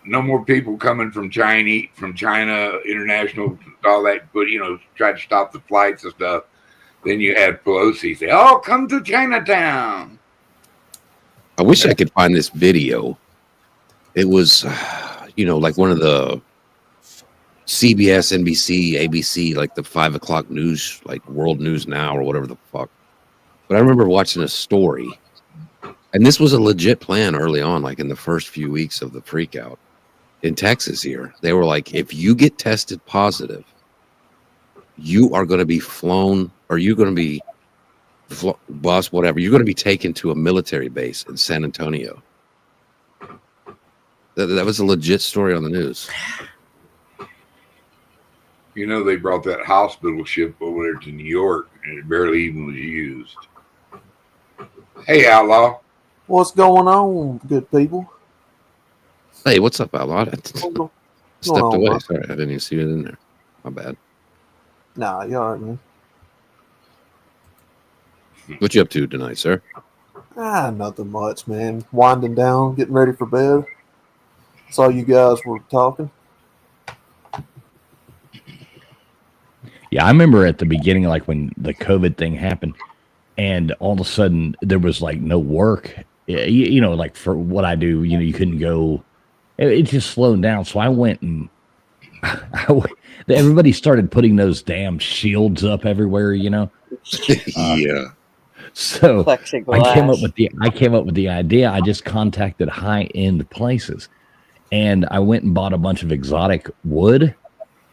Speaker 1: no more people coming from China, international, all that, but, you know, tried to stop the flights and stuff. Then you had Pelosi say, "Oh, come to Chinatown."
Speaker 2: I wish I could find this video. It was, you know, like one of the CBS, NBC, ABC, like the 5 o'clock news, like World News Now or whatever the fuck. But I remember watching a story, and this was a legit plan early on, like in the first few weeks of the freak out in Texas here. They were like, if you get tested positive, you are going to be flown, or you're going to be bus, whatever. You're going to be taken to a military base in San Antonio. That was a legit story on the news.
Speaker 1: You know, they brought that hospital ship over there to New York, and it barely even was used. Hey, Outlaw.
Speaker 11: What's going on, good people?
Speaker 2: Hey, what's up, Outlaw? Stepped away.
Speaker 11: Man?
Speaker 2: Sorry, I didn't even see it in there. My bad.
Speaker 11: Nah, you all right, man.
Speaker 2: What you up to tonight, sir?
Speaker 11: Nothing much, man. Winding down, getting ready for bed. Saw you guys were talking.
Speaker 4: Yeah, I remember at the beginning, like when the COVID thing happened, and all of a sudden there was like no work. You know, like for what I do, you know, you couldn't go. It just slowed down. So I went and everybody started putting those damn shields up everywhere. You know.
Speaker 2: Yeah.
Speaker 4: So
Speaker 3: Plexiglass.
Speaker 4: I came up with the idea. I just contacted high end places, and I went and bought a bunch of exotic wood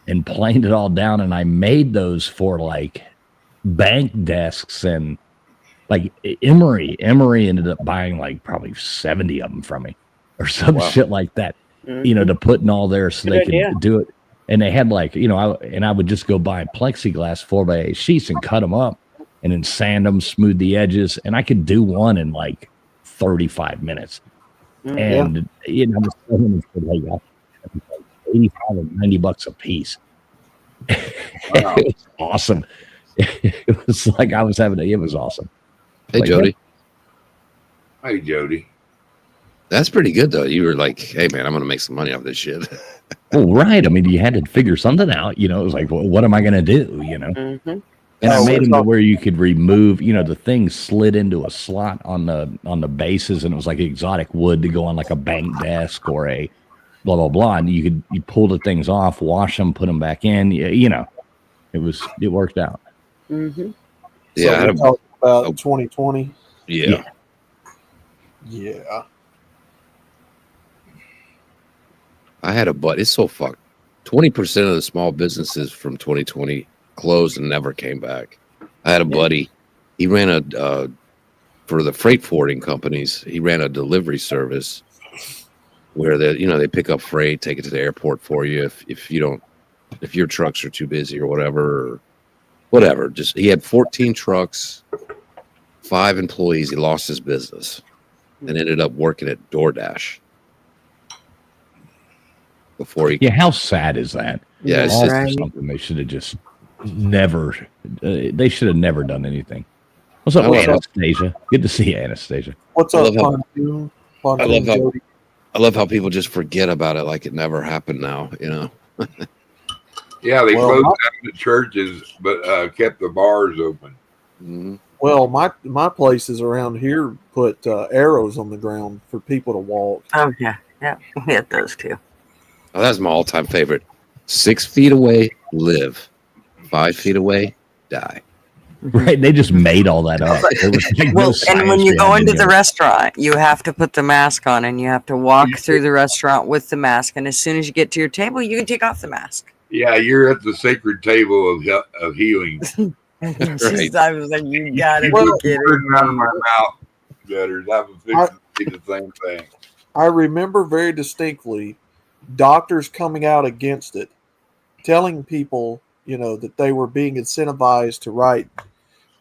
Speaker 4: and planed it all down, and I made those for like bank desks and like Emory ended up buying like probably 70 of them from me or some shit like that, you know, to put in all there so they could do it. And they had like, you know, I would just go buy plexiglass 4x8 sheets and cut them up and then sand them, smooth the edges. And I could do one in like 35 minutes. And, you know, I was for like 85 or 90 bucks a piece.
Speaker 1: Wow.
Speaker 4: It was awesome. It was like I was having it was awesome.
Speaker 2: Hey,
Speaker 4: Like,
Speaker 2: Jody.
Speaker 1: Hey, Jody.
Speaker 2: That's pretty good, though. You were like, hey, man, I'm going to make some money off this shit.
Speaker 4: Well, right. I mean, you had to figure something out. You know, it was like, well, what am I going to do? You know? And I made them to where you could remove, you know, the thing slid into a slot on the bases, and it was like exotic wood to go on like a bank desk or a blah blah blah. And you pull the things off, wash them, put them back in. You know, it worked out.
Speaker 11: So
Speaker 2: Yeah.
Speaker 11: we're talking about 2020.
Speaker 2: Yeah.
Speaker 11: Yeah.
Speaker 2: I had a buddy. It's so fucked. 20% of the small businesses from 2020 closed and never came back. I had a buddy. He ran for the freight forwarding companies. He ran a delivery service where they pick up freight, take it to the airport for you if your trucks are too busy or whatever. Just he had 14 trucks, 5 employees. He lost his business and ended up working at DoorDash. Before he,
Speaker 4: how sad is that?
Speaker 2: Yeah, it's
Speaker 4: All
Speaker 2: just
Speaker 4: for something they should have just never. They should have never done anything. What's up, Anastasia? Good to see you, Anastasia.
Speaker 11: What's
Speaker 2: I
Speaker 11: up,
Speaker 2: love
Speaker 11: Pontoon?
Speaker 2: I love how people just forget about it like it never happened now, you know.
Speaker 1: Yeah, they
Speaker 11: Well,
Speaker 1: closed down the churches, but kept the bars open.
Speaker 2: Mm-hmm.
Speaker 11: Well, my places around here put arrows on the ground for people to walk.
Speaker 3: Oh yeah, we had those too.
Speaker 2: Oh, that's my all-time favorite. 6 feet away, live. 5 feet away, die.
Speaker 4: Right? They just made all that up. There was like no
Speaker 3: Well, and
Speaker 4: science
Speaker 3: when you go
Speaker 4: behind
Speaker 3: into
Speaker 4: any
Speaker 3: the
Speaker 4: of it.
Speaker 3: restaurant, you have to put the mask on, and you have to walk through the restaurant with the mask. And as soon as you get to your table, you can take off the mask.
Speaker 1: Yeah, you're at the sacred table of healing.
Speaker 3: She's- I was like, you gotta
Speaker 11: Well,
Speaker 3: be kidding
Speaker 1: Words out of
Speaker 3: me.
Speaker 1: my mouth, Gutters. I was fixing to do the same thing.
Speaker 11: I remember very distinctly doctors coming out against it, telling people, that they were being incentivized to write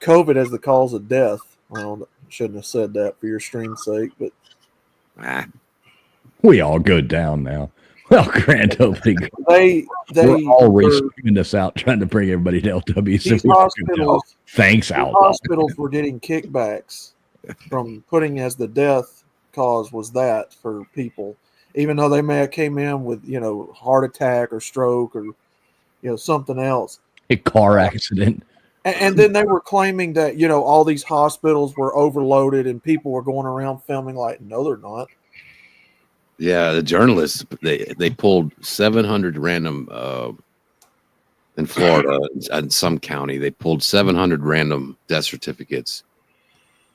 Speaker 11: COVID as the cause of death. Well, shouldn't have said that for your stream's sake, but
Speaker 4: We all go down now. Well, grand opening.
Speaker 11: they
Speaker 4: We're all
Speaker 11: were-
Speaker 4: re-streaming this out, trying to bring everybody to LW. So
Speaker 11: These
Speaker 4: we all go
Speaker 11: hospitals-
Speaker 4: down. Thanks,
Speaker 11: these
Speaker 4: Al.
Speaker 11: hospitals were getting kickbacks from putting as the death cause was that for people, even though they may have came in with heart attack or stroke or something else.
Speaker 4: A car accident.
Speaker 11: And then they were claiming that all these hospitals were overloaded and people were going around filming like, no, they're not.
Speaker 2: Yeah, the journalists they pulled 700 random in Florida in some county. They pulled 700 random death certificates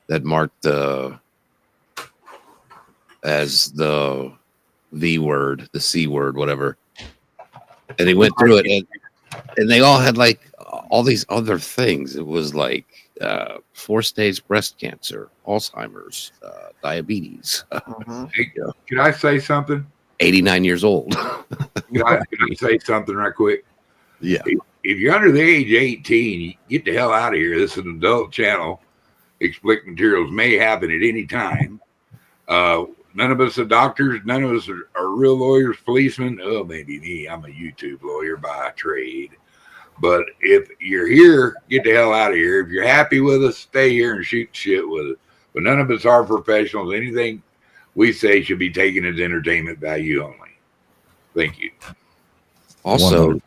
Speaker 2: that marked as the V word, the C word, whatever. And he went through it, and they all had like all these other things. It was like 4-stage breast cancer, Alzheimer's, diabetes.
Speaker 1: Hey, can I say something?
Speaker 2: 89 years old.
Speaker 1: Can I say something right quick?
Speaker 2: Yeah.
Speaker 1: If you're under the age of 18, you get the hell out of here. This is an adult channel. Explicit materials may happen at any time. None of us are doctors. None of us are real lawyers, policemen. Oh, maybe me. I'm a YouTube lawyer by trade. But if you're here, get the hell out of here. If you're happy with us, stay here and shoot shit with us. But none of us are professionals. Anything we say should be taken as entertainment value only. Thank you.
Speaker 2: Also,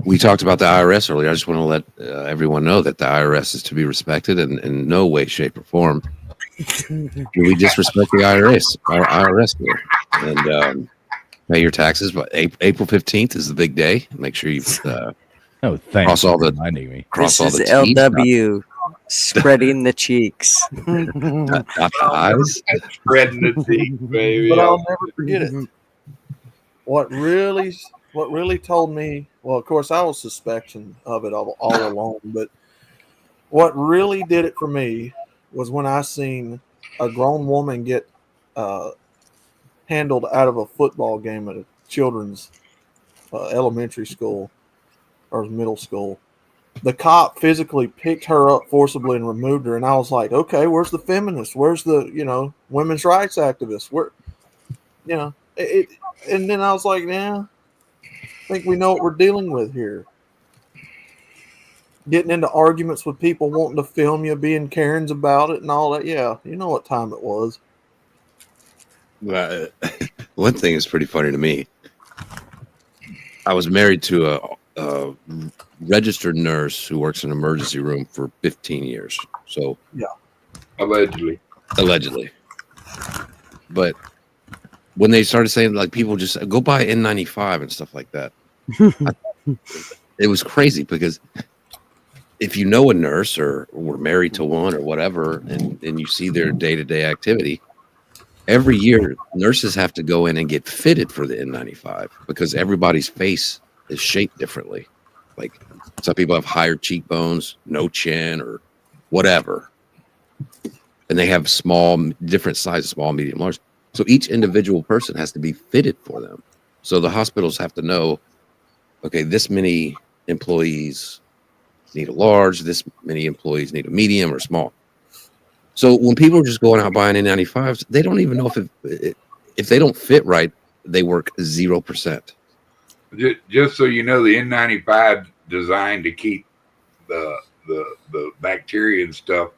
Speaker 2: we talked about the IRS earlier. I just want to let everyone know that the IRS is to be respected in no way, shape, or form. We disrespect the IRS, our IRS here, and pay your taxes. But April 15th is the big day. Make sure you
Speaker 4: Oh, thanks
Speaker 2: cross all
Speaker 4: for
Speaker 2: the
Speaker 4: reminding me.
Speaker 2: cross
Speaker 3: This
Speaker 2: all
Speaker 3: is
Speaker 2: the T's,
Speaker 3: LW spreading the cheeks.
Speaker 2: dot the I's.
Speaker 1: Spreading the teeth, baby.
Speaker 11: But I'll never forget it. What really told me, well, of course, I was suspecting of it all along, but what really did it for me was when I seen a grown woman get handled out of a football game at a children's elementary school or middle school. The cop physically picked her up forcibly and removed her, and I was like, okay, where's the feminists? Where's the women's rights activists? Where, it and then I was like, yeah, I think we know what we're dealing with here. Getting into arguments with people wanting to film you, being Karens about it and all that. Yeah, you know what time it was.
Speaker 2: One thing is pretty funny to me. I was married to a registered nurse who works in an emergency room for 15 years. So,
Speaker 11: yeah,
Speaker 2: allegedly. But when they started saying like people just go buy N95 and stuff like that, it was crazy because if you know a nurse or were married to one or whatever, and you see their day-to-day activity, every year nurses have to go in and get fitted for the N95 because everybody's face is shaped differently. Like some people have higher cheekbones, no chin, or whatever, and they have different sizes, small, medium, large. So each individual person has to be fitted for them. So the hospitals have to know, okay, this many employees need a large, this many employees need a medium or small. So when people are just going out buying N95s, they don't even know if they don't fit right, they work 0%.
Speaker 1: Just so you know, the N95 designed to keep the bacteria and stuff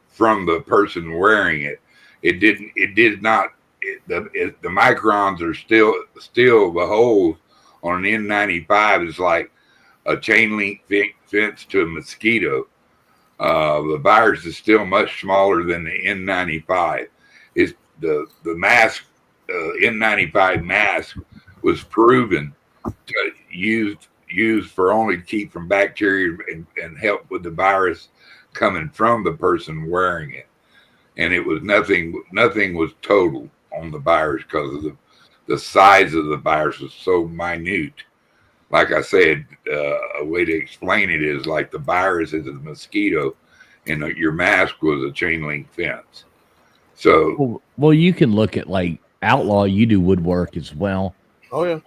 Speaker 1: from the person wearing it. It did not. The microns are still the holes on an N95 is like a chain link fence to a mosquito. The virus is still much smaller than the N95. Is the mask N95 mask was proven to used for only keep from bacteria and help with the virus coming from the person wearing it. And it was nothing was total on the virus because of the size of the virus was so minute. Like I said, a way to explain it is like the virus is a mosquito and your mask was a chain link fence. So,
Speaker 4: well, you can look at like Outlaw, you do woodwork as well.
Speaker 11: Oh yeah.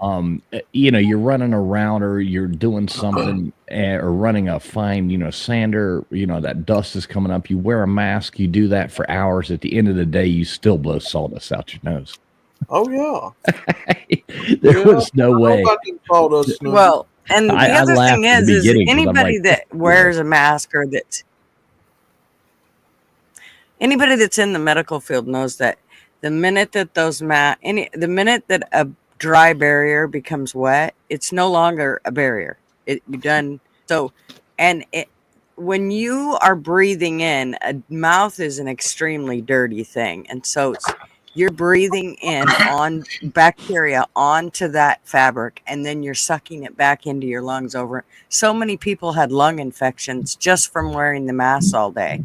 Speaker 4: You're running around or you're doing something or running a fine, sander, that dust is coming up. You wear a mask, you do that for hours. At the end of the day, you still blow sawdust out your nose.
Speaker 11: Oh yeah.
Speaker 4: There was no way.
Speaker 3: Well, and the other thing is anybody that wears a mask or anybody that's in the medical field knows that the minute that the minute that a dry barrier becomes wet, it's no longer a barrier. You're done. So, when you are breathing in, a mouth is an extremely dirty thing, and so you're breathing in on bacteria onto that fabric, and then you're sucking it back into your lungs over. So many people had lung infections just from wearing the mask all day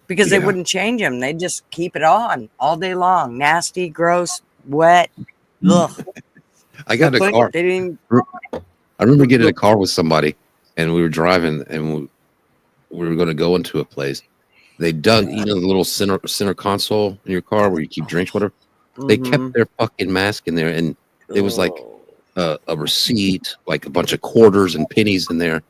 Speaker 3: because they wouldn't change them. They just keep it on all day long. Nasty, gross, wet. Ugh.
Speaker 2: I got a car. I remember getting a car with somebody, and we were driving, and we were going to go into a place. They dug, the little center console in your car where you keep drinks, whatever. They kept their fucking mask in there, and it was like a receipt, like a bunch of quarters and pennies in there,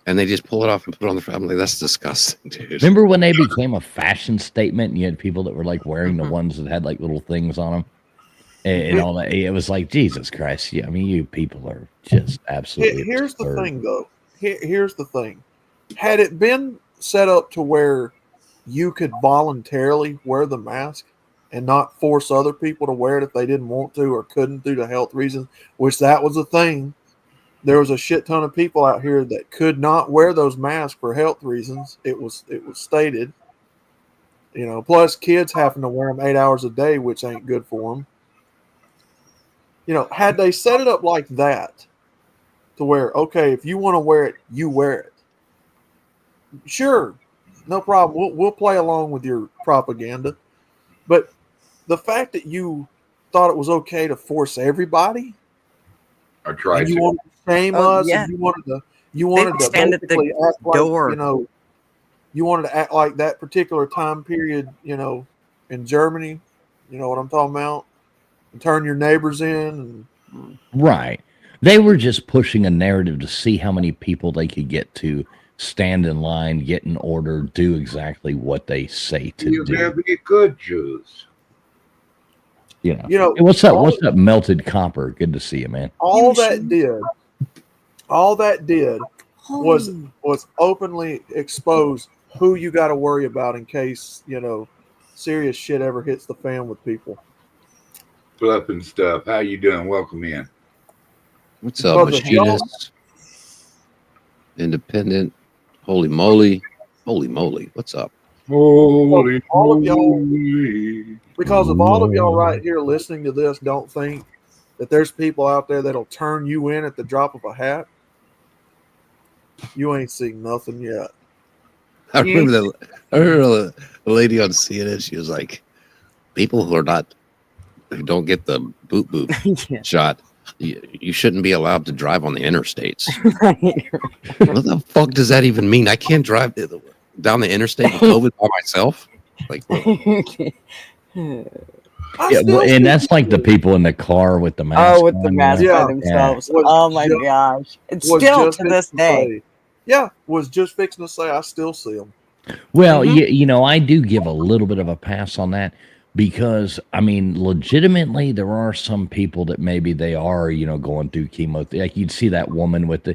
Speaker 2: and they just pull it off and put it on the front. I'm like, that's disgusting, dude.
Speaker 4: Remember when they became a fashion statement, and you had people that were like wearing the ones that had like little things on them? And all that. It was like, Jesus Christ. Yeah, I mean, you people are just absolutely
Speaker 11: Here's the thing, though. Here's the thing. Had it been set up to where you could voluntarily wear the mask, and not force other people to wear it if they didn't want to or couldn't due to health reasons, which that was a thing. There was a shit ton of people out here that could not wear those masks for health reasons. It was stated, plus kids having to wear them 8 hours a day, which ain't good for them. Had they set it up like that to where, okay, if you want to wear it, you wear it. Sure, no problem. We'll play along with your propaganda. But the fact that you thought it was okay to force everybody,
Speaker 1: or try
Speaker 11: you
Speaker 1: to
Speaker 11: wanted to shame us, and you wanted to
Speaker 3: stand at the
Speaker 11: basically act
Speaker 3: door.
Speaker 11: like, you wanted to act like that particular time period, in Germany, you know what I'm talking about, and turn your neighbors in.
Speaker 4: Right. They were just pushing a narrative to see how many people they could get to stand in line, get an order, do exactly what they say to
Speaker 1: You
Speaker 4: do.
Speaker 1: never be good Jews.
Speaker 4: Hey, what's up? What's up, Melted Copper? Good to see you, man.
Speaker 11: All that did was openly expose who you got to worry about in case serious shit ever hits the fan with people.
Speaker 1: Fluff and stuff. How you doing? Welcome in.
Speaker 2: What's up, Machinist? Independent. Holy moly. Holy moly. What's up?
Speaker 1: Holy
Speaker 11: all of y'all, because of all of y'all right here listening to this, don't think that there's people out there that'll turn you in at the drop of a hat. You ain't seen nothing yet.
Speaker 2: I remember a lady on CNN. She was like, people who don't get the boot shot, you shouldn't be allowed to drive on the interstates. What the fuck does that even mean? I can't drive down the interstate with COVID by myself. Like,
Speaker 4: and that's like the people in the car with the mask.
Speaker 3: Oh, with the mask by themselves.
Speaker 11: Yeah.
Speaker 3: Oh my gosh! It's still to this day.
Speaker 11: Was just fixing to say I still see them.
Speaker 4: Well, I do give a little bit of a pass on that because, legitimately, there are some people that maybe they are, going through chemotherapy. Like you'd see that woman with the,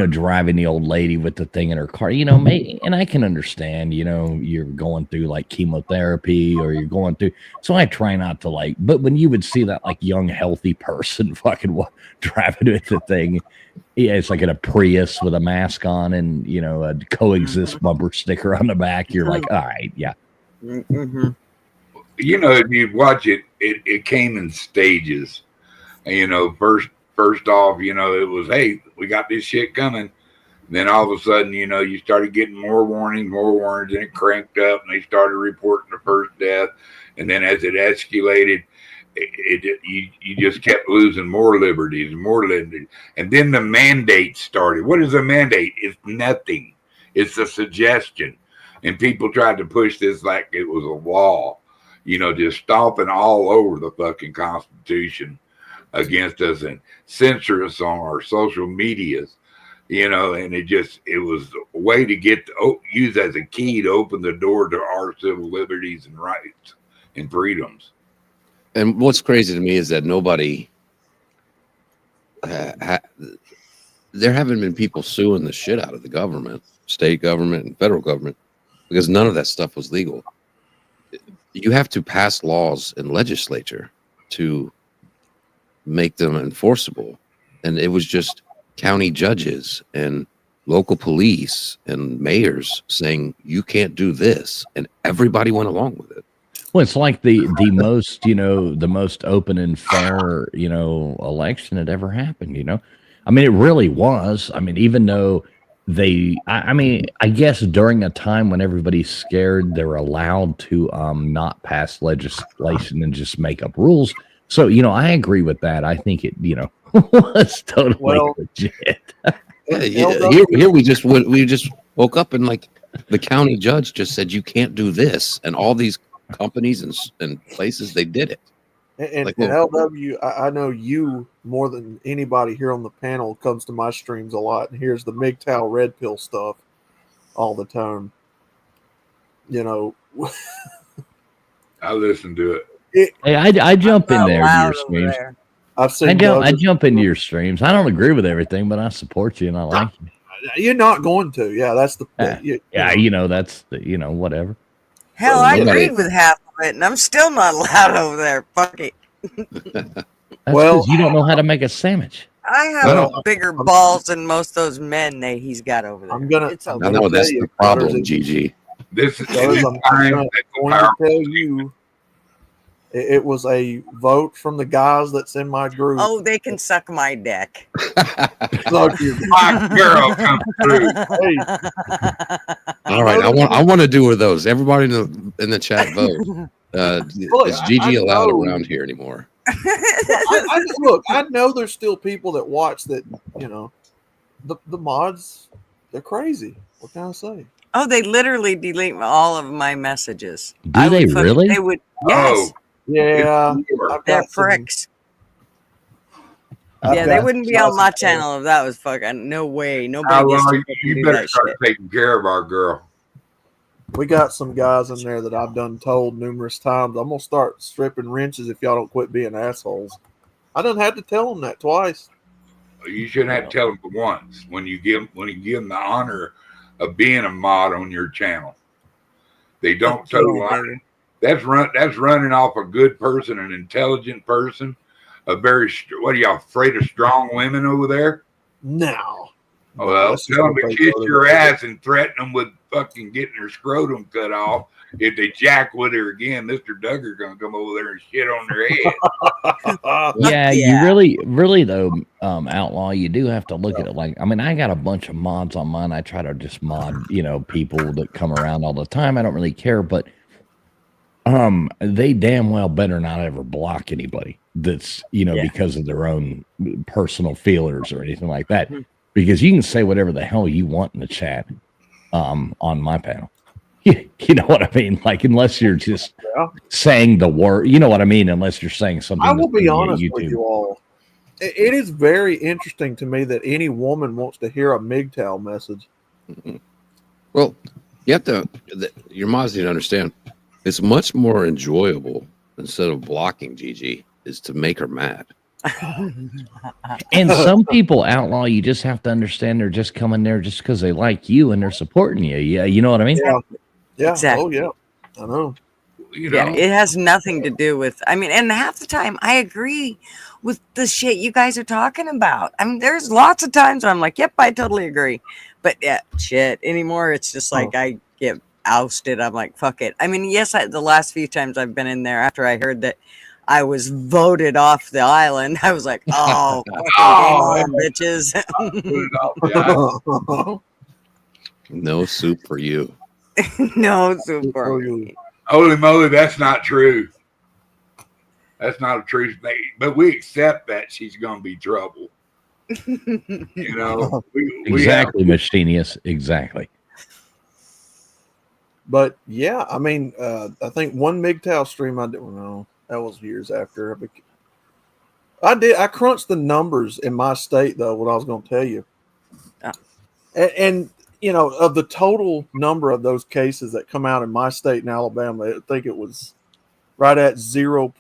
Speaker 4: driving the old lady with the thing in her car, maybe, and I can understand, you're going through like chemotherapy or you're going through. So I try not to but when you would see that like young, healthy person fucking driving with the thing, yeah, it's like in a Prius with a mask on and, a coexist bumper sticker on the back. You're like, all right, yeah.
Speaker 3: Mm-hmm.
Speaker 1: If you watch it, it came in stages. First off, it was, hey, we got this shit coming. Then all of a sudden, you started getting more warnings, and it cranked up, and they started reporting the first death. And then as it escalated, you just kept losing more liberties and more liberties. And then the mandate started. What is a mandate? It's nothing. It's a suggestion. And people tried to push this like it was a law. Just stomping all over the fucking Constitution against us and censor us on our social medias, and it was a way to get used as a key to open the door to our civil liberties and rights and freedoms.
Speaker 2: And what's crazy to me is that nobody, there haven't been people suing the shit out of the government, state government and federal government, because none of that stuff was legal. You have to pass laws in legislature to make them enforceable. And it was just county judges and local police and mayors saying, you can't do this. And everybody went along with it.
Speaker 4: Well, it's like the most, the most open and fair, election that ever happened, it really was. Even though I guess during a time when everybody's scared, they're allowed to not pass legislation and just make up rules. So, I agree with that. I think it, was totally legit.
Speaker 2: Here we just woke up and like the county judge just said, you can't do this. And all these companies and places, they did it.
Speaker 11: And LW, I know you more than anybody here on the panel comes to my streams a lot and hears the MGTOW red pill stuff all the time.
Speaker 1: I listen to it.
Speaker 4: Hey, I jump in there to your streams. I jump into your streams. I don't agree with everything, but I support you and I like you.
Speaker 11: You're not going to. Yeah, that's the
Speaker 4: that's the whatever.
Speaker 3: Hell, I agreed with half of it, and I'm still not allowed over there. Fuck it.
Speaker 4: That's
Speaker 11: Well,
Speaker 4: because you don't know how to make a sandwich.
Speaker 3: I have bigger balls than most of those men he's got over there.
Speaker 11: I'm gonna.
Speaker 3: It's
Speaker 11: I'm
Speaker 2: I
Speaker 3: okay.
Speaker 11: gonna
Speaker 2: know that's
Speaker 11: tell you,
Speaker 2: the
Speaker 11: Butters,
Speaker 2: problem, Gigi.
Speaker 1: This is
Speaker 11: Butters, I'm
Speaker 1: time.
Speaker 11: going to tell you, it was a vote from the guys that's in my group.
Speaker 3: Oh, they can suck my dick.
Speaker 11: Suck your
Speaker 1: My girl come through.
Speaker 11: Hey,
Speaker 2: All right, I want to do one of those. Everybody in the chat vote.
Speaker 11: Look,
Speaker 2: Is Gigi
Speaker 11: I
Speaker 2: allowed
Speaker 11: know-
Speaker 2: around here anymore?
Speaker 11: look, I know there's still people that watch that. You know, the mods, they're crazy. What can I say?
Speaker 3: Oh, they literally delete all of my messages.
Speaker 4: Do they really?
Speaker 3: They would. Yes,
Speaker 1: Oh,
Speaker 11: Yeah, I've
Speaker 3: they're
Speaker 11: got some-
Speaker 3: pricks.
Speaker 11: I've
Speaker 3: Yeah, they
Speaker 11: got
Speaker 3: wouldn't be
Speaker 11: some
Speaker 3: on my
Speaker 11: guys-
Speaker 3: channel if that was fucking. No way.
Speaker 1: how
Speaker 3: Nobody gets
Speaker 1: long?
Speaker 3: to fucking
Speaker 1: You
Speaker 3: do
Speaker 1: better
Speaker 3: that
Speaker 1: start
Speaker 3: shit.
Speaker 1: taking care of our girl.
Speaker 11: We got some guys in there that I've done told numerous times. I'm gonna start stripping wrenches if y'all don't quit being assholes. I done had to tell them that twice.
Speaker 1: You shouldn't have to tell them once when you give them the honor of being a mod on your channel. They don't toe the line. That's running off a good person, an intelligent person, a very. What are y'all afraid of strong women over there?
Speaker 11: No.
Speaker 1: Well,
Speaker 11: That's
Speaker 1: tell them
Speaker 11: what
Speaker 1: to
Speaker 11: they
Speaker 1: kiss
Speaker 11: go to.
Speaker 1: your ass and threaten them with fucking getting their scrotum cut off. If they jack with her again, Mr. Duggar's gonna come over there and shit on their head.
Speaker 4: Yeah,
Speaker 3: Yeah.
Speaker 4: you really though, Outlaw, you do have to look at it like, I mean, I got a bunch of mods on mine. I try to just mod, people that come around all the time. I don't really care, but they damn well better not ever block anybody that's, because of their own personal feelers or anything like that. Because you can say whatever the hell you want in the chat on my panel. You know what I mean? Like, unless you're just saying the word, you know what I mean? Unless you're saying something.
Speaker 11: I will
Speaker 4: that's
Speaker 11: be
Speaker 4: gonna get
Speaker 11: honest with you all. It is very interesting to me that any woman wants to hear a MGTOW message.
Speaker 2: Well, you have to. Your mods need to understand. It's much more enjoyable instead of blocking Gigi is to make her mad.
Speaker 4: And some people, Outlaw, you just have to understand they're just coming there just because they like you and they're supporting you. Yeah, you know what I mean?
Speaker 11: Yeah.
Speaker 3: Exactly.
Speaker 11: Oh yeah. I know.
Speaker 3: Yeah, it has nothing to do with. I mean, and half the time I agree with the shit you guys are talking about. I mean, there's lots of times where I'm like, "Yep, I totally agree," but yeah, shit. Anymore, it's just like I get ousted. I'm like, "Fuck it." I mean, yes, the last few times I've been in there after I heard that I was voted off the island, I was like, "Oh, fucking game on, bitches."
Speaker 2: No soup for you.
Speaker 3: No super.
Speaker 1: Holy moly, that's not true. That's not a true thing. But we accept that she's going to be trouble. You know,
Speaker 4: Exactly, Machinius. Exactly.
Speaker 11: But yeah, I mean, I think one MGTOW stream I did. No, that was years after. I crunched the numbers in my state though. What I was going to tell you, and of the total number of those cases that come out in my state in Alabama, I think it was right at 0.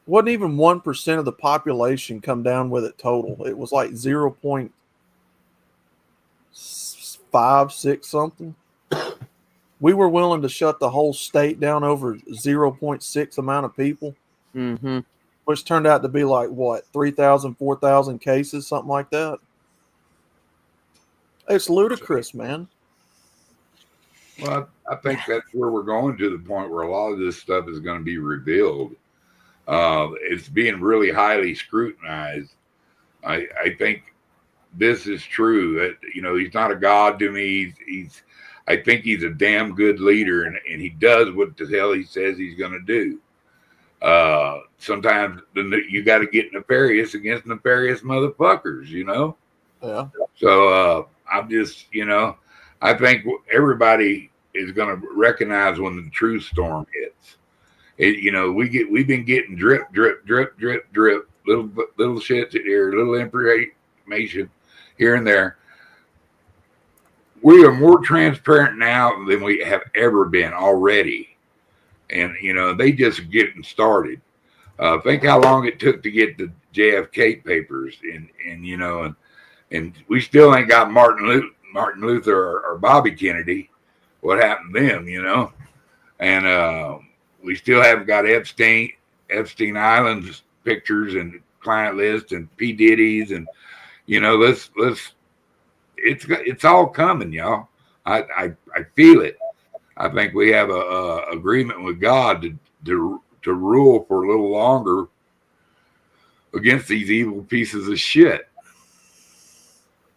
Speaker 11: Wasn't even 1% of the population come down with it total. It was like 0.56 something. We were willing to shut the whole state down over 0.6 amount of people, which turned out to be like what 3,000, 4,000 cases, something like that. It's ludicrous, man.
Speaker 1: Well, I think that's where we're going to the point where a lot of this stuff is going to be revealed. It's being really highly scrutinized. I think this is true. That he's not a god to me. I think he's a damn good leader, and he does what the hell he says he's going to do. Sometimes you got to get nefarious against nefarious motherfuckers,
Speaker 11: Yeah.
Speaker 1: So I'm just, I think everybody is going to recognize when the true storm hits. We've been getting drip, little shit here, little information here and there. We are more transparent now than we have ever been already. And, they just getting started. Think how long it took to get the JFK papers and we still ain't got Martin Luther or Bobby Kennedy. What happened to them, and we still haven't got Epstein Island's pictures and client list and P Diddy's, and it's all coming, y'all. I feel it. I think we have a agreement with God to rule for a little longer against these evil pieces of shit.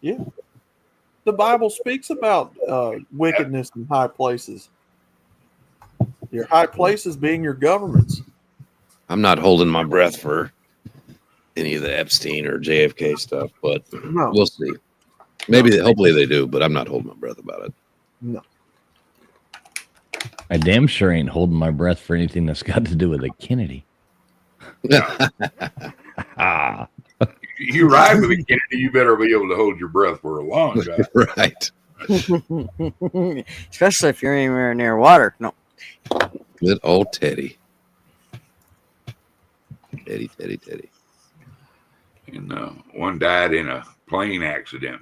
Speaker 11: Yeah. The Bible speaks about wickedness in high places. Your high places being your governments.
Speaker 2: I'm not holding my breath for any of the Epstein or JFK stuff, but we'll see. Hopefully they do, but I'm not holding my breath about it.
Speaker 11: No.
Speaker 4: I damn sure ain't holding my breath for anything that's got to do with a Kennedy.
Speaker 1: You ride with a Kennedy, you better be able to hold your breath for a long time.
Speaker 2: Right.
Speaker 3: Especially if you're anywhere near water. No.
Speaker 2: Good old Teddy. Teddy.
Speaker 1: And one died in a plane accident.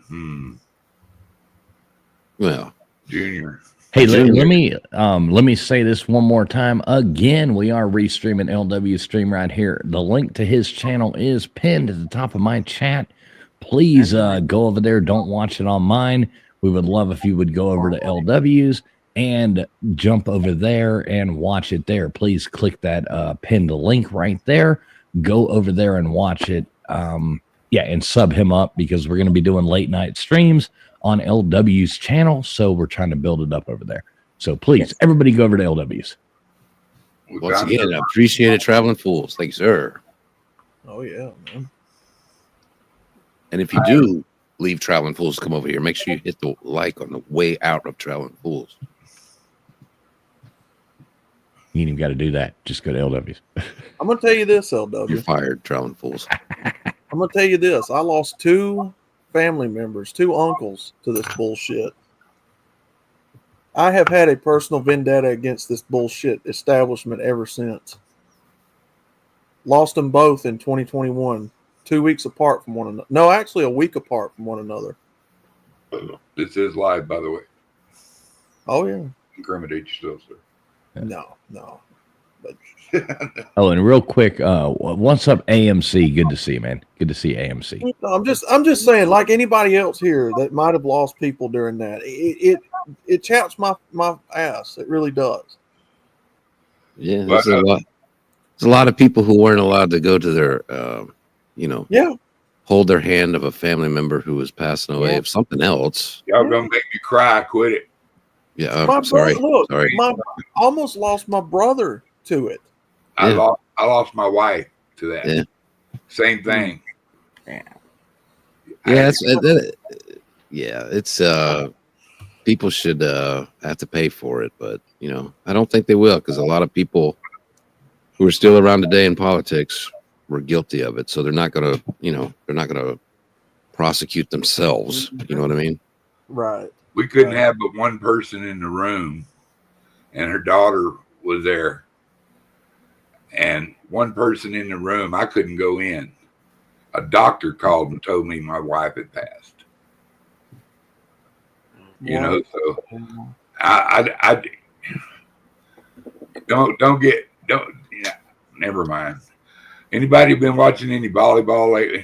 Speaker 2: Well,
Speaker 1: Junior.
Speaker 4: Hey, let me say this one more time. Again, we are restreaming LW stream right here. The link to his channel is pinned at the top of my chat. Please go over there. Don't watch it on mine. We would love if you would go over to LW's and jump over there and watch it there. Please click that pinned link right there. Go over there and watch it. And sub him up because we're going to be doing late night streams on LW's channel. So we're trying to build it up over there. So please, everybody go over to LW's.
Speaker 2: Once again, I appreciate it, Traveling Fools. Thank you, sir.
Speaker 11: Oh, yeah, man.
Speaker 2: And if you do leave Traveling Fools to come over here, make sure you hit the like on the way out of Traveling Fools.
Speaker 4: You ain't even got to do that. Just go to LW's.
Speaker 11: I'm going to tell you this, LW.
Speaker 2: You're fired, Traveling Fools.
Speaker 11: I'm going to tell you this. I lost 2 family members, 2 uncles to this bullshit. I have had a personal vendetta against this bullshit establishment ever since. Lost them both in 2021, 2 weeks apart from one another. No, actually a week apart from one another.
Speaker 1: This is live, by the way.
Speaker 11: Oh, yeah.
Speaker 1: Incriminate yourself, sir.
Speaker 11: No. But
Speaker 4: Oh, and real quick, what's up, AMC? Good to see you, man. Good to see AMC.
Speaker 11: no, I'm just saying, like anybody else here that might have lost people during that, it chaps my ass. It really does.
Speaker 2: Yeah, there's a lot of people who weren't allowed to go to their, hold their hand of a family member who was passing away of something else.
Speaker 1: Y'all gonna make me cry. Quit it.
Speaker 2: Yeah,
Speaker 11: My
Speaker 2: I'm sorry.
Speaker 11: brother,
Speaker 2: Sorry.
Speaker 11: I almost lost my brother to it.
Speaker 1: I lost my wife to that.
Speaker 2: Yeah.
Speaker 1: Same thing.
Speaker 2: Yeah, it's people should have to pay for it, but I don't think they will, because a lot of people who are still around today in politics were guilty of it, so they're not gonna prosecute themselves. You know what I mean?
Speaker 11: Right.
Speaker 1: We couldn't have but one person in the room, and her daughter was there. And one person in the room, I couldn't go in. A doctor called and told me my wife had passed. So I never mind. Anybody been watching any volleyball lately?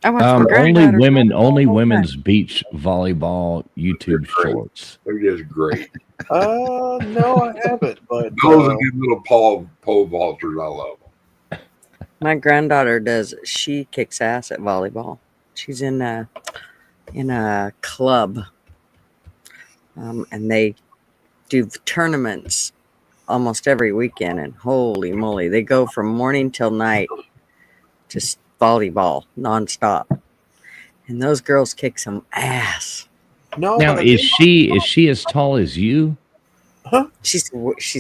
Speaker 4: Only women's beach volleyball YouTube shorts.
Speaker 1: They're just great.
Speaker 11: No, I haven't. But
Speaker 1: those are these little pole vaulters. I love them.
Speaker 3: My granddaughter does. She kicks ass at volleyball. She's in a club, and they do tournaments almost every weekend. And holy moly, they go from morning till night, just volleyball nonstop. And those girls kick some ass.
Speaker 11: No,
Speaker 4: now is she as tall as you?
Speaker 11: Huh?
Speaker 3: She's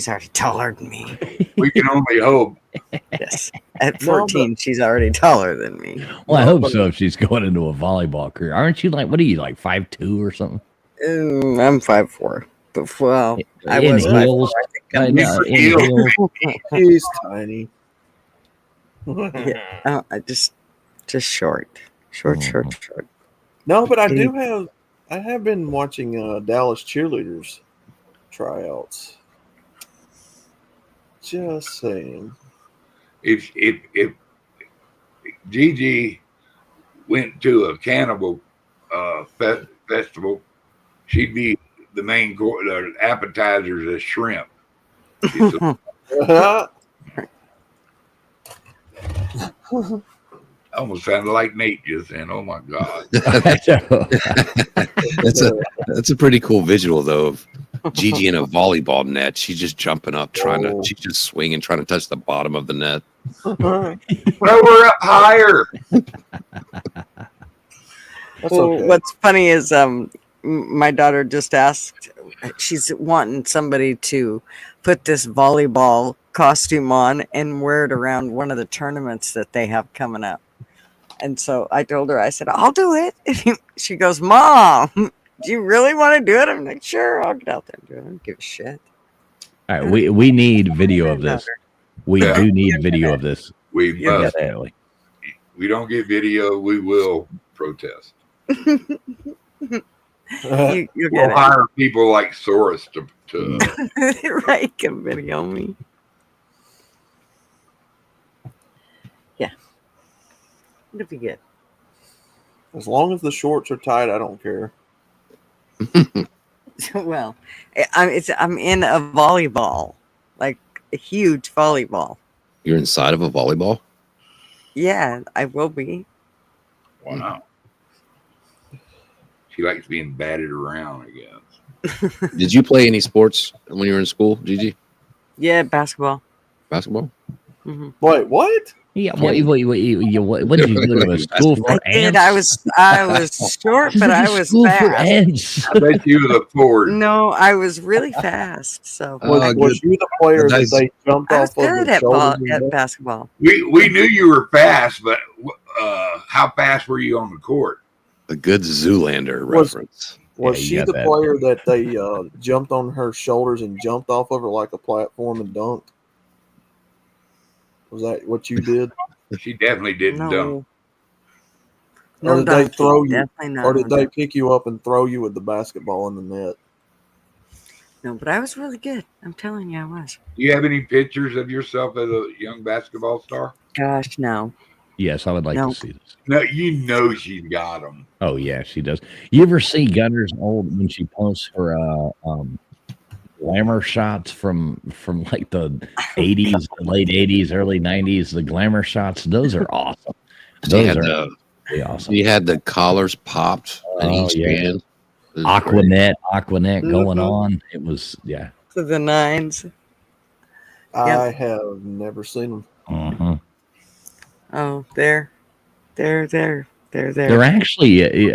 Speaker 3: already taller than me.
Speaker 1: We can only hope.
Speaker 3: Yes. At 14, she's already taller than me.
Speaker 4: Well, I hope so if she's going into a volleyball career. Aren't you what are you, like 5'2" or something?
Speaker 3: I'm 5'4". But well, I
Speaker 4: in
Speaker 3: was
Speaker 4: heels.
Speaker 3: 5'4".
Speaker 4: I know, in heels.
Speaker 11: He's tiny.
Speaker 3: Yeah, I just short.
Speaker 11: No, but I have been watching Dallas cheerleaders tryouts. Just saying.
Speaker 1: If Gigi went to a cannibal festival, she'd be the main appetizers as shrimp. Almost sounded like Nate just then. Oh my God.
Speaker 2: That's a pretty cool visual though of Gigi in a volleyball net. She's just jumping up, she's just swinging, trying to touch the bottom of the net.
Speaker 1: Throw her up higher.
Speaker 3: What's funny is my daughter just asked, she's wanting somebody to put this volleyball costume on and wear it around one of the tournaments that they have coming up. And so I told her, I said, I'll do it. She goes, Mom, do you really want to do it? I'm like, sure, I'll get out there and do it. I don't give a shit.
Speaker 4: All right, we need video of this. We do need video of this.
Speaker 1: We must.
Speaker 4: Definitely.
Speaker 1: We don't get video, we will protest.
Speaker 3: You'll
Speaker 1: We'll hire people like Soros to
Speaker 3: right, can video me. Yeah. It'll be good.
Speaker 11: As long as the shorts are tight, I don't care.
Speaker 3: Well, I'm in a volleyball, like a huge volleyball.
Speaker 2: You're inside of a volleyball?
Speaker 3: Yeah, I will be.
Speaker 1: Wow. She likes being batted around, I guess.
Speaker 2: Did you play any sports when you were in school, Gigi?
Speaker 3: Yeah, basketball.
Speaker 2: Basketball?
Speaker 3: Mm-hmm.
Speaker 11: Wait, what?
Speaker 4: Yeah, what did you go to a school for ants?
Speaker 3: I was short, but I was fast.
Speaker 1: I bet you were the forward.
Speaker 3: No, I was really fast. So
Speaker 11: Was you the player that they jumped
Speaker 3: I was
Speaker 11: off of
Speaker 3: good
Speaker 11: the
Speaker 3: at,
Speaker 11: shoulders?
Speaker 3: at basketball.
Speaker 1: We knew you were fast, but how fast were you on the court?
Speaker 2: A good Zoolander reference.
Speaker 11: Was
Speaker 2: Yeah,
Speaker 11: she
Speaker 2: you got
Speaker 11: the
Speaker 2: that.
Speaker 11: player that they jumped on her shoulders and jumped off of her like a platform and dunked? Was that what you did?
Speaker 1: She definitely didn't dunk.
Speaker 3: No
Speaker 11: Or did they
Speaker 3: dunking,
Speaker 11: throw you?
Speaker 3: definitely not
Speaker 11: Or did
Speaker 3: no
Speaker 11: they
Speaker 3: dunking.
Speaker 11: pick you up and throw you with the basketball in the net?
Speaker 3: No, but I was really good. I'm telling you, I was.
Speaker 1: Do you have any pictures of yourself as a young basketball star?
Speaker 3: Gosh, no.
Speaker 4: Yes, I would like
Speaker 3: No.
Speaker 4: to see this.
Speaker 1: No, you know she's got them.
Speaker 4: Oh yeah, she does. You ever see Gunner's old when she posts her glamour shots from like the 80s, late 80s, early 90s, the glamour shots? Those are awesome. Those are really awesome.
Speaker 2: He had the collars popped in each hand. It was
Speaker 4: Aquanet
Speaker 3: Mm-hmm.
Speaker 4: going on. It was
Speaker 3: To the nines.
Speaker 11: I have never seen them.
Speaker 4: Uh-huh.
Speaker 3: Oh, they're there.
Speaker 4: They're actually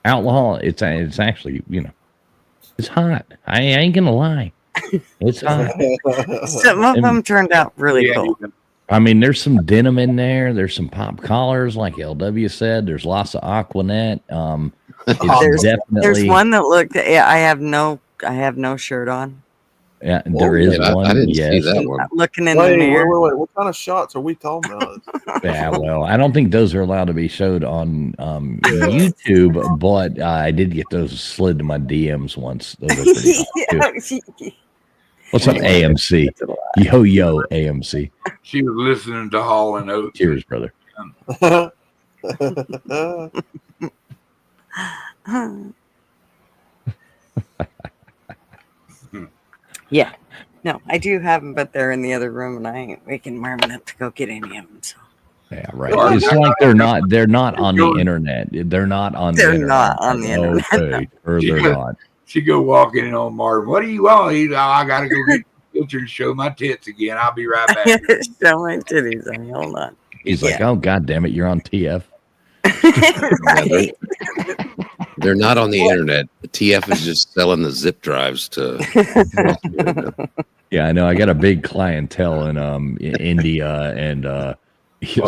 Speaker 4: outlaw. It's actually it's hot. I ain't gonna lie. It's hot.
Speaker 3: Some of them turned out really cool.
Speaker 4: I mean, there's some denim in there. There's some pop collars, like LW said. There's lots of Aquanet. It's definitely
Speaker 3: There's one that looked. I have no shirt on.
Speaker 4: Yeah, there is one.
Speaker 2: I didn't
Speaker 4: yes.
Speaker 2: see that one.
Speaker 3: Looking in
Speaker 11: Wait,
Speaker 3: the mirror.
Speaker 11: wait. What kind of shots are we talking about?
Speaker 4: Yeah, well, I don't think those are allowed to be showed on YouTube, but I did get those slid to my DMs once. Those are pretty hot, too. What's up, AMC? Yo, AMC.
Speaker 1: She was listening to Hall and Oates.
Speaker 4: Cheers, brother.
Speaker 3: Yeah. No, I do have them, but they're in the other room, and I ain't waking Marvin up to go get any of them. So.
Speaker 4: Yeah, right. It's like they're not on the internet. They're not on the
Speaker 3: They're
Speaker 4: internet.
Speaker 3: not on the internet.
Speaker 4: Okay, or they're not.
Speaker 1: She go walking in on Marvin. What do you want? He's, I gotta go get the picture and show my tits again. I'll be right back.
Speaker 3: Show my titties. Hold on.
Speaker 4: He's like, oh god damn it, you're on TF.
Speaker 2: They're not on the internet. The TF is just selling the zip drives to.
Speaker 4: Yeah, I know. I got a big clientele in India and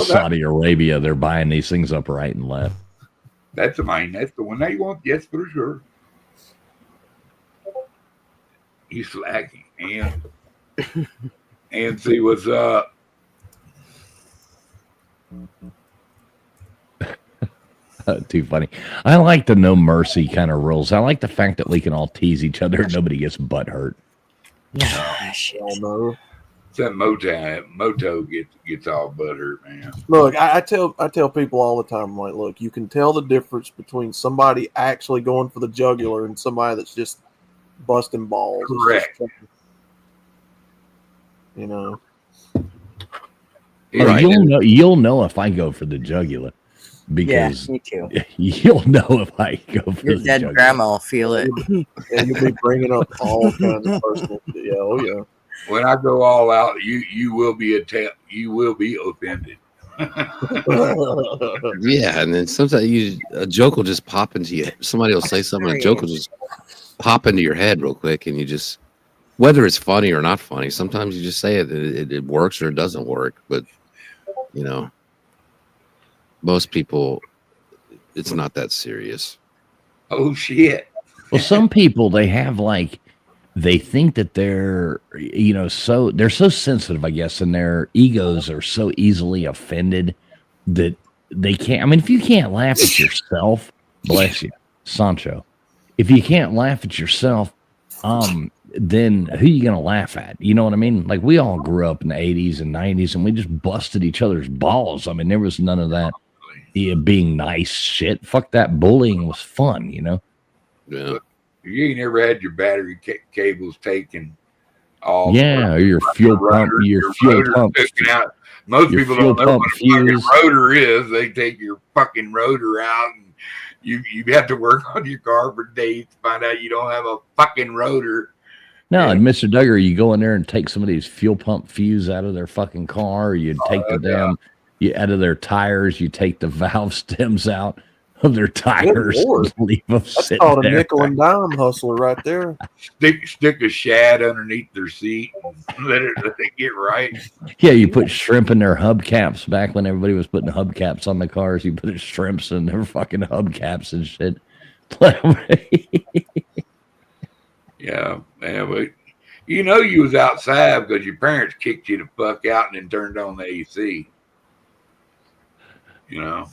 Speaker 4: Saudi Arabia. They're buying these things up right and left.
Speaker 1: That's mine. That's the one I want. Yes, for sure. He's slacking. And see what's up.
Speaker 4: Too funny. I like the no mercy kind of rules. I like the fact that we can all tease each other and nobody gets butt hurt.
Speaker 3: Ah, shit.
Speaker 11: Oh, no.
Speaker 1: That Moto gets all butthurt, man.
Speaker 11: Look, I tell people all the time, like, look, you can tell the difference between somebody actually going for the jugular and somebody that's just busting balls. It's
Speaker 1: Correct.
Speaker 11: just, you know.
Speaker 4: Oh, you'll know if I go for the jugular because
Speaker 3: me too.
Speaker 4: You'll know if I go for
Speaker 3: Your
Speaker 4: the
Speaker 3: dead
Speaker 4: jugular.
Speaker 3: grandma will feel it.
Speaker 11: And you'll be bringing up all kinds of personal shit. Yeah, oh yeah.
Speaker 1: When I go all out, you will be offended.
Speaker 2: Yeah, and then sometimes a joke will just pop into you. Somebody will say something, a joke will just pop into your head real quick, and you just, whether it's funny or not funny, sometimes you just say it. It works or it doesn't work. But you know, most people, it's not that serious.
Speaker 1: Oh shit!
Speaker 4: Well, some people they think that they're they're so sensitive, I guess, and their egos are so easily offended that they can't. I mean, if you can't laugh at yourself, bless you, Sancho. If you can't laugh at yourself, then who are you gonna laugh at? You know what I mean? Like, we all grew up in the 80s and 90s, and we just busted each other's balls. I mean, there was none of that being nice shit. Fuck that. Bullying was fun, you know.
Speaker 2: Yeah.
Speaker 1: You ain't never had your battery cables taken off.
Speaker 4: Yeah, or your fuel pump, your fuel pump.
Speaker 1: Out. Most
Speaker 4: your
Speaker 1: people
Speaker 4: fuel
Speaker 1: don't know
Speaker 4: pump
Speaker 1: what a fucking
Speaker 4: fuse.
Speaker 1: rotor is. They take your fucking rotor out, and you have to work on your car for days to find out you don't have a fucking rotor.
Speaker 4: No, and Mr. Duggar, you go in there and take some of these fuel pump fuse out of their fucking car. You take out of their tires. You take the valve stems out of their tires.
Speaker 11: Lord.
Speaker 4: And leave them
Speaker 11: That's
Speaker 4: sitting
Speaker 11: called a
Speaker 4: there.
Speaker 11: nickel and dime hustler right there.
Speaker 1: Stick a shad underneath their seat and let it get right.
Speaker 4: Yeah, you put shrimp in their hubcaps back when everybody was putting hubcaps on the cars. You put shrimps in their fucking hubcaps and shit.
Speaker 1: Yeah, but you was outside because your parents kicked you the fuck out and then turned on the AC. You know.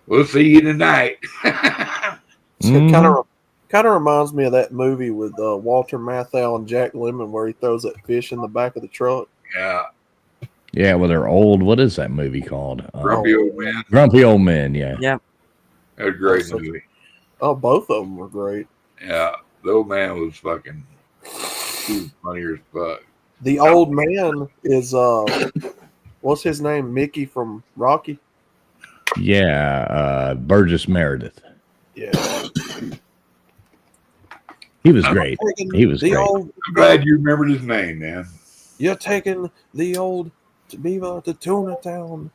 Speaker 1: We'll see you tonight.
Speaker 11: It kind of reminds me of that movie with Walter Matthau and Jack Lemmon where he throws that fish in the back of the truck.
Speaker 1: Yeah.
Speaker 4: Yeah, well, they're old. What is that movie called?
Speaker 1: Grumpy Old Men.
Speaker 4: Grumpy Old Men, yeah.
Speaker 3: Yep.
Speaker 1: That was a great movie.
Speaker 11: Oh, both of them were great.
Speaker 1: Yeah. The old man was fucking funny as fuck.
Speaker 11: The old man is what's his name? Mickey from Rocky.
Speaker 4: Yeah, Burgess Meredith.
Speaker 11: Yeah.
Speaker 4: He was great. He was great.
Speaker 1: I'm glad you remembered his name, man.
Speaker 11: You're taking the old Beaver to Tuna Town.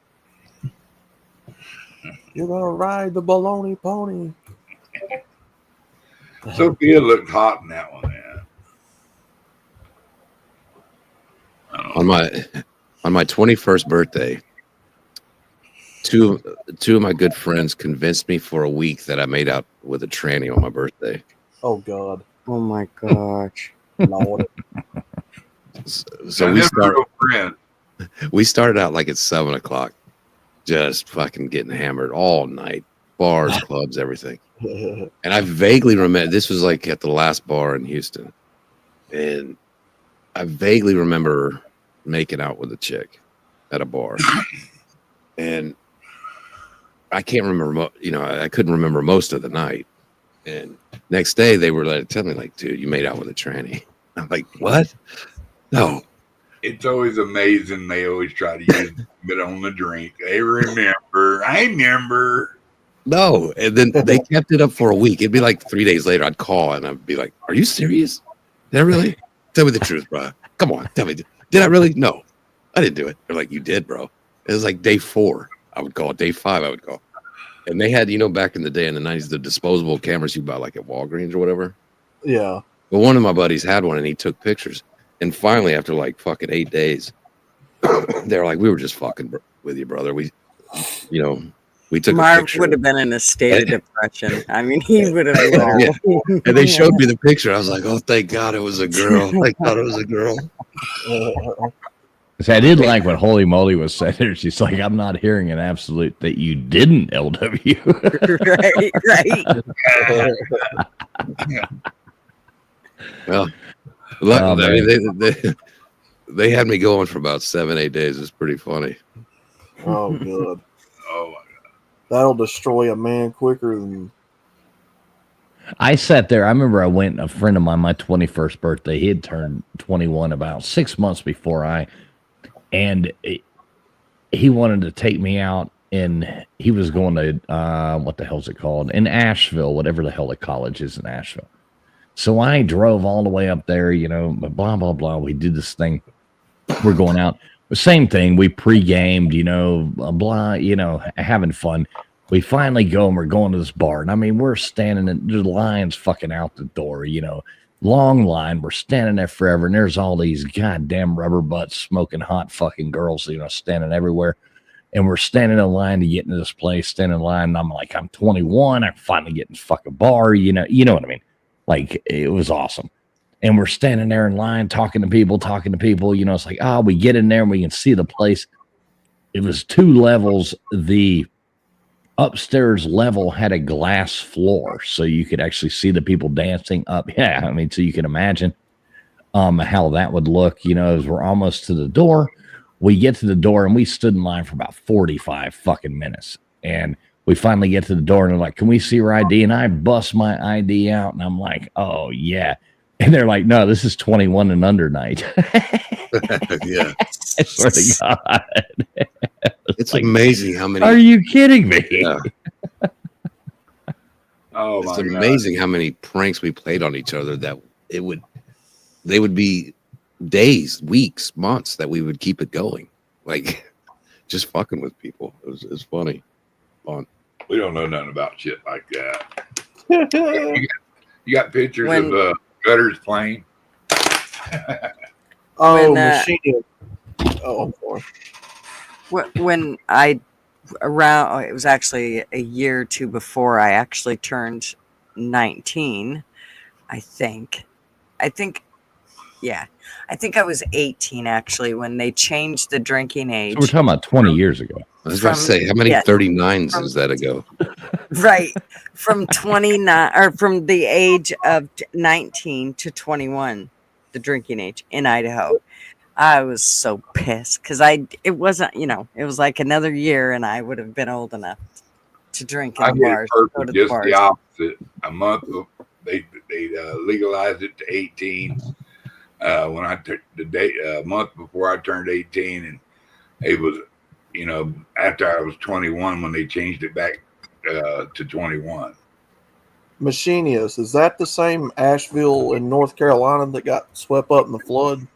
Speaker 11: You're gonna ride the baloney pony.
Speaker 1: Sophia looked hot in that one, man.
Speaker 2: On my 21st birthday, two of my good friends convinced me for a week that I made out with a tranny on my birthday.
Speaker 11: Oh God.
Speaker 3: Oh my gosh.
Speaker 11: Lord.
Speaker 2: So we started out like at 7:00, just fucking getting hammered all night, bars, clubs, everything. And I vaguely remember, this was like at the last bar in Houston, and I vaguely remember making out with a chick at a bar, and I can't remember, I couldn't remember most of the night. And next day they were like, tell me, like, dude, you made out with a tranny. I'm like, what? No.
Speaker 1: It's always amazing. They always try to use it on the drink. They remember. I remember.
Speaker 2: No. And then they kept it up for a week. It'd be like 3 days later, I'd call and I'd be like, are you serious? Did I really? Tell me the truth, bro. Come on. Tell me. Did I really? No, I didn't do it. They're like, you did, bro. It was like day 4. I would call. Day 5, I would call. And they had, back in the day in the 90s, the disposable cameras you buy like at Walgreens or whatever.
Speaker 11: Yeah.
Speaker 2: But one of my buddies had one and he took pictures. And finally, after like fucking 8 days, they're like, we were just fucking with you, brother. We took a
Speaker 3: Marv
Speaker 2: picture.
Speaker 3: would have been in a state of depression. I mean, he would have.
Speaker 2: Yeah. And they showed me the picture. I was like, oh, thank God it was a girl. Thank God it was a girl.
Speaker 4: So I did like what Holy Moly was saying there. She's like, I'm not hearing an absolute that you didn't LW.
Speaker 3: right.
Speaker 2: Well,
Speaker 4: Oh,
Speaker 2: I mean, they had me going for about 7-8 days. It's pretty funny.
Speaker 11: Oh, good.
Speaker 1: Oh my God.
Speaker 11: That'll destroy a man quicker than.
Speaker 4: I sat there. I remember I went, a friend of mine, my 21st birthday, he had turned 21 about 6 months before he wanted to take me out, and he was going to, what the hell's it called? In Asheville, whatever the hell the college is in Asheville. So I drove all the way up there, blah, blah, blah. We did this thing. We're going out. The same thing. We pre-gamed, blah, having fun. We finally go and we're going to this bar. And I mean, we're standing in the lines fucking out the door, long line. We're standing there forever. And there's all these goddamn rubber butts smoking hot fucking girls, standing everywhere. And we're standing in line to get into this place, standing in line. And I'm like, I'm 21. I'm finally getting fucking bar, you know what I mean? Like, it was awesome. And we're standing there in line, talking to people. It's like, we get in there and we can see the place. It was 2 levels. The upstairs level had a glass floor, so you could actually see the people dancing up. Yeah, I mean, so you can imagine how that would look, as we're almost to the door. We get to the door and we stood in line for about 45 fucking minutes. And we finally get to the door and they're like, can we see your ID? And I bust my ID out and I'm like, oh yeah. And they're like, no, this is 21 and under night.
Speaker 2: Yeah.
Speaker 4: I swear to God.
Speaker 2: It's like, amazing how many.
Speaker 4: Are you kidding me?
Speaker 2: Yeah.
Speaker 1: Oh,
Speaker 2: it's
Speaker 1: my God.
Speaker 2: amazing how many pranks we played on each other that they would be days, weeks, months that we would keep it going. Like, just fucking with people. It was funny. Fun.
Speaker 1: We don't know nothing about shit like that. You got pictures of gutters playing?
Speaker 11: Oh,
Speaker 3: When,
Speaker 11: machine. Oh, I'm sorry.
Speaker 3: When it was actually a year or two before I actually turned 19, I think I was 18 actually when they changed the drinking age.
Speaker 4: So we're talking about 20 years ago.
Speaker 2: I was about to say, how many 39s is that ago?
Speaker 3: Right. From 29 or from the age of 19 to 21, the drinking age in Idaho. I was so pissed because it wasn't, it was like another year and I would have been old enough to drink in
Speaker 1: I
Speaker 3: the
Speaker 1: did
Speaker 3: bars.
Speaker 1: perfect, just the opposite. A month, they legalized it to 18. When I took the day, a month before I turned 18, and it was, after I was 21 when they changed it back to 21.
Speaker 11: Machinius, is that the same Asheville in North Carolina that got swept up in the flood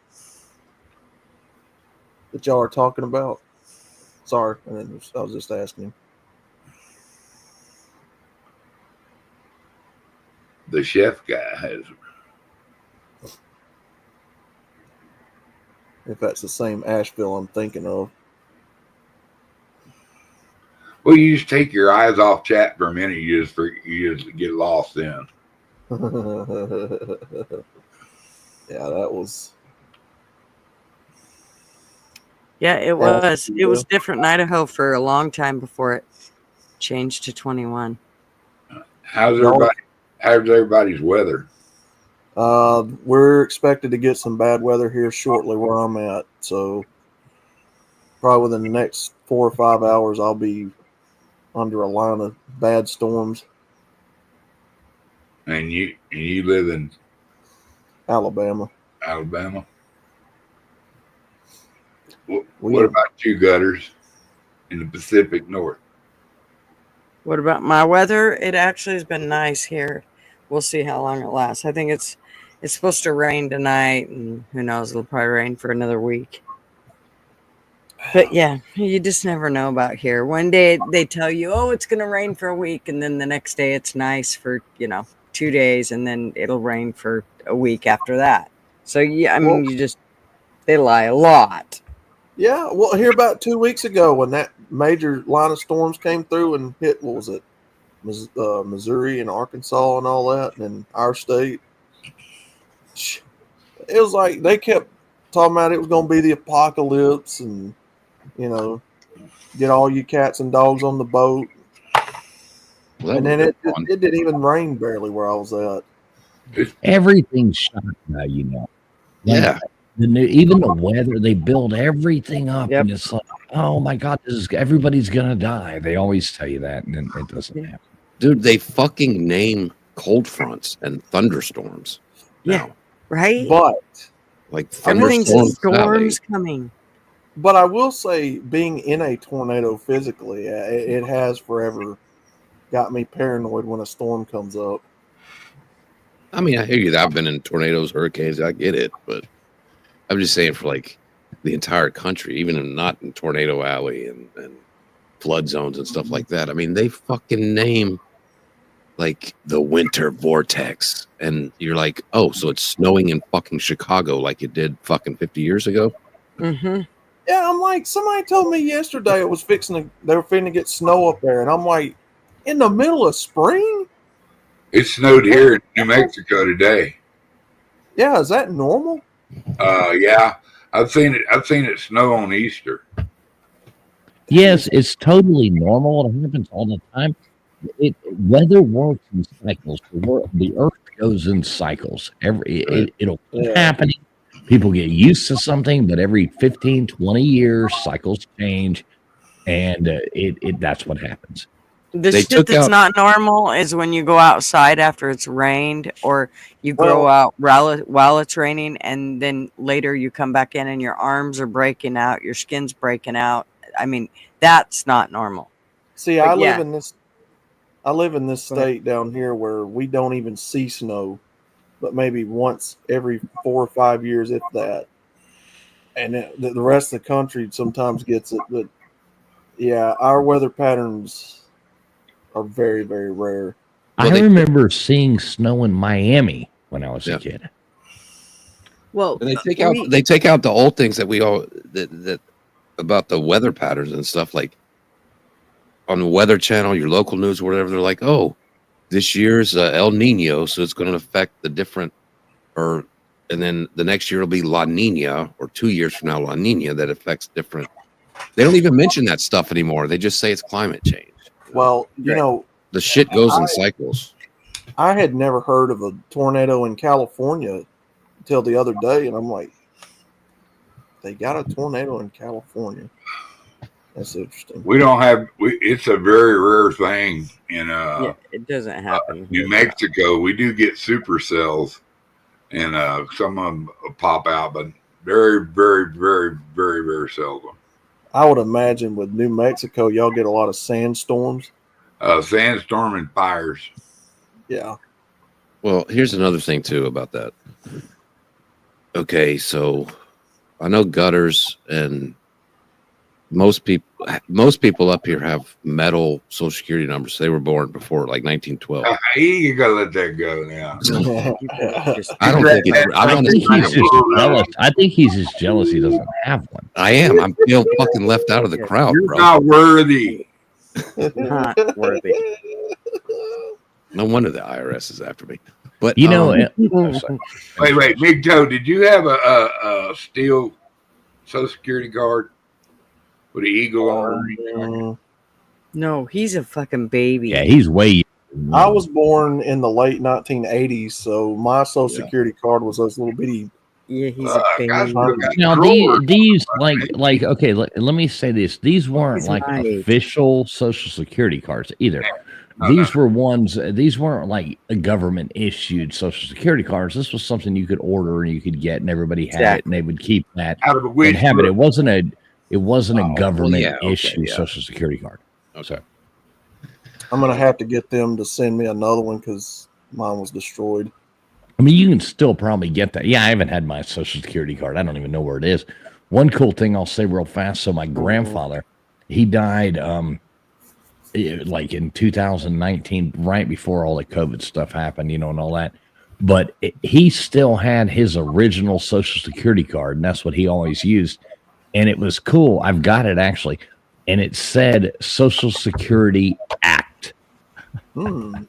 Speaker 11: that y'all are talking about? Sorry, I was just asking.
Speaker 1: The chef guy has.
Speaker 11: If that's the same Asheville I'm thinking of.
Speaker 1: Well, you just take your eyes off chat for a minute. You just get lost in.
Speaker 11: Yeah, that was.
Speaker 3: Yeah, it was. It was different in Idaho for a long time before it changed to 21.
Speaker 1: How's everybody's weather?
Speaker 11: We're expected to get some bad weather here shortly where I'm at. So probably within the next 4 or 5 hours, I'll be under a line of bad storms.
Speaker 1: And you live in
Speaker 11: Alabama.
Speaker 1: What about you, Gutters, in the Pacific North?
Speaker 3: What about my weather? It actually has been nice here. We'll see how long it lasts. I think it's supposed to rain tonight, and who knows, it'll probably rain for another week. But yeah, you just never know about here. One day they tell you, oh, it's going to rain for a week, and then the next day it's nice for 2 days, and then it'll rain for a week after that. So yeah, I mean, they lie a lot.
Speaker 11: Yeah, well, here about 2 weeks ago when that major line of storms came through and hit, what was it, Missouri and Arkansas and all that, and then our state. It was like they kept talking about it was going to be the apocalypse, and get all you cats and dogs on the boat.
Speaker 2: Well,
Speaker 11: and then it didn't even rain barely where I was at.
Speaker 4: Everything's shot now,
Speaker 2: Yeah.
Speaker 4: Even the weather, they build everything up, and it's like, oh my God, everybody's gonna die. They always tell you that, and then it doesn't happen.
Speaker 2: Dude, they fucking name cold fronts and thunderstorms.
Speaker 3: Yeah, right.
Speaker 11: But
Speaker 2: like
Speaker 3: everything's
Speaker 2: thunderstorms
Speaker 3: storms coming.
Speaker 11: But I will say, being in a tornado physically, it has forever got me paranoid when a storm comes up.
Speaker 2: I mean, I hear you. I've been in tornadoes, hurricanes. I get it, but I'm just saying for like the entire country, even if not in Tornado Alley and flood zones and stuff like that. I mean, they fucking name like the winter vortex, and you're like, oh, so it's snowing in fucking Chicago like it did fucking 50 years ago.
Speaker 3: Mm-hmm.
Speaker 11: Yeah, I'm like, somebody told me yesterday they were fixing to get snow up there, and I'm like, in the middle of spring?
Speaker 1: It snowed here in New Mexico today.
Speaker 11: Yeah, is that normal?
Speaker 1: Yeah, I've seen it snow on Easter.
Speaker 4: Yes, it's totally normal. It happens all the time. Weather works in cycles. The Earth goes in cycles. It'll keep happening. People get used to something, but every 15, 20 years, cycles change, and that's what happens.
Speaker 3: The shit that's not normal is when you go outside after it's rained, or you go out while it's raining, and then later you come back in and your arms are breaking out, your skin's breaking out. I mean, that's not normal.
Speaker 11: See, I live in this state down here where we don't even see snow, but maybe once every 4 or 5 years, if that. And the rest of the country sometimes gets it, but yeah, our weather patterns are very, very rare.
Speaker 4: I remember seeing snow in Miami when I was a kid.
Speaker 3: Well,
Speaker 2: and they take out the old things that we all that about the weather patterns and stuff, like on the Weather Channel, your local news or whatever. They're like, oh, this year's El Nino, so it's going to affect the different, and then the next year will be La Nina, or 2 years from now La Nina, that affects different. They don't even mention that stuff anymore. They just say it's climate change.
Speaker 11: Well,
Speaker 2: the shit goes in cycles.
Speaker 11: I had never heard of a tornado in California until the other day, and I'm like, they got a tornado in California. That's interesting.
Speaker 1: We don't have. It's a very rare thing in
Speaker 3: it doesn't happen.
Speaker 1: New Mexico. We do get supercells, and some of them pop out, but very, very, very, very, very seldom.
Speaker 11: I would imagine with New Mexico, y'all get a lot of sandstorms.
Speaker 1: Sandstorm and fires.
Speaker 11: Yeah.
Speaker 2: Well, here's another thing too about that. Okay, so I know gutters, and most people up here have metal Social Security numbers. They were born before like 1912.
Speaker 1: You gotta let that go now.
Speaker 2: I don't think it's.
Speaker 4: I think he's just jealous. I think he's just jealous he doesn't have one.
Speaker 2: I am. I'm feeling fucking left out of the crowd,
Speaker 1: You're
Speaker 2: bro.
Speaker 1: not worthy.
Speaker 3: Not worthy.
Speaker 2: No wonder the IRS is after me. But
Speaker 1: wait, Big Joe, did you have a steel Social Security card with an eagle on it?
Speaker 3: No, he's a fucking baby.
Speaker 4: Yeah, he's way.
Speaker 11: I was born in the late 1980s, so my Social Security card was those little bitty.
Speaker 3: Yeah, he's a baby.
Speaker 4: Now these like okay, let me say this: these weren't like official Social Security cards either. These were ones. These weren't like a government issued Social Security cards. This was something you could order and you could get, and everybody had it, and they would keep that and have it. It wasn't a government issued Social Security card.
Speaker 2: Okay.
Speaker 11: I'm gonna have to get them to send me another one because mine was destroyed.
Speaker 4: I mean, you can still probably get that. Yeah, I haven't had my Social Security card. I don't even know where it is. One cool thing I'll say real fast. So my grandfather, he died like in 2019, right before all the COVID stuff happened, and all that. But he still had his original Social Security card, and that's what he always used. And it was cool. I've got it actually. And it said Social Security Act on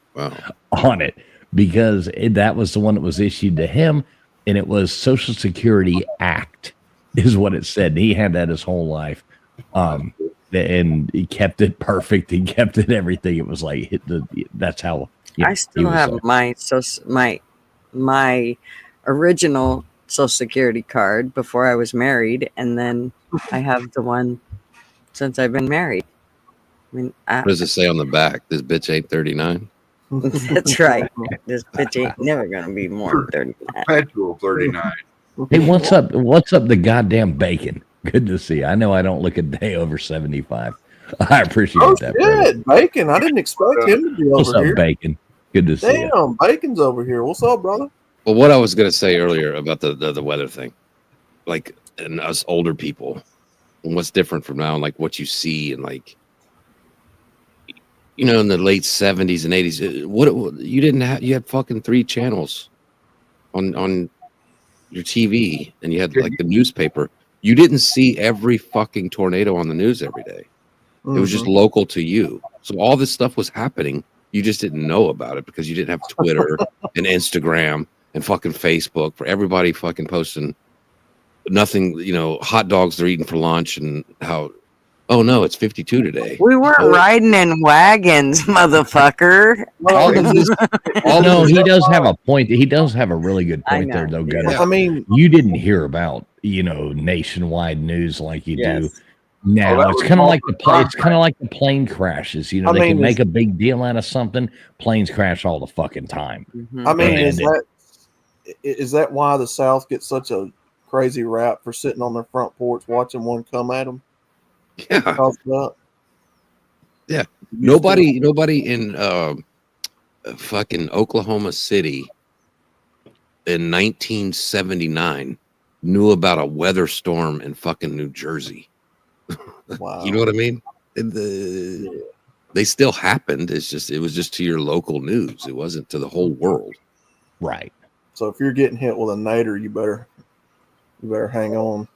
Speaker 4: it, because that was the one that was issued to him, and it was Social Security Act. is what it said. He had that his whole life. And he kept it perfect. He kept it everything. It was like that's how.
Speaker 3: I still have my original Social Security card before I was married, and then I have the one since I've been married. I mean,
Speaker 2: What does it say on the back? This bitch ain't 39.
Speaker 3: that's right. This bitch ain't never gonna be more than 39.
Speaker 1: Perpetual 39.
Speaker 4: Hey, what's up? What's up, the goddamn bacon? Good to see you. I know I don't look a day over 75. I appreciate that.
Speaker 11: Shit, Bacon. I didn't expect him to be
Speaker 4: What's
Speaker 11: over
Speaker 4: up,
Speaker 11: here.
Speaker 4: Bacon? Good to see you.
Speaker 11: Damn, Bacon's over here. What's up, brother?
Speaker 2: Well, what I was gonna say earlier about the weather thing, like, and us older people, and what's different from now, and like what you see, and like, you know, in the late 70s and 80s, what you didn't have, you had fucking 3 channels on your TV, and you had like the newspaper. You didn't see every fucking tornado on the news every day. It was just local to you. So all this stuff was happening. You just didn't know about it because you didn't have Twitter and Instagram and fucking Facebook for everybody fucking posting nothing, you know, hot dogs they're eating for lunch and how, oh no, it's 52 today.
Speaker 3: We weren't riding in wagons, motherfucker.
Speaker 4: No, he does have a point. He does have a really good point there, though. Gunner.
Speaker 11: I mean,
Speaker 4: you didn't hear about, you know, nationwide news like you do now.
Speaker 1: Well,
Speaker 4: It's
Speaker 1: that
Speaker 4: kind of
Speaker 1: was
Speaker 4: like it's kind of like the plane crashes. You know, they can make a big deal out of something. Planes crash all the fucking time.
Speaker 11: I mean,
Speaker 4: And
Speaker 11: is that why the South gets such a crazy rap for sitting on their front porch watching one come at them?
Speaker 2: Yeah. Yeah. Nobody in fucking Oklahoma City in 1979 knew about a weather storm in fucking New Jersey.
Speaker 11: Wow.
Speaker 2: You know what I mean? They still happened. It was just to your local news. It wasn't to the whole world.
Speaker 4: Right.
Speaker 11: So if you're getting hit with a nader, you better hang on.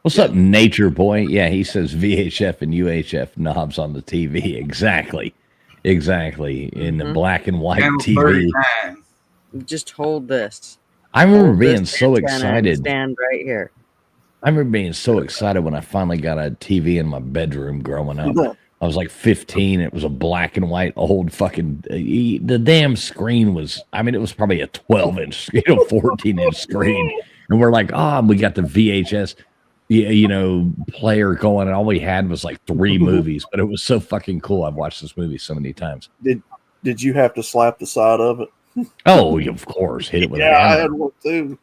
Speaker 4: What's up, Nature Boy? Yeah, he says VHF and UHF knobs on the TV. Exactly. In the black and white
Speaker 1: Channel
Speaker 4: TV.
Speaker 1: 39.
Speaker 3: Just hold this.
Speaker 4: I remember
Speaker 3: Hold
Speaker 4: being
Speaker 3: this
Speaker 4: so
Speaker 3: antenna and
Speaker 4: excited.
Speaker 3: Stand right here.
Speaker 4: I remember being so excited when I finally got a TV in my bedroom growing up. I was like 15. It was a black and white old fucking. The damn screen was. I mean, it was probably a 12-inch, 14-inch screen, and we're like, we got the VHS, player going, and all we had was like 3 movies, but it was so fucking cool. I've watched this movie so many times.
Speaker 11: Did you have to slap the side of it?
Speaker 4: Oh, of course, hit it with a
Speaker 11: I
Speaker 4: hammer.
Speaker 11: had one too.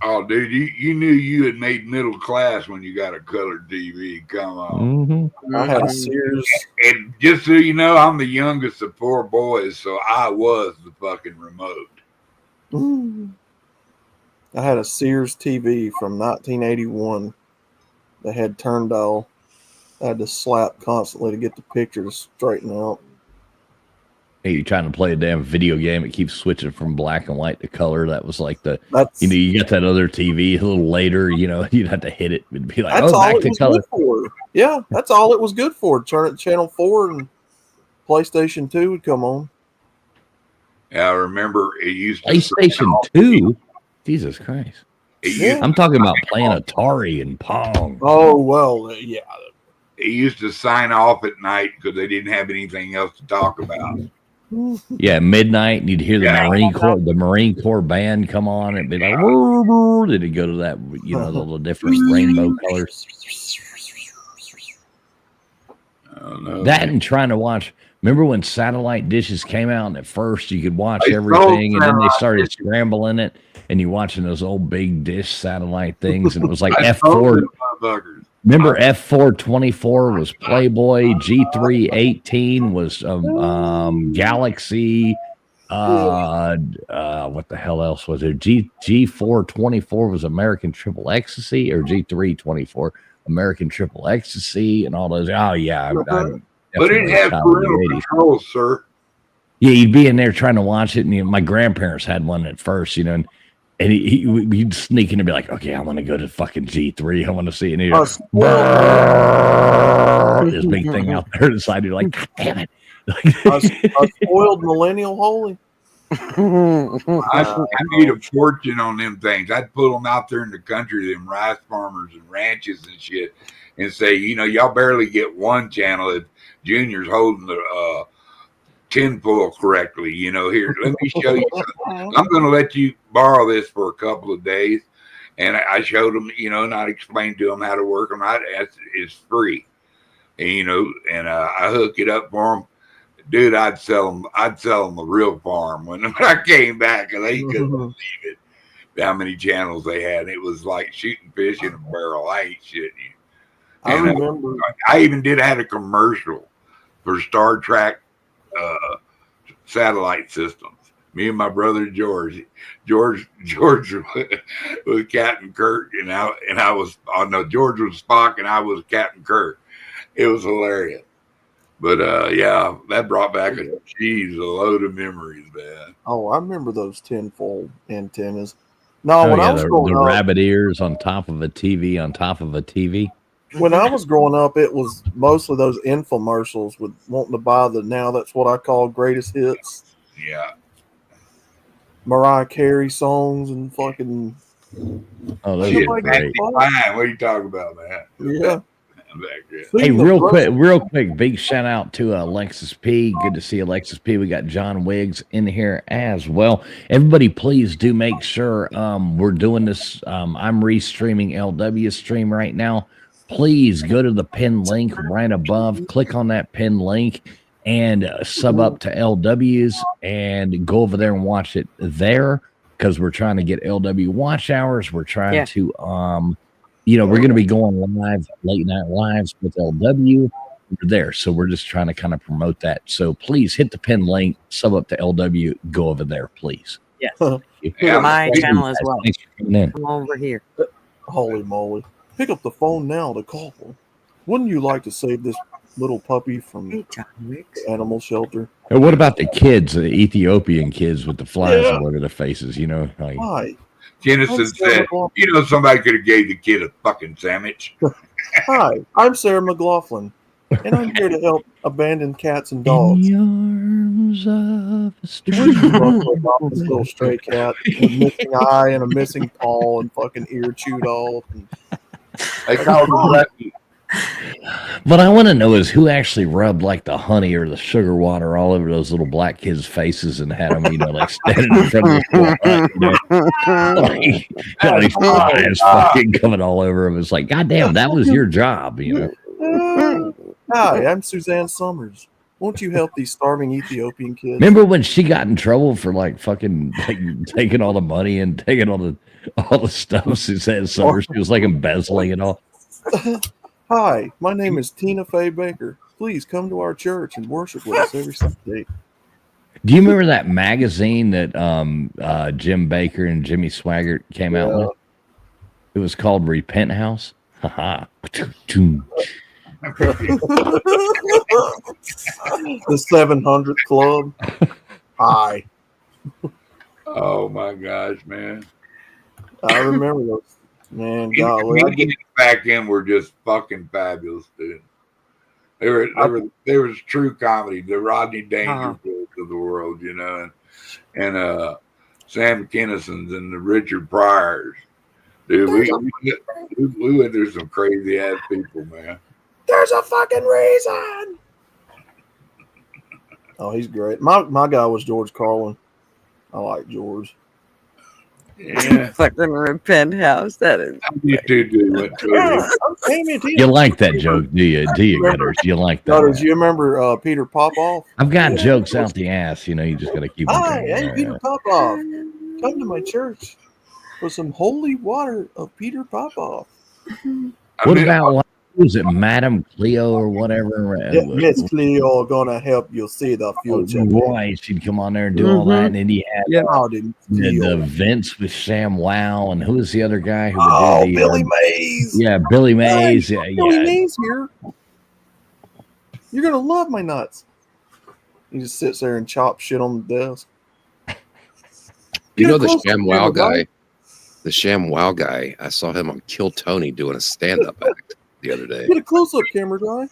Speaker 1: Oh, dude, you knew you had made middle class when you got a colored TV. Come on.
Speaker 11: I had a Sears.
Speaker 1: And just so you know, I'm the youngest of 4 boys, so I was the fucking remote.
Speaker 11: I had a Sears TV from 1981 that had turn dial. I had to slap constantly to get the picture to straighten out.
Speaker 4: Hey, you're trying to play a damn video game. It keeps switching from black and white to color. That was like you get that other TV a little later, you'd have to hit it and be like,
Speaker 11: That's all
Speaker 4: back
Speaker 11: it
Speaker 4: to
Speaker 11: was
Speaker 4: color.
Speaker 11: good for. Yeah, that's all it was good for. Turn it to channel 4 and PlayStation 2 would come on.
Speaker 1: Yeah, I remember it used to
Speaker 4: PlayStation 2? Jesus Christ.
Speaker 1: Yeah.
Speaker 4: I'm talking about playing Atari and Pong.
Speaker 11: Oh, well, yeah.
Speaker 1: It used to sign off at night because they didn't have anything else to talk about.
Speaker 4: Yeah, midnight, and you'd hear the Marine Corps band come on, and it'd be like, then it'd go to that, the little different rainbow colors. That and trying to watch. Remember when satellite dishes came out, and at first you could watch everything, and then they started scrambling it, and you're watching those old big dish satellite things, and it was like F4. Remember F424 was Playboy, G318 was Galaxy, what the hell else was there? G424 was American Triple Ecstasy, or G324 American Triple Ecstasy, and all those. Oh yeah,
Speaker 1: But it had parental control, sir.
Speaker 4: Yeah, you'd be in there trying to watch it, and my grandparents had one at first, and he'd sneak in and be like, okay, I want to go to fucking G3. I want to see it. And this big thing out there to the side. You're like, God damn it.
Speaker 11: a spoiled millennial holy.
Speaker 1: I made a fortune on them things. I'd pull them out there in the country, them rice farmers and ranches and shit, and say, y'all barely get one channel if Junior's holding the tinfoil correctly. Here, let me show you something. I'm going to let you borrow this for a couple of days. And I showed them, and I explained to them how to work them. It's free, and I hook it up for them. Dude, I'd sell them the real farm when I came back, and they couldn't believe it. How many channels they had? It was like shooting fish in a barrel. I ain't shitting you.
Speaker 11: I remember.
Speaker 1: I even had a commercial for Star Trek satellite systems. Me and my brother George was Captain Kirk, and I was George was Spock, and I was Captain Kirk. It was hilarious. But yeah, that brought back a load of memories, man.
Speaker 11: Oh, I remember those tinfoil antennas. No, when I was growing
Speaker 4: the
Speaker 11: up,
Speaker 4: rabbit ears on top of a TV on top of a TV.
Speaker 11: When I was growing up, it was mostly those infomercials with wanting to buy now that's what I call greatest hits.
Speaker 1: Yeah.
Speaker 11: Mariah Carey songs and fucking.
Speaker 4: Oh, those are great.
Speaker 1: What are you talking about, man?
Speaker 11: Yeah.
Speaker 4: Hey, real quick, big shout out to Alexis P. Good to see Alexis P. We got John Wiggs in here as well. Everybody, please do make sure we're doing this. I'm restreaming LW stream right now. Please go to the pin link right above. Click on that pin link and sub up to LW's and go over there and watch it there because we're trying to get LW watch hours. We're trying to we're going to be going live, late night lives with LW there. So we're just trying to kind of promote that. So please hit the pin link, sub up to LW, go over there, please.
Speaker 3: Yes.
Speaker 11: Yeah,
Speaker 3: my channel as well.
Speaker 4: Thanks for coming in.
Speaker 3: I'm over here.
Speaker 11: Holy moly. Pick up the phone now to call. Wouldn't you like to save this little puppy from the animal shelter?
Speaker 4: And what about the kids, the Ethiopian kids with the flies all over their faces? Like,
Speaker 11: Hi.
Speaker 1: Kennison said, somebody could have gave the kid a fucking sandwich.
Speaker 11: Hi, I'm Sarah McLaughlin, and I'm here to help abandoned cats and dogs.
Speaker 4: In the arms of a stranger.
Speaker 11: This little stray cat with a missing eye and a missing paw and fucking ear chewed off.
Speaker 4: What I want to know is who actually rubbed like the honey or the sugar water all over those little black kids' faces and had them, like standing in front of the floor. These flies fucking coming all over them. It's like, goddamn, that was your job,
Speaker 11: Hi, I'm Suzanne Summers. Won't you help these starving Ethiopian kids?
Speaker 4: Remember when she got in trouble for taking all the money and taking all the stuff? Suzanne Summers, she was like embezzling it all.
Speaker 11: Hi, my name is Tina Fey Baker. Please come to our church and worship with us every Sunday.
Speaker 4: Do you remember that magazine that Jim Baker and Jimmy Swaggart came out with? It was called Repent House. The
Speaker 11: 700 Club. Hi.
Speaker 1: Oh my gosh, man.
Speaker 11: I remember those. Man,
Speaker 1: golly. Back then were just fucking fabulous, dude. There was true comedy, the Rodney Dangerfield of the world, and Sam Kinnison's and the Richard Pryors. Dude, we went through some crazy ass people, man.
Speaker 11: There's a fucking reason. Oh, he's great. My guy was George Carlin. I like George.
Speaker 1: Yeah.
Speaker 3: Fucking Repent House. That is.
Speaker 4: You like that joke, do you? Do you, Gutters? You like that?
Speaker 11: Gutters, you remember Peter Popoff?
Speaker 4: I've got jokes out the ass. You just got to keep them.
Speaker 11: Hi, I'm Peter Popoff. Come to my church for some holy water of Peter Popoff.
Speaker 4: What about was it Madam Cleo or whatever?
Speaker 11: Miss Cleo gonna help you see the future.
Speaker 4: Boy, she'd come on there and do all that, and then he had the Vince with Sam Wow, and who was the other guy who would do
Speaker 11: Billy Mays?
Speaker 4: Yeah, Billy Mays. Yeah,
Speaker 11: Billy Mays here. You're gonna love my nuts. He just sits there and chops shit on the desk.
Speaker 2: The Sham Wow guy. The Sham Wow guy. I saw him on Kill Tony doing a stand-up act the other day.
Speaker 11: Get a close-up camera, guy.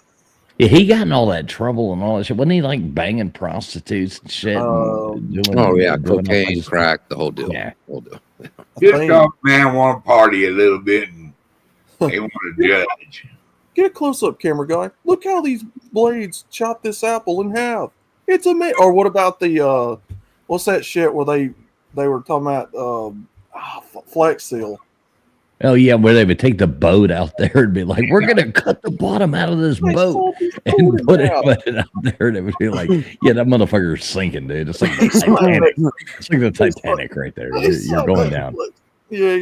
Speaker 4: Yeah, he got in all that trouble and all that shit. Wasn't he like banging prostitutes and shit? And doing,
Speaker 2: Oh yeah,
Speaker 4: doing all
Speaker 2: cocaine,
Speaker 4: kinds of-
Speaker 2: crack, the whole deal.
Speaker 4: Yeah.
Speaker 2: Whole deal.
Speaker 1: Just cause man want to party a little bit and they want to judge.
Speaker 11: Get a close-up camera, guy. Look how these blades chop this apple in half. It's amazing. Or what about the what's that shit where they were talking about Flex Seal?
Speaker 4: Oh yeah, where they would take the boat out there and be like, "We're gonna cut the bottom out of this boat and put it out there," and it would be like, "Yeah, that motherfucker's sinking, dude. It's like the Titanic. It's like the Titanic right there. You're going down."
Speaker 11: Yeah,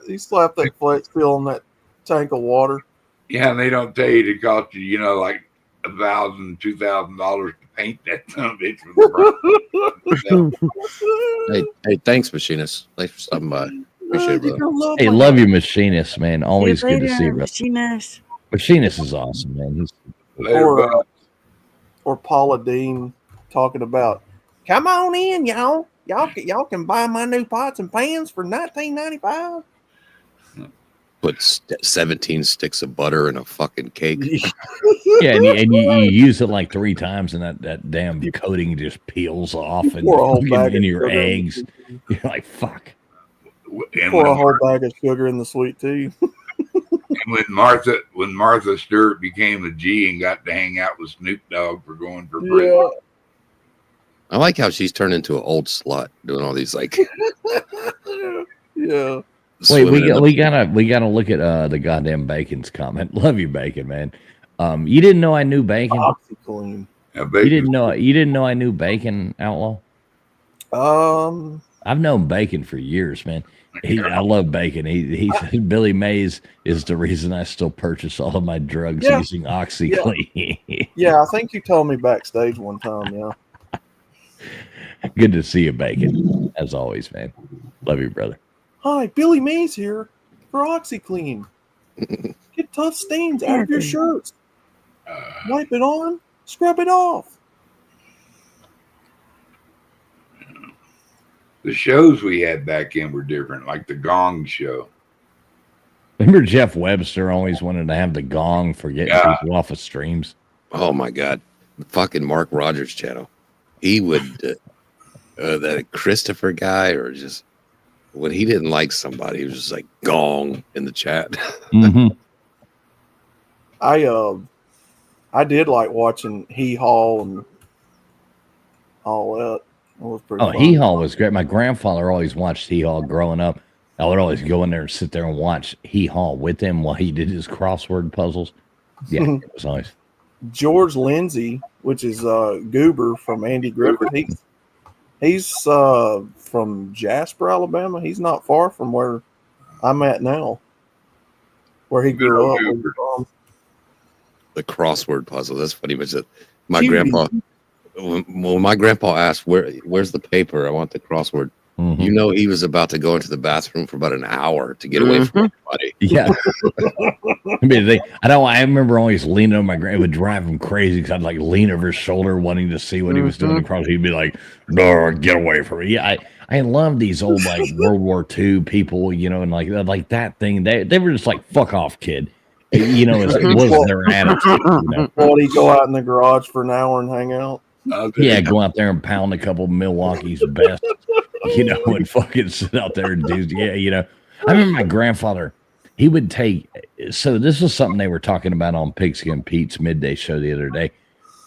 Speaker 11: he slapped that Flex Seal in that tank of water.
Speaker 1: Yeah, and they don't tell you it cost you, like $1,000, $2,000 to paint that son of a bitch from the
Speaker 2: Hey, thanks, machinist. Thanks for stopping by. Appreciate it, brother.
Speaker 4: Hey, love you, machinist, man. Always good to see you, brother.
Speaker 3: Machinist.
Speaker 4: Machinist is awesome, man. He's
Speaker 11: Or Paula Dean talking about, come on in, y'all. Y'all can buy my new pots and pans for $19.95.
Speaker 2: Put 17 sticks of butter in a fucking cake.
Speaker 4: Yeah, and you use it like 3 times, and that damn coating just peels off and
Speaker 11: pour a whole bag
Speaker 4: in
Speaker 11: of
Speaker 4: your
Speaker 11: sugar.
Speaker 4: eggs. You're like, fuck.
Speaker 1: And
Speaker 11: Pour a
Speaker 1: when,
Speaker 11: whole bag of sugar in the sweet tea.
Speaker 1: when Martha Stewart became a G and got to hang out with Snoop Dogg for going for prison.
Speaker 2: I like how she's turned into an old slut doing all these like.
Speaker 11: Yeah.
Speaker 4: Wait, we gotta look at the goddamn Bacon's comment. Love you, Bacon, man. You didn't know I knew Bacon.
Speaker 11: OxyClean.
Speaker 1: Yeah,
Speaker 4: You didn't know I knew Bacon, Outlaw. I've known Bacon for years, man. I love Bacon. He said Billy Mays is the reason I still purchase all of my drugs
Speaker 11: Yeah.
Speaker 4: using OxyClean.
Speaker 11: Yeah, I think you told me backstage one time. Yeah.
Speaker 4: Good to see you, Bacon. As always, man. Love you, brother.
Speaker 11: Hi, Billy Mays here for OxyClean. Get tough stains out of your shirts. Wipe it on, scrub it off.
Speaker 1: The shows we had back in were different, like the Gong Show.
Speaker 4: Remember Jeff Webster always wanted to have the gong for getting people off of streams?
Speaker 2: Oh my god, the fucking Mark Rogers channel. He would that Christopher guy, or just when he didn't like somebody, he was just like gong in the chat.
Speaker 4: Mm-hmm.
Speaker 11: I did like watching Hee Haw and all that. That was pretty
Speaker 4: Oh,
Speaker 11: fun.
Speaker 4: Hee Haw was great. My grandfather always watched Hee Haw growing up. I would always go in there and sit there and watch Hee Haw with him while he did his crossword puzzles. Yeah, it was nice.
Speaker 11: George Lindsay, which is Goober from Andy Griffith. He's from Jasper, Alabama. He's not far from where I'm at now, where he grew up.
Speaker 2: The crossword puzzle. That's funny. But my
Speaker 11: Gee.
Speaker 2: grandpa, when my grandpa asked, "Where's the paper? I want the crossword."
Speaker 4: Mhm.
Speaker 2: You know, he was about to go into the bathroom for about an hour to get away from everybody.
Speaker 4: Yeah. I remember always leaning on my grand. It would drive him crazy because I'd like lean over his shoulder wanting to see what he was doing across. He'd be like, "No, get away from me." Yeah, I love these old like World War II people, and like that thing. They were just like, "Fuck off, kid." It was their attitude.
Speaker 11: Well, he go out in the garage for an hour and hang out.
Speaker 4: Yeah, go out there and pound a couple of Milwaukee's best, and fucking sit out there and do, I remember my grandfather, he would take, so this was something they were talking about on Pigskin Pete's midday show the other day.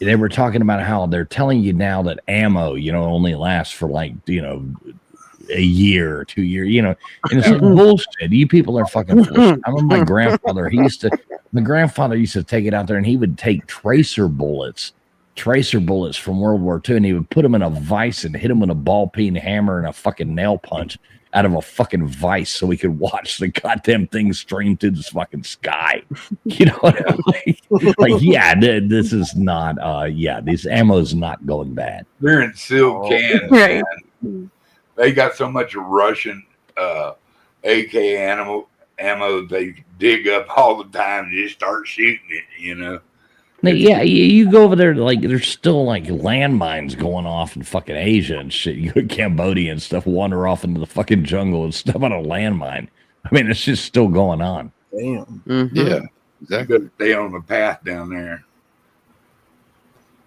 Speaker 4: They were talking about how they're telling you now that ammo, only lasts for like, a year or 2 years, and it's like bullshit. You people are fucking full of shit. I remember my grandfather used to take it out there and he would take tracer bullets from World War II, and he would put them in a vise and hit them with a ball peen hammer and a fucking nail punch out of a fucking vise so we could watch the goddamn thing stream through this fucking sky. You know what I mean? Like, yeah, this is not, this ammo's not going bad.
Speaker 1: They're in sealed cans.
Speaker 3: Right.
Speaker 1: Man. They got so much Russian AK ammo they dig up all the time and just start shooting it,
Speaker 4: Yeah, you go over there, like, there's still, like, landmines going off in fucking Asia and shit. You go to Cambodia and stuff, wander off into the fucking jungle and stuff on a landmine. I mean, it's just still going on.
Speaker 11: Damn.
Speaker 2: Yeah,
Speaker 1: exactly. Stay on the path down there.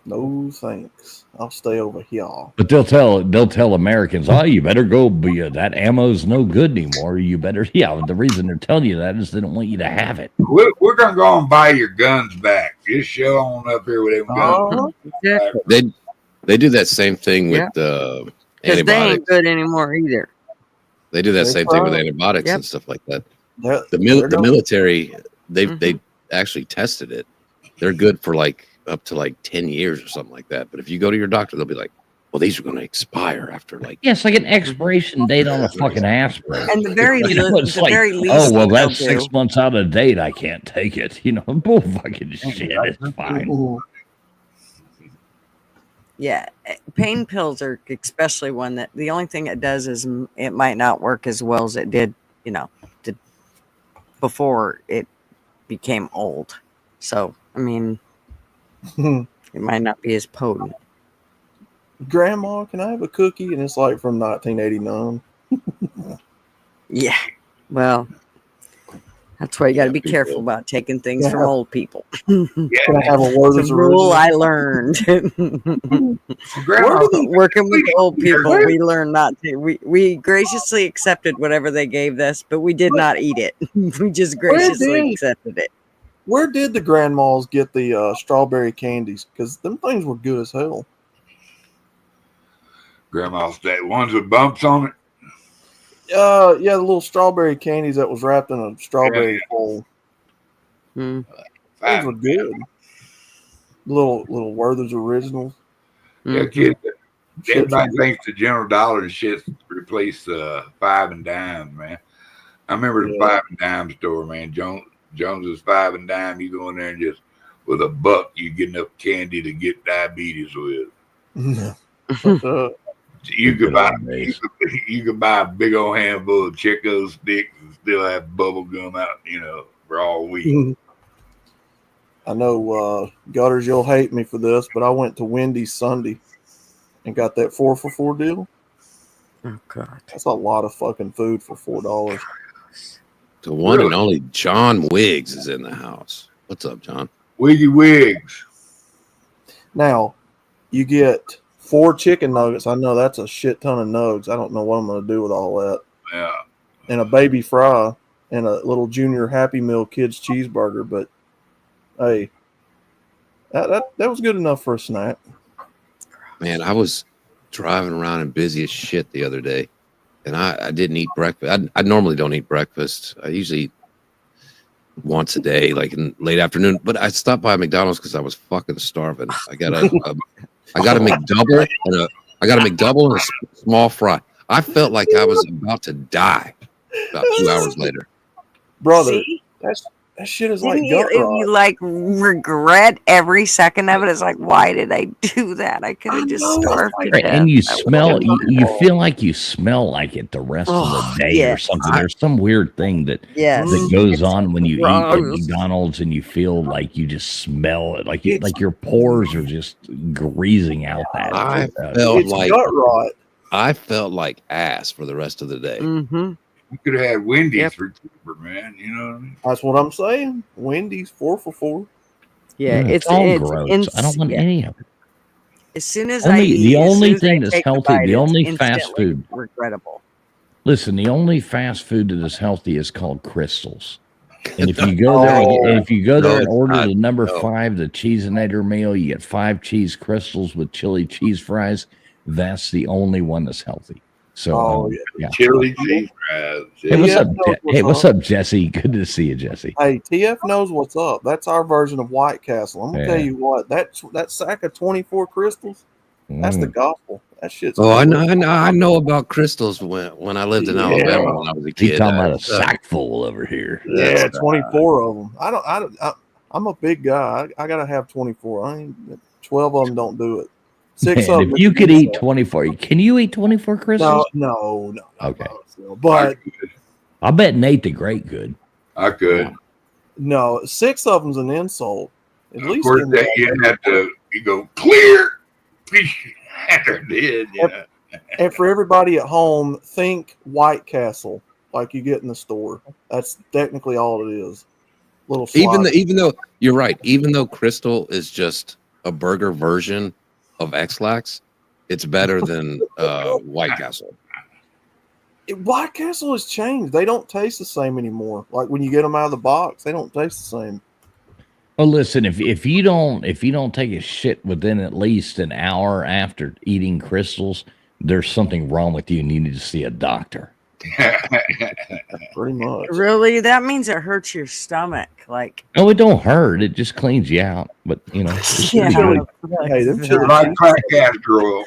Speaker 11: No thanks. I'll stay over here.
Speaker 4: But they'll tell Americans, oh, you better go. That ammo's no good anymore. You better. Yeah, the reason they're telling you that is they don't want you to have it.
Speaker 1: We're gonna go and buy your guns back. Just show on up here with them guns.
Speaker 2: They do that same thing with
Speaker 3: because
Speaker 2: antibiotics.
Speaker 3: they ain't good anymore either.
Speaker 2: They do that same thing with antibiotics and stuff like that. The military, they actually tested it. They're good for up to 10 years or something like that. But if you go to your doctor, they'll be like, well, these are going to expire after
Speaker 4: Yes, like an expiration date on a fucking aspirin.
Speaker 3: And the very very least.
Speaker 4: Oh, well, that's
Speaker 3: they'll
Speaker 4: 6 months out of date. I can't take it. Bull fucking shit. It's fine.
Speaker 3: Yeah, pain pills are especially one that the only thing it does is it might not work as well as it did, before it became old. So, I mean, it might not be as potent.
Speaker 11: Grandma, can I have a cookie? And it's from 1989.
Speaker 3: Yeah, well, that's why you got to be careful about taking things from old people.
Speaker 11: Can I have a Werther's
Speaker 3: It's a rule
Speaker 11: original?
Speaker 3: I learned. Working with old people, we learned not to. We graciously accepted whatever they gave us, but we did not eat it. We just graciously accepted it.
Speaker 11: Where did the grandmas get the strawberry candies? Because them things were good as hell.
Speaker 1: Grandma's that ones with bumps on it.
Speaker 11: Yeah, the little strawberry candies that was wrapped in a strawberry foil. Things were good. Little Werther's originals.
Speaker 1: Yeah, kids. Everybody thinks the General Dollar shit replaced 5 and dime, man. I remember the 5 and dime store, man. Jones's 5 and dime. You go in there and just with a buck, you get enough candy to get diabetes with. You could buy a big old handful of Chico sticks and still have bubble gum out, for all week.
Speaker 11: I know, Gutters, you'll hate me for this, but I went to Wendy's Sunday and got that 4 for $4 deal.
Speaker 3: Oh God,
Speaker 11: that's a lot of fucking food for $4.
Speaker 2: The one and only John Wiggs is in the house. What's up, John?
Speaker 1: Wiggy Wiggs.
Speaker 11: Now, you get 4 chicken nuggets. I know that's a shit ton of nugs. I don't know what I'm going to do with all that.
Speaker 1: Yeah.
Speaker 11: And a baby fry and a little junior Happy Meal kids cheeseburger. But hey, that was good enough for a snack.
Speaker 2: Man, I was driving around and busy as shit the other day, and I didn't eat breakfast. I normally don't eat breakfast. I usually eat once a day, like in late afternoon. But I stopped by McDonald's because I was fucking starving. I got a McDouble and a small fry. I felt like I was about to die about 2 hours later.
Speaker 11: Brother, that shit is like gut rot.
Speaker 3: You regret every second of it. It's like, why did I do that? I could have just starved to death.
Speaker 4: And you smell, you feel like you smell like it the rest of the day or something. There's some weird thing that goes on when you eat at McDonald's and you feel like you just smell it, like your pores are just greasing out that.
Speaker 2: I felt like ass for the rest of the day.
Speaker 3: Mm-hmm.
Speaker 1: You could have had Wendy's for cheaper, man. You know what I mean?
Speaker 11: That's what I'm saying. Wendy's 4 for $4.
Speaker 3: Yeah, it's
Speaker 4: all gross. I don't want any of it.
Speaker 3: As soon as
Speaker 4: the only thing that's healthy, the only fast food,
Speaker 3: regrettable.
Speaker 4: Listen, the only fast food that is healthy is called Crystals. And if you go there, and order the number 5, the Cheesinator meal, you get 5 cheese Crystals with chili cheese fries. That's the only one that's healthy. So,
Speaker 1: chili cheese fries.
Speaker 4: Hey, what's up, Jesse? Good to see you, Jesse.
Speaker 11: Hey, TF knows what's up. That's our version of White Castle. I'm gonna tell you what, that sack of 24 Crystals, that's the gospel. That shit's
Speaker 2: I know about Crystals when I lived in Alabama when I was a kid.
Speaker 4: He's talking about a sack full over here.
Speaker 11: Yeah, 24 of them. I'm a big guy. I gotta have 24. 12 of them don't do it. 6 of them.
Speaker 4: If you could eat 24, can you eat 24 Crystals?
Speaker 11: No.
Speaker 4: Okay.
Speaker 11: But
Speaker 4: I bet Nate the Great could.
Speaker 1: I could.
Speaker 11: No, 6 of them's an insult. At least
Speaker 1: of course, you go clear. After did,
Speaker 11: And for everybody at home, think White Castle like you get in the store. That's technically all it is. Little
Speaker 2: even though you're right, even though Crystal is just a burger version of X-Lax, it's better than White Castle.
Speaker 11: White Castle has changed. They don't taste the same anymore. Like when you get them out of the box, they don't taste the same.
Speaker 4: Well, listen, if you don't take a shit within at least an hour after eating Crystals, there's something wrong with you and you need to see a doctor.
Speaker 11: Pretty much.
Speaker 3: Really? That means it hurts your stomach. Like,
Speaker 4: No, it don't hurt. It just cleans you out. But
Speaker 3: yeah,
Speaker 11: Hey, them chili
Speaker 1: Like crack castor oil.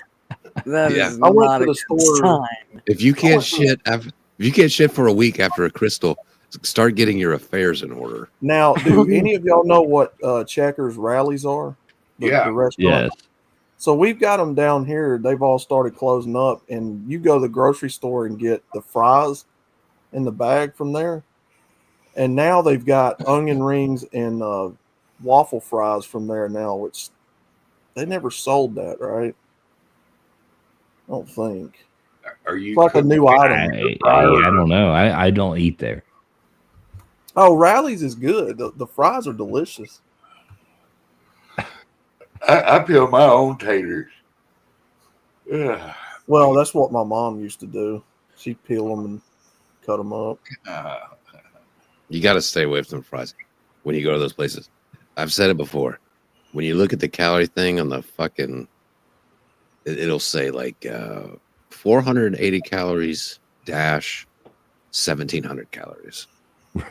Speaker 3: that
Speaker 2: Yeah.
Speaker 3: is
Speaker 11: I went
Speaker 3: not
Speaker 11: to
Speaker 3: a
Speaker 11: the
Speaker 3: good
Speaker 11: store.
Speaker 3: sign.
Speaker 2: If you can't shit for a week after a Crystal, start getting your affairs in order.
Speaker 11: Now, do any of y'all know what Checkers rallies are?
Speaker 1: Yeah.
Speaker 11: The restaurant.
Speaker 4: yes.
Speaker 11: So we've got them down here. They've all started closing up, and you go to the grocery store and get the fries in the bag from there. And now they've got onion rings and waffle fries from there now, which they never sold that, right? I don't think.
Speaker 1: Are you
Speaker 11: It's like a new item.
Speaker 4: I don't know. I don't eat there.
Speaker 11: Oh, Rallies is good. The fries are delicious.
Speaker 1: I peel my own taters. Ugh.
Speaker 11: Well, that's what my mom used to do. She'd peel them and cut them up.
Speaker 2: You got to stay away from fries when you go to those places. I've said it before. When you look at the calorie thing on the fucking, it'll say like 480 calories dash 1,700 calories.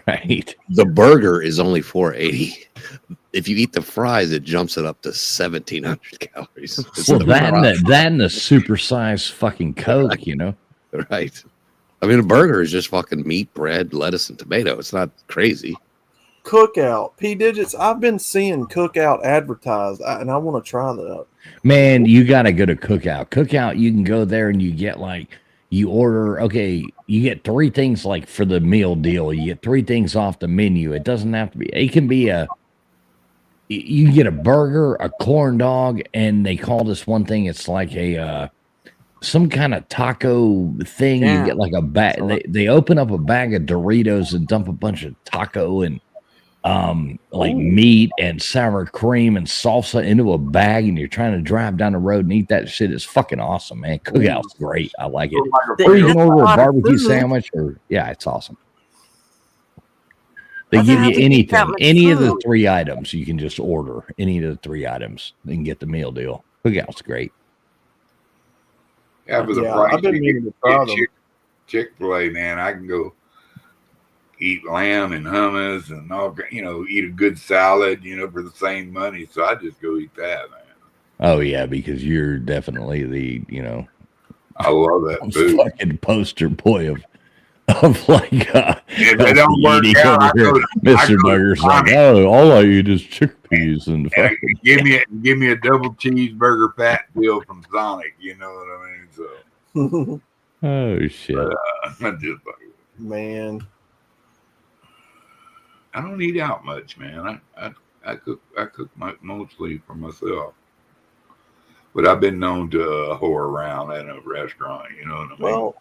Speaker 4: Right.
Speaker 2: The burger is only 480. If you eat the fries, it jumps it up to 1,700 calories. It's
Speaker 4: Well,
Speaker 2: the
Speaker 4: that
Speaker 2: fries.
Speaker 4: and the supersized fucking Coke,
Speaker 2: Right. I mean, a burger is just fucking meat, bread, lettuce, and tomato. It's not crazy.
Speaker 11: Cookout. P Digits, I've been seeing Cookout advertised, and I want to try that.
Speaker 4: Man, you got to go to Cookout. Cookout, you can go there and you get you order, you get 3 things like for the meal deal. You get 3 things off the menu. It doesn't have to be, it can be you get a burger, a corn dog, and they call this one thing, it's like some kind of taco thing.
Speaker 3: Yeah.
Speaker 4: You get like a bag. They open up a bag of Doritos and dump a bunch of taco and like meat and sour cream and salsa into a bag, and you're trying to drive down the road and eat that shit. Is fucking awesome, man. Cookout's great. I like it. Or you can order a barbecue sandwich, or it's awesome. They give you anything, any of the 3 items. You can just order any of the 3 items and get the meal deal. Cookout's great.
Speaker 1: Yeah, but the
Speaker 11: Yeah,
Speaker 1: price
Speaker 11: I've been
Speaker 1: you
Speaker 11: meaning to
Speaker 1: get
Speaker 11: try them.
Speaker 1: Chick-fil-A, man, I can go eat lamb and hummus and all, eat a good salad, for the same money. So I just go eat that, man.
Speaker 4: Oh yeah, because you're definitely the
Speaker 1: I love that food.
Speaker 4: fucking poster boy of like
Speaker 1: If they don't work
Speaker 4: eating
Speaker 1: out, I
Speaker 4: over
Speaker 1: go
Speaker 4: here.
Speaker 1: to- I
Speaker 4: Mr.
Speaker 1: go to
Speaker 4: Burger's like,
Speaker 1: Sonic.
Speaker 4: oh, all I eat is chickpeas and
Speaker 1: Yeah,
Speaker 4: fucking
Speaker 1: give me a double cheeseburger fat deal from Sonic. You know what I mean? So
Speaker 4: oh shit.
Speaker 1: I just
Speaker 11: Man,
Speaker 1: I don't eat out much, man. I cook mostly for myself, but I've been known to whore around at a restaurant. You know what I mean?
Speaker 11: well,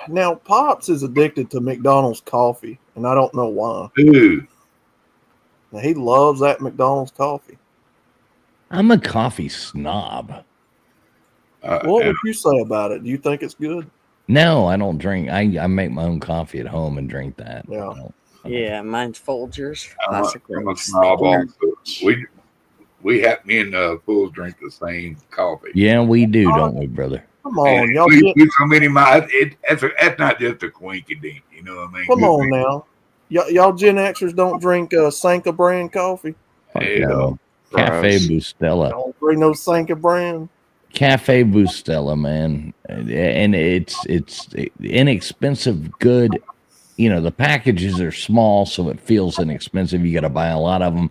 Speaker 11: now Pops is addicted to McDonald's coffee, and I don't know why.
Speaker 1: Dude,
Speaker 11: Now, he loves that McDonald's coffee.
Speaker 4: I'm a coffee snob.
Speaker 11: What
Speaker 1: and
Speaker 11: would you say about it? Do you think it's good?
Speaker 4: No, I don't drink. I make my own coffee at home and drink that.
Speaker 11: Yeah.
Speaker 4: I don't-
Speaker 3: Yeah, mine's Folgers.
Speaker 1: I'm
Speaker 3: Classic
Speaker 1: a
Speaker 3: roast.
Speaker 1: snob also. We have me and Fools drink the same coffee.
Speaker 4: Yeah, we do, don't we, brother?
Speaker 11: Come on,
Speaker 1: And
Speaker 11: y'all.
Speaker 1: we so many miles. That's not just a quinky dink. You know what I mean?
Speaker 11: Come on now. Y'all Gen Xers don't drink Sanka brand coffee.
Speaker 4: Fuck
Speaker 1: Yeah.
Speaker 4: no. Cafe Bustelo.
Speaker 11: Don't drink no Sanka brand.
Speaker 4: Cafe Bustelo, man, and it's inexpensive, good. The packages are small, so it feels inexpensive. You got to buy a lot of them,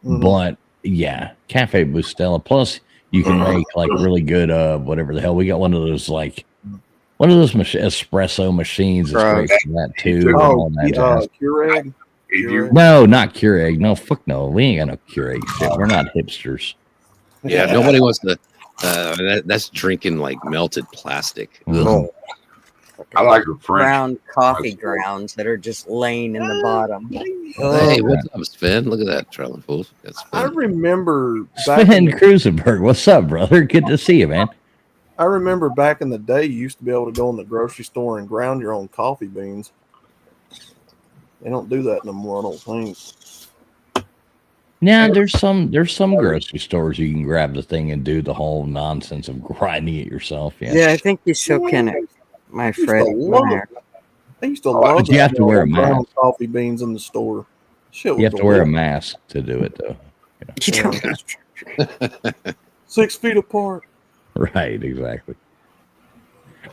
Speaker 4: but yeah, Cafe Bustelo. Plus, you can make like really good whatever the hell. We got one of those espresso machines. That's great for that too. and all that jazz.
Speaker 11: Keurig.
Speaker 4: No, not Keurig. No, fuck no. We ain't got no Keurig shit. We're not hipsters.
Speaker 2: Yeah, nobody wants to. That's drinking like melted plastic. Ugh.
Speaker 11: Oh,
Speaker 1: I like a French.
Speaker 3: Brown coffee
Speaker 1: That's-
Speaker 3: grounds that are just laying in the bottom.
Speaker 2: Hey, what's up, Sven? Look at that, trailing fools. That's
Speaker 11: I
Speaker 2: fun.
Speaker 11: remember back
Speaker 4: Sven
Speaker 11: in,
Speaker 4: Krusenberg, what's up, brother? Good to see you, man.
Speaker 11: I remember back in the day, you used to be able to go in the grocery store and ground your own coffee beans. They don't do that no more, I don't think.
Speaker 4: Now there's some grocery stores you can grab the thing and do the whole nonsense of grinding it yourself. Yeah.
Speaker 3: Yeah, I think you still can it, my
Speaker 11: used to
Speaker 3: friend.
Speaker 11: love it. I used to love
Speaker 4: but you have to wear a
Speaker 11: ground
Speaker 4: mask.
Speaker 11: coffee beans in the store. Shit was
Speaker 4: You have to wear a
Speaker 11: delicious.
Speaker 4: mask to do it, though.
Speaker 3: You don't.
Speaker 11: 6 feet apart.
Speaker 4: Right, exactly.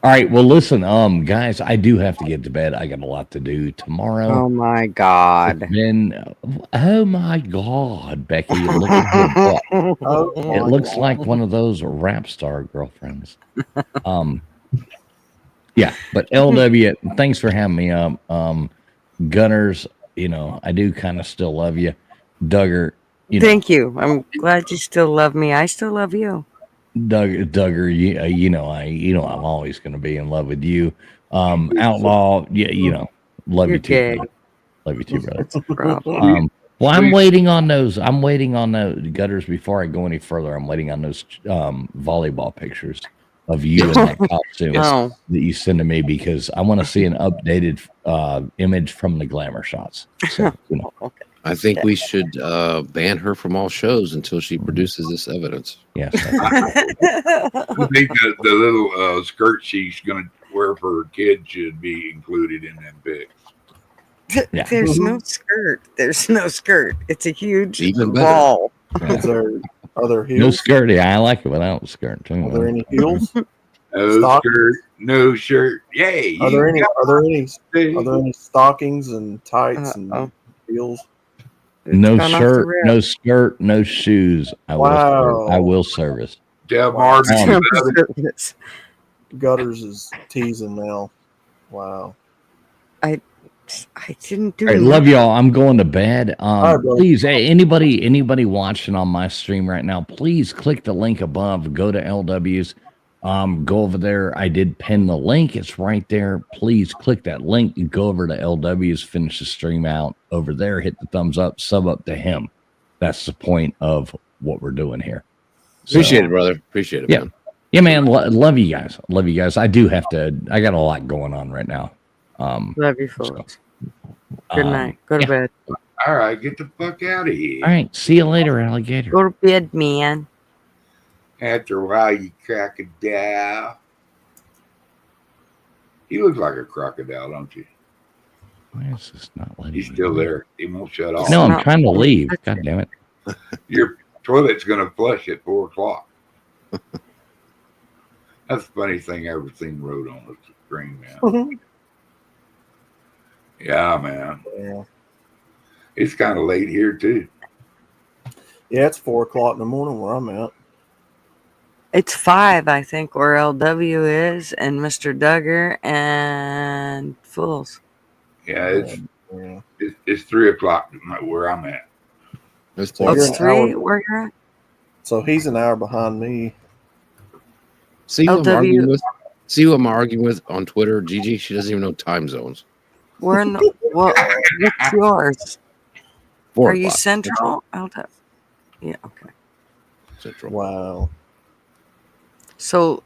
Speaker 4: All right, well, listen, guys, I do have to get to bed. I got a lot to do tomorrow.
Speaker 3: Oh my God.
Speaker 4: Then, oh my God, Becky, you look at your butt.
Speaker 11: Oh,
Speaker 4: It looks like one of those rap star girlfriends. Yeah, but LW, thanks for having me up. Gunners, I do kind of still love you. Duggar,
Speaker 3: Thank you. I'm glad you still love me. I still love you.
Speaker 4: Duggar, I'm always going to be in love with you. Outlaw, yeah, love
Speaker 3: You're
Speaker 4: you too.
Speaker 3: gay.
Speaker 4: Brother. Love you too, brother.
Speaker 3: That's a problem.
Speaker 4: Well, I'm waiting on those. I'm waiting on the Gutters before I go any further. I'm waiting on those volleyball pictures of you in that costume
Speaker 3: Oh.
Speaker 4: that you send to me because I want to see an updated image from the glamour shots. So,
Speaker 3: Okay.
Speaker 2: I think we should ban her from all shows until she produces this evidence.
Speaker 4: Yes.
Speaker 1: I think the little skirt she's going to wear for her kid should be included in that pic.
Speaker 4: Yeah.
Speaker 3: There's no skirt. There's no skirt. It's a huge
Speaker 2: Even better.
Speaker 3: ball.
Speaker 11: Is there, are there
Speaker 4: No
Speaker 11: heels?
Speaker 4: skirt. Yeah, I like it without skirt too.
Speaker 11: Are there any heels?
Speaker 1: No
Speaker 11: Stock-
Speaker 1: skirt, no shirt. Yay!
Speaker 11: Are there any? Are there any?
Speaker 1: any?
Speaker 11: Are there any stockings and tights and
Speaker 3: Uh-oh.
Speaker 11: heels?
Speaker 4: No
Speaker 3: gone off the
Speaker 4: shirt,
Speaker 3: rail.
Speaker 4: no skirt, no shoes.
Speaker 11: Wow.
Speaker 4: I will service.
Speaker 1: Tell Marvin.
Speaker 11: Gutters is teasing now. Wow.
Speaker 3: I didn't do
Speaker 4: All right,
Speaker 3: that.
Speaker 4: love y'all. I'm going to bed.
Speaker 11: right, brother.
Speaker 4: Please, hey, anybody watching on my stream right now, please click the link above. Go to LW's. Go over there. I did pin the link. It's right there. Please click that link and go over to LW's. Finish the stream out over there. Hit the thumbs up. Sub up to him. That's the point of what we're doing here.
Speaker 2: Appreciate it, brother. Appreciate it,
Speaker 4: Yeah.
Speaker 2: man.
Speaker 4: Yeah, man. Love you guys. Love you guys. I do have to. I got a lot going on right now.
Speaker 3: Love you, folks. Good night. Go to bed.
Speaker 1: All right, get the fuck out of here.
Speaker 4: All right. See you later, alligator.
Speaker 3: Go to bed, man.
Speaker 1: After a while, you crocodile. He looks like a crocodile, don't you?
Speaker 4: Why is this not letting
Speaker 1: He's
Speaker 4: me
Speaker 1: still
Speaker 4: go?
Speaker 1: there. He won't shut off.
Speaker 4: No, I'm
Speaker 3: not-
Speaker 4: trying to leave. God damn it.
Speaker 1: Your toilet's going to flush at 4 o'clock. That's the funniest thing I ever seen wrote on the screen, man. Yeah, man.
Speaker 11: Yeah.
Speaker 1: It's kind of late here, too.
Speaker 11: Yeah, it's 4 o'clock in the morning where I'm at.
Speaker 3: It's 5, I think, where LW is, and Mr. Duggar and Fools.
Speaker 1: Yeah,
Speaker 11: Yeah.
Speaker 1: it's 3 o'clock where I'm at.
Speaker 2: Let's
Speaker 11: So
Speaker 3: Oh,
Speaker 2: take
Speaker 11: you're
Speaker 3: it's
Speaker 11: an
Speaker 3: 3
Speaker 11: hour-
Speaker 3: where you're at?
Speaker 11: So he's an hour behind me.
Speaker 2: See who I'm
Speaker 3: LW.
Speaker 2: arguing with? See who I'm arguing with on Twitter? Gigi, she doesn't even know time zones.
Speaker 3: We're in the, what's yours?
Speaker 2: 4
Speaker 3: Are you
Speaker 2: o'clock
Speaker 3: Central? Yeah, okay.
Speaker 2: Central.
Speaker 11: Wow.
Speaker 3: So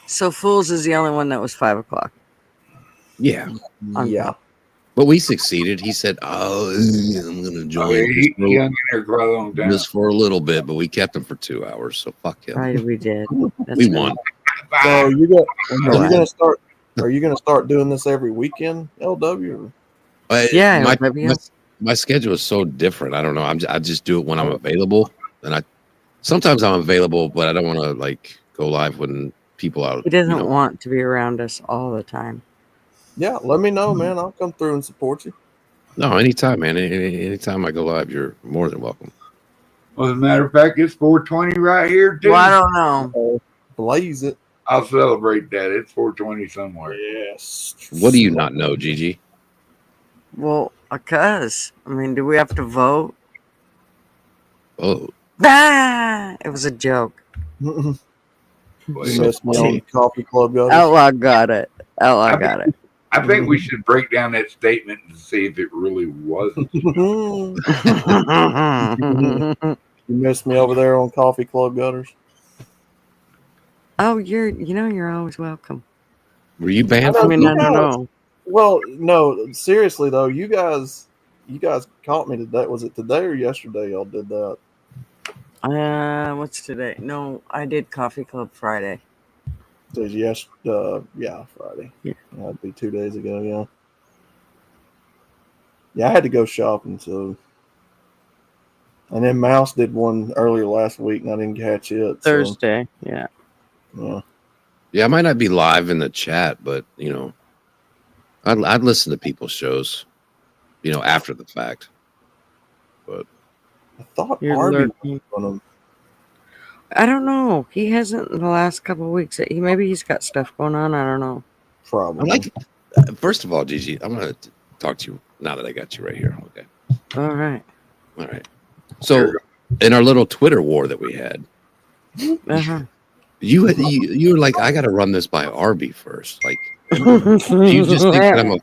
Speaker 3: Fools is the only one that was 5 o'clock.
Speaker 2: Yeah,
Speaker 11: Yeah.
Speaker 2: but we succeeded. He said, "Oh, I'm going to
Speaker 1: Oh,
Speaker 2: join
Speaker 1: yeah,
Speaker 2: just
Speaker 1: he hung in there quite a long time.
Speaker 2: just for a little bit," but we kept him for 2 hours. So fuck him.
Speaker 3: Right, we did. That's
Speaker 2: We
Speaker 3: right.
Speaker 2: won.
Speaker 11: So you got?
Speaker 3: Go
Speaker 11: Are you
Speaker 3: ahead.
Speaker 11: gonna start? Are you gonna start doing this every weekend, LW?
Speaker 3: Yeah,
Speaker 2: my,
Speaker 3: LW.
Speaker 2: my schedule is so different. I don't know. I just do it when I'm available, and sometimes I'm available, but I don't want to like go live when people out.
Speaker 3: He doesn't
Speaker 2: you know.
Speaker 3: want to be around us all the time.
Speaker 11: Yeah, let me know, man. I'll come through and support you.
Speaker 2: No, anytime, man. Anytime I go live, you're more than welcome.
Speaker 1: Well, as a matter of fact, it's 4:20 right here, too.
Speaker 3: Well, I don't know.
Speaker 11: Blaze it.
Speaker 1: I'll celebrate that. It's 4:20 somewhere.
Speaker 11: Yes.
Speaker 2: What do you not know, Gigi?
Speaker 3: Well, because I mean, do we have to vote?
Speaker 2: Oh,
Speaker 3: Ah, it was a joke.
Speaker 11: You
Speaker 1: Wait,
Speaker 11: missed me on the coffee club, guys.
Speaker 3: Outlaw got it. Oh, I got it.
Speaker 1: I think we should break down that statement and see if it really wasn't.
Speaker 11: You missed me over there on Coffee Club Gutters.
Speaker 3: Oh, you're always welcome.
Speaker 2: Were you banned?
Speaker 3: I
Speaker 2: from
Speaker 3: mean, I don't
Speaker 11: guys-
Speaker 3: know.
Speaker 11: Well, no, seriously though, you guys caught me today. Was it today or yesterday? Y'all did that.
Speaker 3: What's today? No, I did Coffee Club Friday.
Speaker 11: So yeah, Friday.
Speaker 3: Yeah.
Speaker 11: That'd be 2 days ago. Yeah. Yeah, I had to go shopping, so. And then Mouse did one earlier last week, and I didn't catch it. so,
Speaker 3: Thursday. Yeah.
Speaker 11: yeah.
Speaker 2: Yeah, I might not be live in the chat, but you know, I'd listen to people's shows, you know, after the fact. But
Speaker 11: I thought
Speaker 3: You're
Speaker 11: Arby
Speaker 3: lurking.
Speaker 11: was on them.
Speaker 3: I don't know. He hasn't in the last couple of weeks. Maybe he's got stuff going on. I don't know.
Speaker 11: Probably.
Speaker 2: I like. First of all, Gigi, I'm gonna talk to you now that I got you right here. Okay.
Speaker 3: All right.
Speaker 2: All right. So, in our little Twitter war that we had,
Speaker 3: Uh-huh.
Speaker 2: you were like, I got to run this by Arby first. Like, do you just think that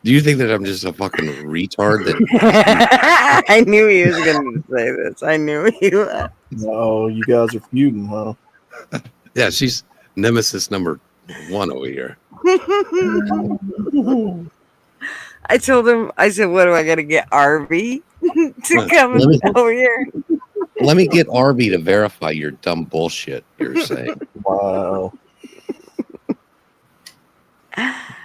Speaker 2: do you think that I'm just a fucking retard? That
Speaker 3: I knew he was going to say this. I knew he was.
Speaker 11: Oh, you guys are feuding, huh?
Speaker 2: yeah, she's nemesis number 1 over here.
Speaker 3: I told him, I said, what do I got to get Arby to come
Speaker 2: Let me-
Speaker 3: over here?
Speaker 2: Let me get Arby to verify your dumb bullshit you're saying.
Speaker 11: Wow.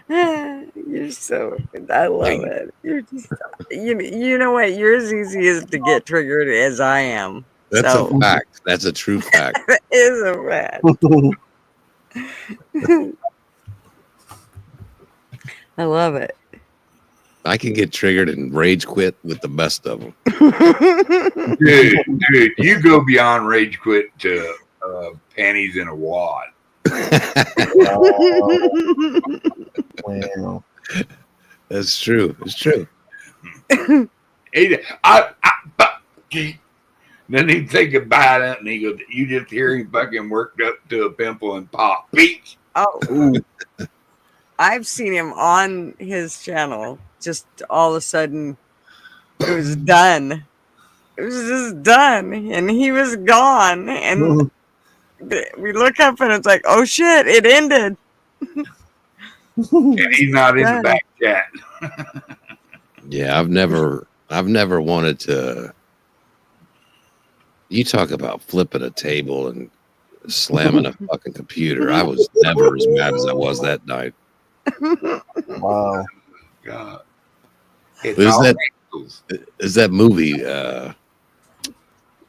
Speaker 3: You're so, I love it. You're just, you know what? You're as easy as to get triggered as I am.
Speaker 2: That's
Speaker 3: So,
Speaker 2: a fact. That's a true fact.
Speaker 3: that is a fact. I love it.
Speaker 2: I can get triggered and rage quit with the best of them.
Speaker 1: Dude, you go beyond rage quit to panties in a wad.
Speaker 11: Wow.
Speaker 2: That's true. It's true.
Speaker 1: Then he say goodbye to it, and he goes, you just hear him fucking worked up to a pimple and pop. Peach.
Speaker 3: Oh, I've seen him on his channel. Just all of a sudden, it was done. It was just done, and he was gone. And we look up, and it's like, oh shit, it ended.
Speaker 1: And he's not in the back chat.
Speaker 2: Yeah, I've never wanted to. You talk about flipping a table and slamming a fucking computer. I was never as mad as I was that night.
Speaker 11: Wow.
Speaker 1: God.
Speaker 2: Is that movie?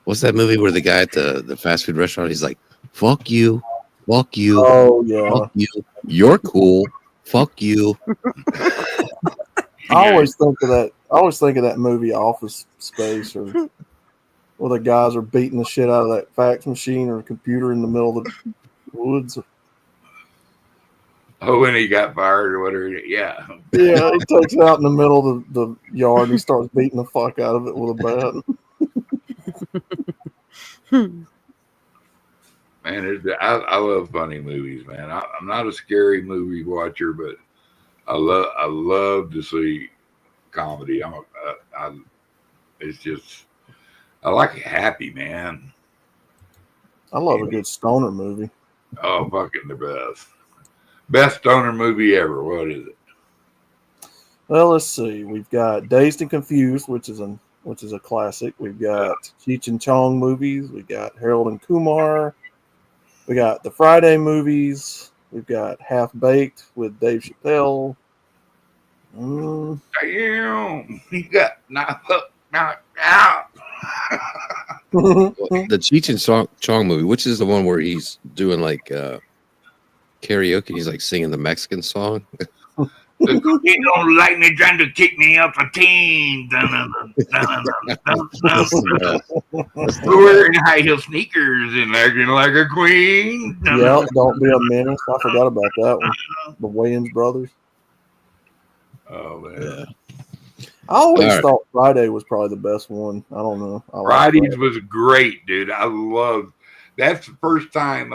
Speaker 2: What's that movie where the guy at the fast food restaurant? He's like, "Fuck you, fuck you,
Speaker 11: Oh yeah.
Speaker 2: fuck you. You're cool. Fuck you."
Speaker 11: I always think of that. I always think of that movie Office Space, or where the guys are beating the shit out of that fax machine or computer in the middle of the woods.
Speaker 1: Oh, when he got fired or whatever. Yeah.
Speaker 11: Yeah, he takes it out in the middle of the yard and he starts beating the fuck out of it with a bat.
Speaker 1: Man, I love funny movies, man. I'm not a scary movie watcher, but I love to see comedy. It's just, I like it happy, man.
Speaker 11: I love a good stoner movie.
Speaker 1: Oh, fucking the best. Best stoner movie ever. What is it?
Speaker 11: Well, let's see. We've got Dazed and Confused, which is a classic. We've got Cheech and Chong movies. We got Harold and Kumar. We got the Friday movies. We've got Half Baked with Dave Chappelle.
Speaker 1: Damn, he got knocked out.
Speaker 2: The Cheech and Chong movie, which is the one where he's doing like karaoke. He's like singing the Mexican song.
Speaker 1: You don't like me trying to kick me off a team. Wearing high heel sneakers and acting like a queen.
Speaker 11: Yeah, Don't Be a Menace. I forgot about that one. The Wayans brothers.
Speaker 1: Oh man.
Speaker 2: Yeah.
Speaker 11: I always
Speaker 2: All right.
Speaker 11: thought Friday was probably the best one. I don't know. I like
Speaker 1: Fridays
Speaker 11: Friday.
Speaker 1: was great, dude. I loved. That's the first time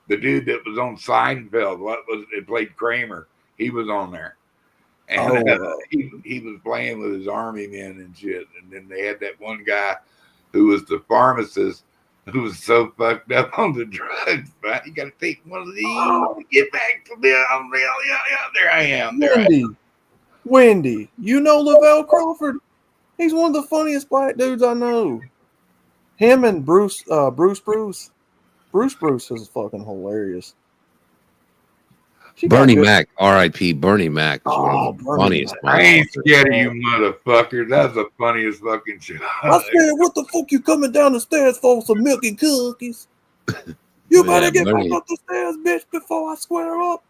Speaker 1: the dude that was on Seinfeld. It played Kramer. He was on there, and he was playing with his army men and shit. And then they had that one guy who was the pharmacist who was so fucked up on the drugs. But you got to take one of these to get back to me. There I am.
Speaker 11: Wendy, you know Lavelle Crawford? He's one of the funniest black dudes I know. Him and Bruce is fucking hilarious.
Speaker 2: Bernie Mac, R.I.P. Bernie Mac was one of the funniest.
Speaker 1: I ain't scared of you motherfuckers. That's the funniest fucking shit.
Speaker 11: I said, what the fuck you coming down the stairs for some milk and cookies? You better get back up the stairs, bitch, before I square up.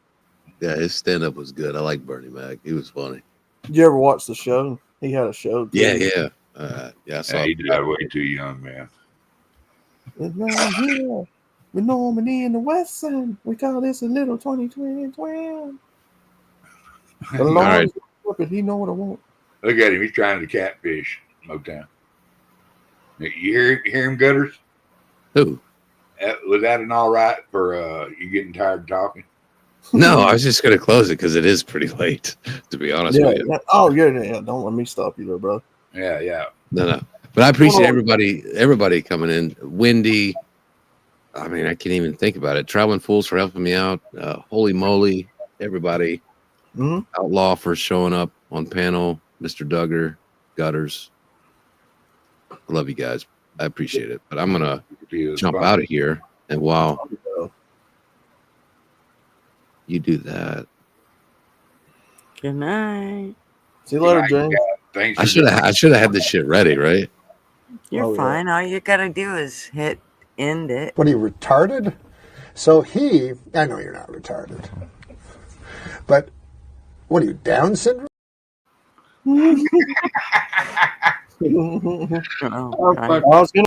Speaker 2: Yeah, his stand-up was good. I like Bernie Mac. He was funny.
Speaker 11: Did you ever watch the show? He had a show.
Speaker 2: Yeah. I saw
Speaker 1: he died way too young, man.
Speaker 11: We're Normandy in the West Side. We call this a little 2020 twin. The Lord, he know what I want.
Speaker 1: Look at him. He's trying to catfish Motown. You hear him, Gutters?
Speaker 2: Who?
Speaker 1: Was that an all right for you getting tired of talking?
Speaker 2: No, I was just going to close it because it is pretty late, to be honest with you.
Speaker 11: Oh, yeah. Don't let me stop you there, bro.
Speaker 1: Yeah.
Speaker 2: No. But I appreciate everybody coming in. Wendy, I mean, I can't even think about it. Traveling Fools for helping me out. Holy moly, everybody. Outlaw for showing up on panel. Mr. Duggar, Gutters. I love you guys. I appreciate it. But I'm going to jump out of here. And while you do that.
Speaker 3: Good night.
Speaker 11: See you later, James.
Speaker 1: Thanks.
Speaker 2: I should have had this shit ready, right?
Speaker 3: You're fine. All you gotta do is hit end it.
Speaker 14: What are you, retarded? So I know you're not retarded, but what are you, Down syndrome?
Speaker 11: I was gonna